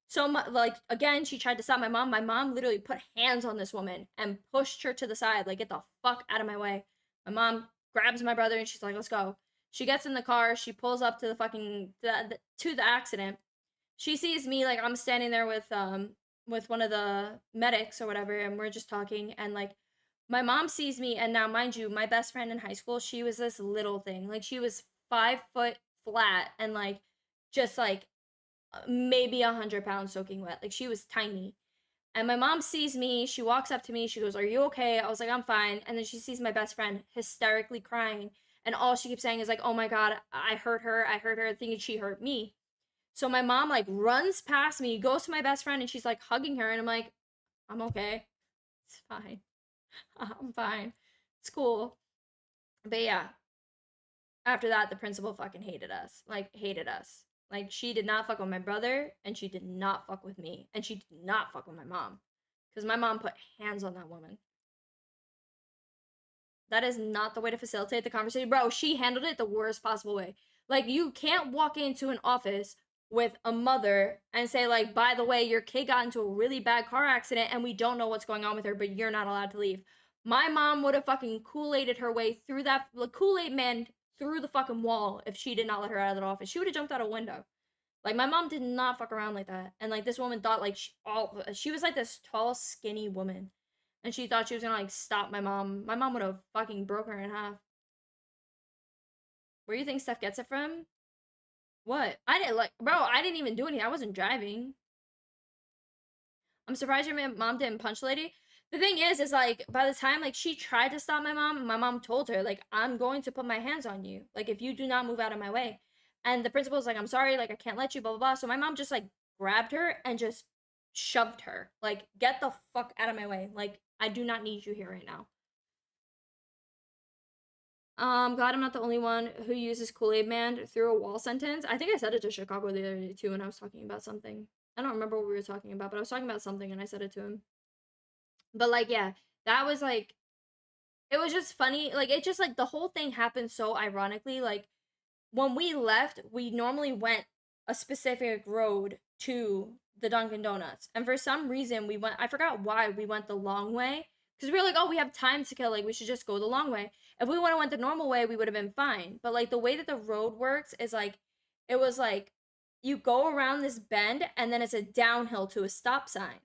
So, like, again, she tried to stop my mom. My mom literally put hands on this woman and pushed her to the side. Like, get the fuck out of my way. My mom grabs my brother and she's like, let's go. She gets in the car. She pulls up to the fucking, to the accident. She sees me, like, I'm standing there with one of the medics or whatever, and we're just talking. And, like, my mom sees me, and now, mind you, my best friend in high school, she was this little thing. Like, she was 5 foot flat and, like, just, like, maybe 100 pounds soaking wet. Like, she was tiny. And my mom sees me. She walks up to me. She goes, are you okay? I was like, I'm fine. And then she sees my best friend hysterically crying. And all she keeps saying is, like, oh, my God, I hurt her. I hurt her, thinking she hurt me. So my mom, like, runs past me, goes to my best friend, and she's, like, hugging her. And I'm like, I'm okay. It's fine. I'm fine. It's cool. But yeah, After that, the principal fucking hated us. Like, hated us. Like, she did not fuck with my brother, and she did not fuck with me, and she did not fuck with my mom. Because my mom put hands on that woman. That is not the way to facilitate the conversation. Bro, she handled it the worst possible way. Like, you can't walk into an office with a mother and say, like, by the way, your kid got into a really bad car accident and we don't know what's going on with her, but you're not allowed to leave. My mom would have fucking Kool-Aided her way through that, like, Kool-Aid man through the fucking wall if she did not let her out of the office. She would have jumped out a window. Like, my mom did not fuck around like that. And, like, this woman thought, like, she was, like, this tall, skinny woman. And she thought she was gonna, like, stop my mom. My mom would have fucking broke her in half. Where do you think Steph gets it from? What? I didn't, like, bro, I didn't even do anything. I wasn't driving. I'm surprised your mom didn't punch the lady. The thing is like, by the time, like, she tried to stop my mom told her, like, I'm going to put my hands on you. Like, if you do not move out of my way. And the principal's like, I'm sorry, like, I can't let you, blah, blah, blah. So my mom just, like, grabbed her and just shoved her. Like, get the fuck out of my way. Like, I do not need you here right now. Glad I'm not the only one who uses Kool-Aid Man through a wall sentence. I think I said it to Chicago the other day, too, when I was talking about something. I don't remember what we were talking about, but I was talking about something and I said it to him. But, like, yeah, that was, like, it was just funny. Like, it just, like, the whole thing happened so ironically. Like, when we left, we normally went a specific road to the Dunkin' Donuts. And for some reason, we went, I forgot why we went the long way. Because we were like, oh, we have time to kill. Like, we should just go the long way. If we would have went the normal way, we would have been fine. But, like, the way that the road works is, like, it was, like, you go around this bend, and then it's a downhill to a stop sign.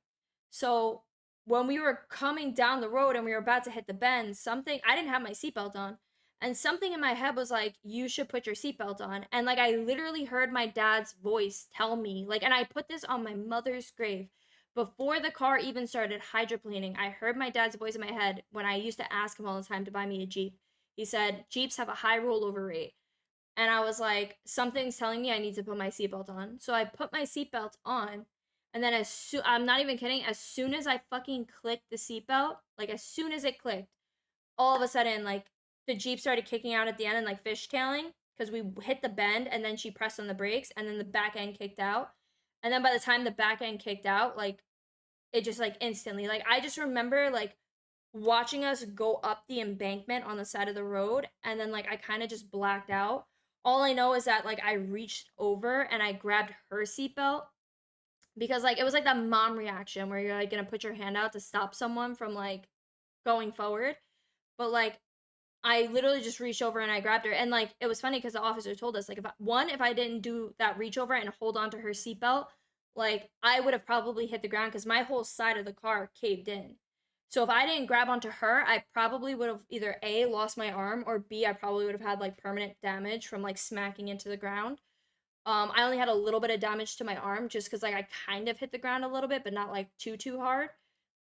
So, when we were coming down the road and we were about to hit the bend, I didn't have my seatbelt on. And something in my head was like, you should put your seatbelt on. And, like, I literally heard my dad's voice tell me, like, and I put this on my mother's grave. Before the car even started hydroplaning, I heard my dad's voice in my head when I used to ask him all the time to buy me a Jeep. He said, Jeeps have a high rollover rate. And I was like, something's telling me I need to put my seatbelt on. So I put my seatbelt on. And then I'm not even kidding, as soon as I fucking clicked the seatbelt, like, as soon as it clicked, all of a sudden, like, the Jeep started kicking out at the end and, like, fishtailing because we hit the bend and then she pressed on the brakes and then the back end kicked out. And then by the time the back end kicked out, like, it just, like, instantly, like, I just remember, like, watching us go up the embankment on the side of the road and then, like, I kind of just blacked out. All I know is that, like, I reached over and I grabbed her seatbelt because, like, it was like that mom reaction where you're, like, gonna put your hand out to stop someone from, like, going forward. But, like, I literally just reached over and I grabbed her. And, like, it was funny because the officer told us, like, if I didn't do that reach over and hold on to her seatbelt, like, I would have probably hit the ground because my whole side of the car caved in. So if I didn't grab onto her, I probably would have either A, lost my arm, or B, I probably would have had, like, permanent damage from, like, smacking into the ground. I only had a little bit of damage to my arm just because, like, I kind of hit the ground a little bit, but not, like, too hard.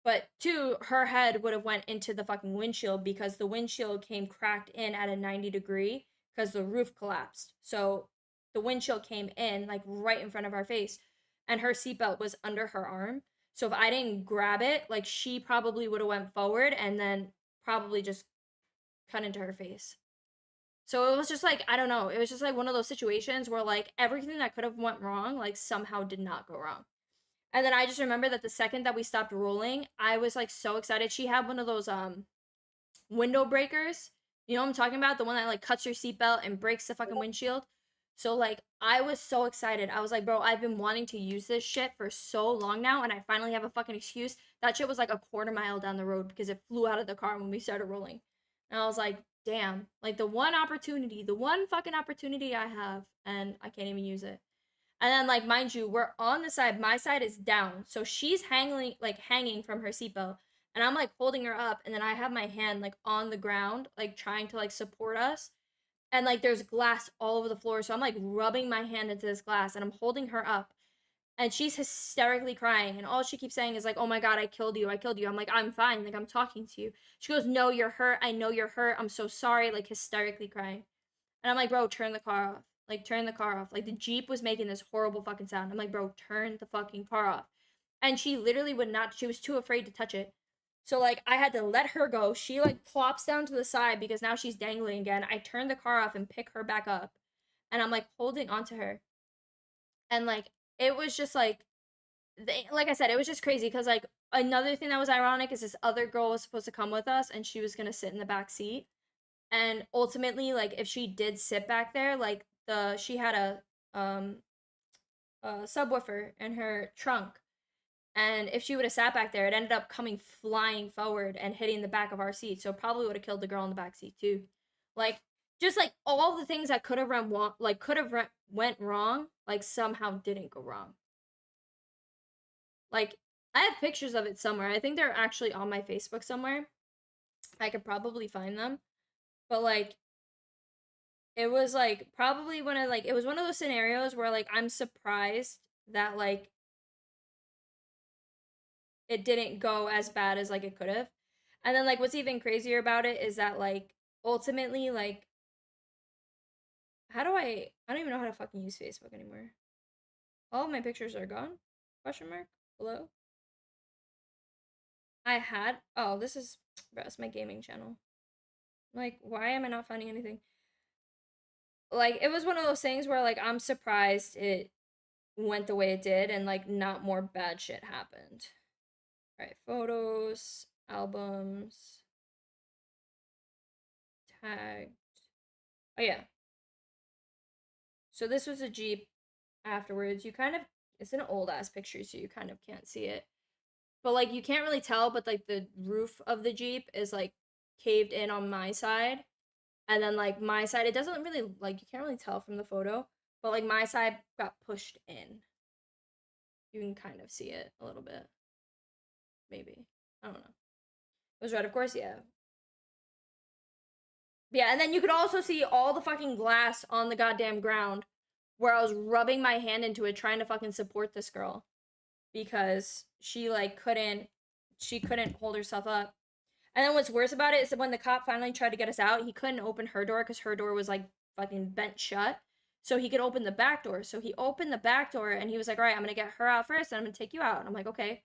But two, her head would have went into the fucking windshield because the windshield came cracked in at a 90-degree because the roof collapsed. So the windshield came in, like, right in front of our face, and her seatbelt was under her arm. So if I didn't grab it, like, she probably would have went forward and then probably just cut into her face. So it was just, like, I don't know. It was just, like, one of those situations where, like, everything that could have went wrong, like, somehow did not go wrong. And then I just remember that the second that we stopped rolling, I was, like, so excited. She had one of those window breakers. You know what I'm talking about? The one that, like, cuts your seatbelt and breaks the fucking windshield. So, like, I was so excited. I was like, bro, I've been wanting to use this shit for so long now, and I finally have a fucking excuse. That shit was, like, a quarter mile down the road because it flew out of the car when we started rolling. And I was like, damn. Like, the one fucking opportunity I have, and I can't even use it. And then, like, mind you, we're on the side. My side is down. So she's hanging from her seatbelt. And I'm, like, holding her up. And then I have my hand, like, on the ground, like, trying to, like, support us. And, like, there's glass all over the floor. So I'm, like, rubbing my hand into this glass. And I'm holding her up. And she's hysterically crying. And all she keeps saying is, like, oh, my God, I killed you. I killed you. I'm like, I'm fine. Like, I'm talking to you. She goes, no, you're hurt. I know you're hurt. I'm so sorry. Like, hysterically crying. And I'm like, bro, turn the car off. Like, turn the car off. Like, the Jeep was making this horrible fucking sound. I'm like, bro, turn the fucking car off. And she literally would not, she was too afraid to touch it. So like I had to let her go. She like plops down to the side because now she's dangling again. I turn the car off and pick her back up. And I'm like holding onto her. And like it was just like like I said, it was just crazy because like another thing that was ironic is this other girl was supposed to come with us and she was gonna sit in the back seat. And ultimately, like if she did sit back there, like she had a subwoofer in her trunk. And if she would have sat back there, it ended up coming flying forward and hitting the back of our seat. So probably would have killed the girl in the back seat too. Like just like all the things that could have went wrong, like somehow didn't go wrong. Like I have pictures of it somewhere. I think they're actually on my Facebook somewhere. I could probably find them. But like it was like probably one of like it was one of those scenarios where like I'm surprised that like it didn't go as bad as like it could have. And then like what's even crazier about it is that like ultimately like I don't even know how to fucking use Facebook anymore. All of my pictures are gone? Question mark? Hello? This is bro, it's my gaming channel. Like why am I not finding anything? Like it was one of those things where like I'm surprised it went the way it did and like not more bad shit happened. All right, photos, albums, tagged. Oh yeah. So this was a Jeep afterwards. It's an old ass picture, so you kind of can't see it. But like you can't really tell, but like the roof of the Jeep is like caved in on my side. And then like my side, it doesn't really like you can't really tell from the photo, but like my side got pushed in. You can kind of see it a little bit. Maybe. I don't know. It was red, of course, yeah. Yeah, and then you could also see all the fucking glass on the goddamn ground where I was rubbing my hand into it trying to fucking support this girl because she couldn't hold herself up. And then what's worse about it is that when the cop finally tried to get us out, he couldn't open her door because her door was like fucking bent shut. So he could open the back door. So he opened the back door and he was like, all right, I'm gonna get her out first and I'm gonna take you out. And I'm like, okay.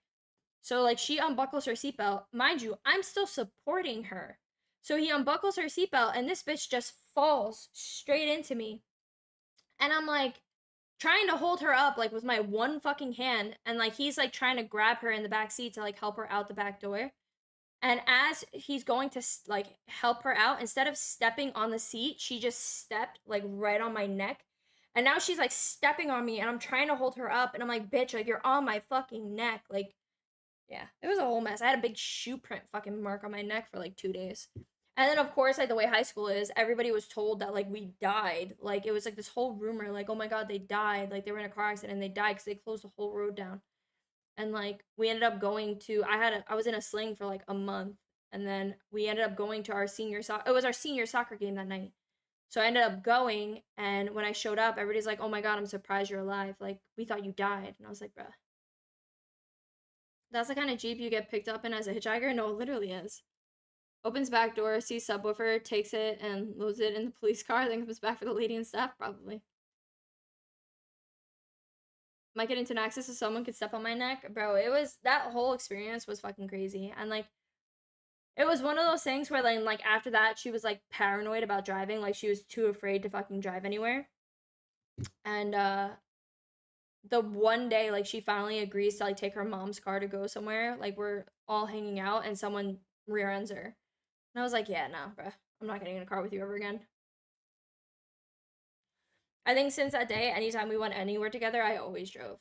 So like she unbuckles her seatbelt. Mind you, I'm still supporting her. So he unbuckles her seatbelt and this bitch just falls straight into me. And I'm like trying to hold her up like with my one fucking hand and like he's like trying to grab her in the back seat to like help her out the back door. And as he's going to like help her out, instead of stepping on the seat, she just stepped like right on my neck. And now she's like stepping on me and I'm trying to hold her up and I'm like, bitch, like you're on my fucking neck. Like, yeah, it was a whole mess. I had a big shoe print fucking mark on my neck for like 2 days. And then of course, like the way high school is, everybody was told that like we died. Like it was like this whole rumor, like, oh my god, they died. Like they were in a car accident and they died because they closed the whole road down. And like we ended up going to I was in a sling for like a month and then we ended up going to our it was our senior soccer game that night. So I ended up going and when I showed up everybody's like, oh my god, I'm surprised you're alive, like we thought you died. And I was like, bruh, that's the kind of Jeep you get picked up in as a hitchhiker? No, it literally is. Opens back door, sees subwoofer, takes it and loads it in the police car, then comes back for the lady and staff probably. Might get into an accident so someone could step on my neck. Bro, it was, that whole experience was fucking crazy. And like, it was one of those things where then like after that, she was like paranoid about driving. Like she was too afraid to fucking drive anywhere. And the one day, like she finally agrees to like take her mom's car to go somewhere. Like we're all hanging out and someone rear ends her. And I was like, yeah, nah, bro. I'm not getting in a car with you ever again. I think since that day, anytime we went anywhere together, I always drove.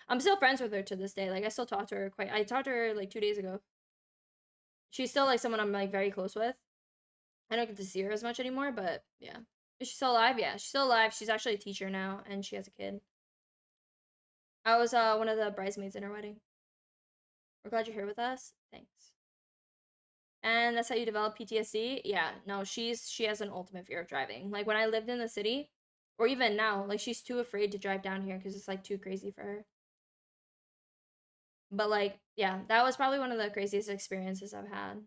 I'm still friends with her to this day. Like I still talk to her I talked to her like 2 days ago. She's still like someone I'm like very close with. I don't get to see her as much anymore, but yeah. Is she still alive? Yeah, she's still alive. She's actually a teacher now and she has a kid. I was one of the bridesmaids in her wedding. We're glad you're here with us. Thanks. And that's how you develop PTSD? Yeah, no, she has an ultimate fear of driving. Like when I lived in the city, or even now, like she's too afraid to drive down here because it's like too crazy for her. But like, yeah, that was probably one of the craziest experiences I've had.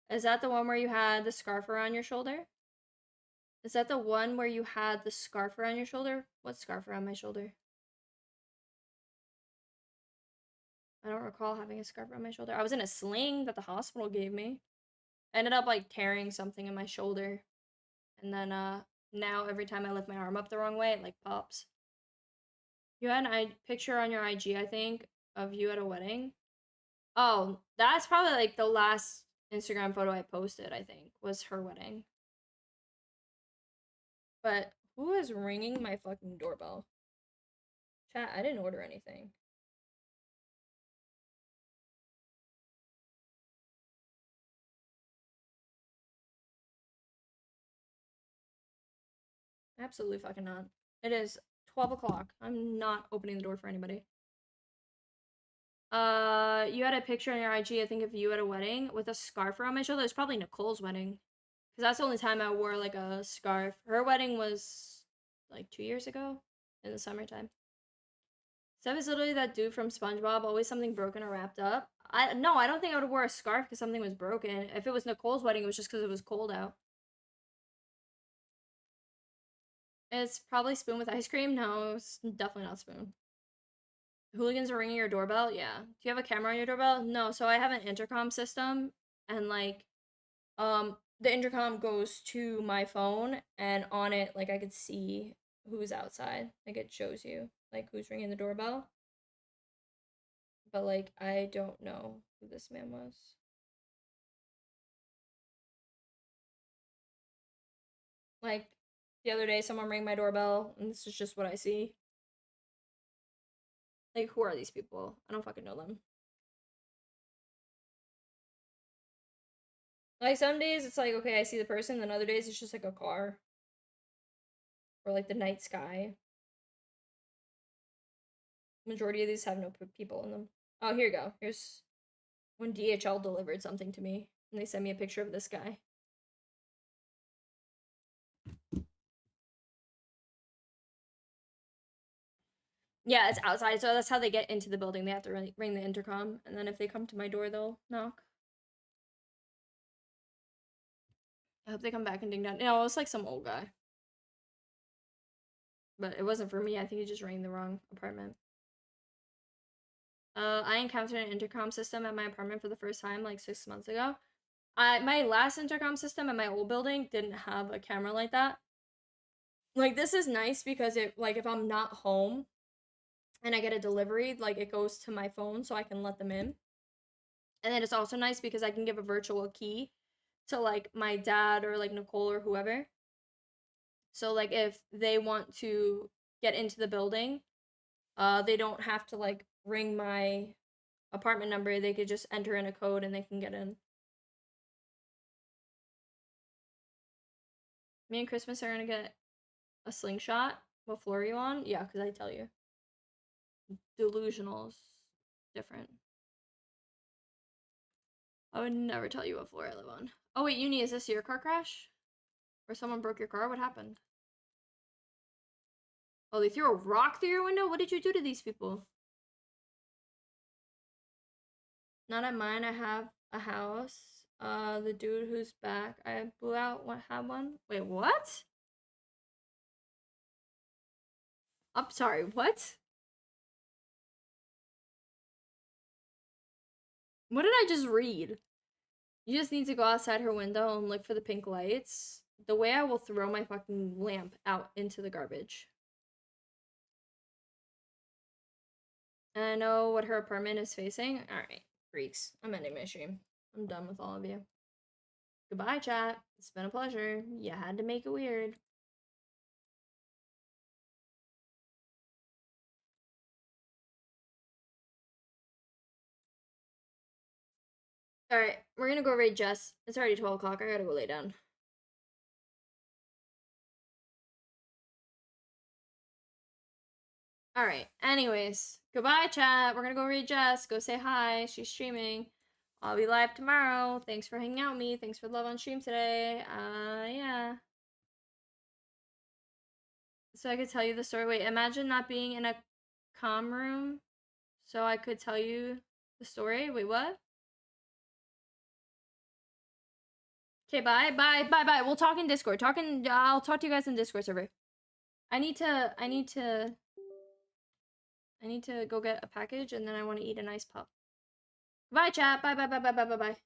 Is that the one where you had the scarf around your shoulder? Is that the one where you had the scarf around your shoulder? What scarf around my shoulder? I don't recall having a scarf around my shoulder. I was in a sling that the hospital gave me. I ended up like tearing something in my shoulder. And then now every time I lift my arm up the wrong way, it like pops. You had a picture on your IG, I think, of you at a wedding. Oh, that's probably like the last Instagram photo I posted, I think, was her wedding. But who is ringing my fucking doorbell? Chat, I didn't order anything. Absolutely fucking not. It is 12 o'clock. I'm not opening the door for anybody. You had a picture on your IG, I think, of you at a wedding with a scarf around my shoulder. It was probably Nicole's wedding. Because that's the only time I wore, like, a scarf. Her wedding was, like, 2 years ago in the summertime. Steph is literally that dude from SpongeBob, always something broken or wrapped up. No, I don't think I would have wore a scarf because something was broken. If it was Nicole's wedding, it was just because it was cold out. It's probably Spoon with ice cream. No, it's definitely not Spoon. Hooligans are ringing your doorbell? Yeah. Do you have a camera on your doorbell? No, so I have an intercom system, and like, the intercom goes to my phone, and on it, like, I could see who's outside. Like, it shows you, like, who's ringing the doorbell. But, like, I don't know who this man was. Like, the other day, someone rang my doorbell, and this is just what I see. Like, who are these people? I don't fucking know them. Like, some days it's like, okay, I see the person, then other days it's just like a car. Or like the night sky. Majority of these have no people in them. Oh, here you go. Here's when DHL delivered something to me, and they sent me a picture of this guy. Yeah, it's outside, so that's how they get into the building. They have to ring the intercom, and then if they come to my door, they'll knock. I hope they come back and ding down. No, it was like some old guy. But it wasn't for me. I think he just rang the wrong apartment. I encountered an intercom system at my apartment for the first time like 6 months ago. My last intercom system at my old building didn't have a camera like that. Like, this is nice because it, like, if I'm not home and I get a delivery, like, it goes to my phone so I can let them in. And then it's also nice because I can give a virtual key to, like, my dad or, like, Nicole or whoever. So, like, if they want to get into the building, they don't have to, like, ring my apartment number. They could just enter in a code and they can get in. Me and Christmas are gonna get a slingshot. What floor are you on? Yeah, because I tell you. Delusional's different. I would never tell you what floor I live on. Oh wait, Uni, is this your car crash? Or someone broke your car? What happened? Oh, they threw a rock through your window? What did you do to these people? Not at mine, I have a house. The dude who's back, I blew out, had one? Wait, what? I'm sorry, what? What did I just read? You just need to go outside her window and look for the pink lights. The way I will throw my fucking lamp out into the garbage. And I know what her apartment is facing. Alright, freaks. I'm ending my stream. I'm done with all of you. Goodbye, chat. It's been a pleasure. You had to make it weird. Alright, we're gonna go raid Jess. It's already 12 o'clock. I gotta go lay down. Alright, anyways. Goodbye, chat. We're gonna go raid Jess. Go say hi. She's streaming. I'll be live tomorrow. Thanks for hanging out with me. Thanks for the love on stream today. Yeah. So I could tell you the story. Wait, imagine not being in a comm room so I could tell you the story. Wait, what? Okay, bye. We'll talk in Discord. I'll talk to you guys in Discord server. I need to I need to go get a package and then I want to eat an ice pop. Bye, chat. Bye, bye, bye, bye, bye, bye, bye.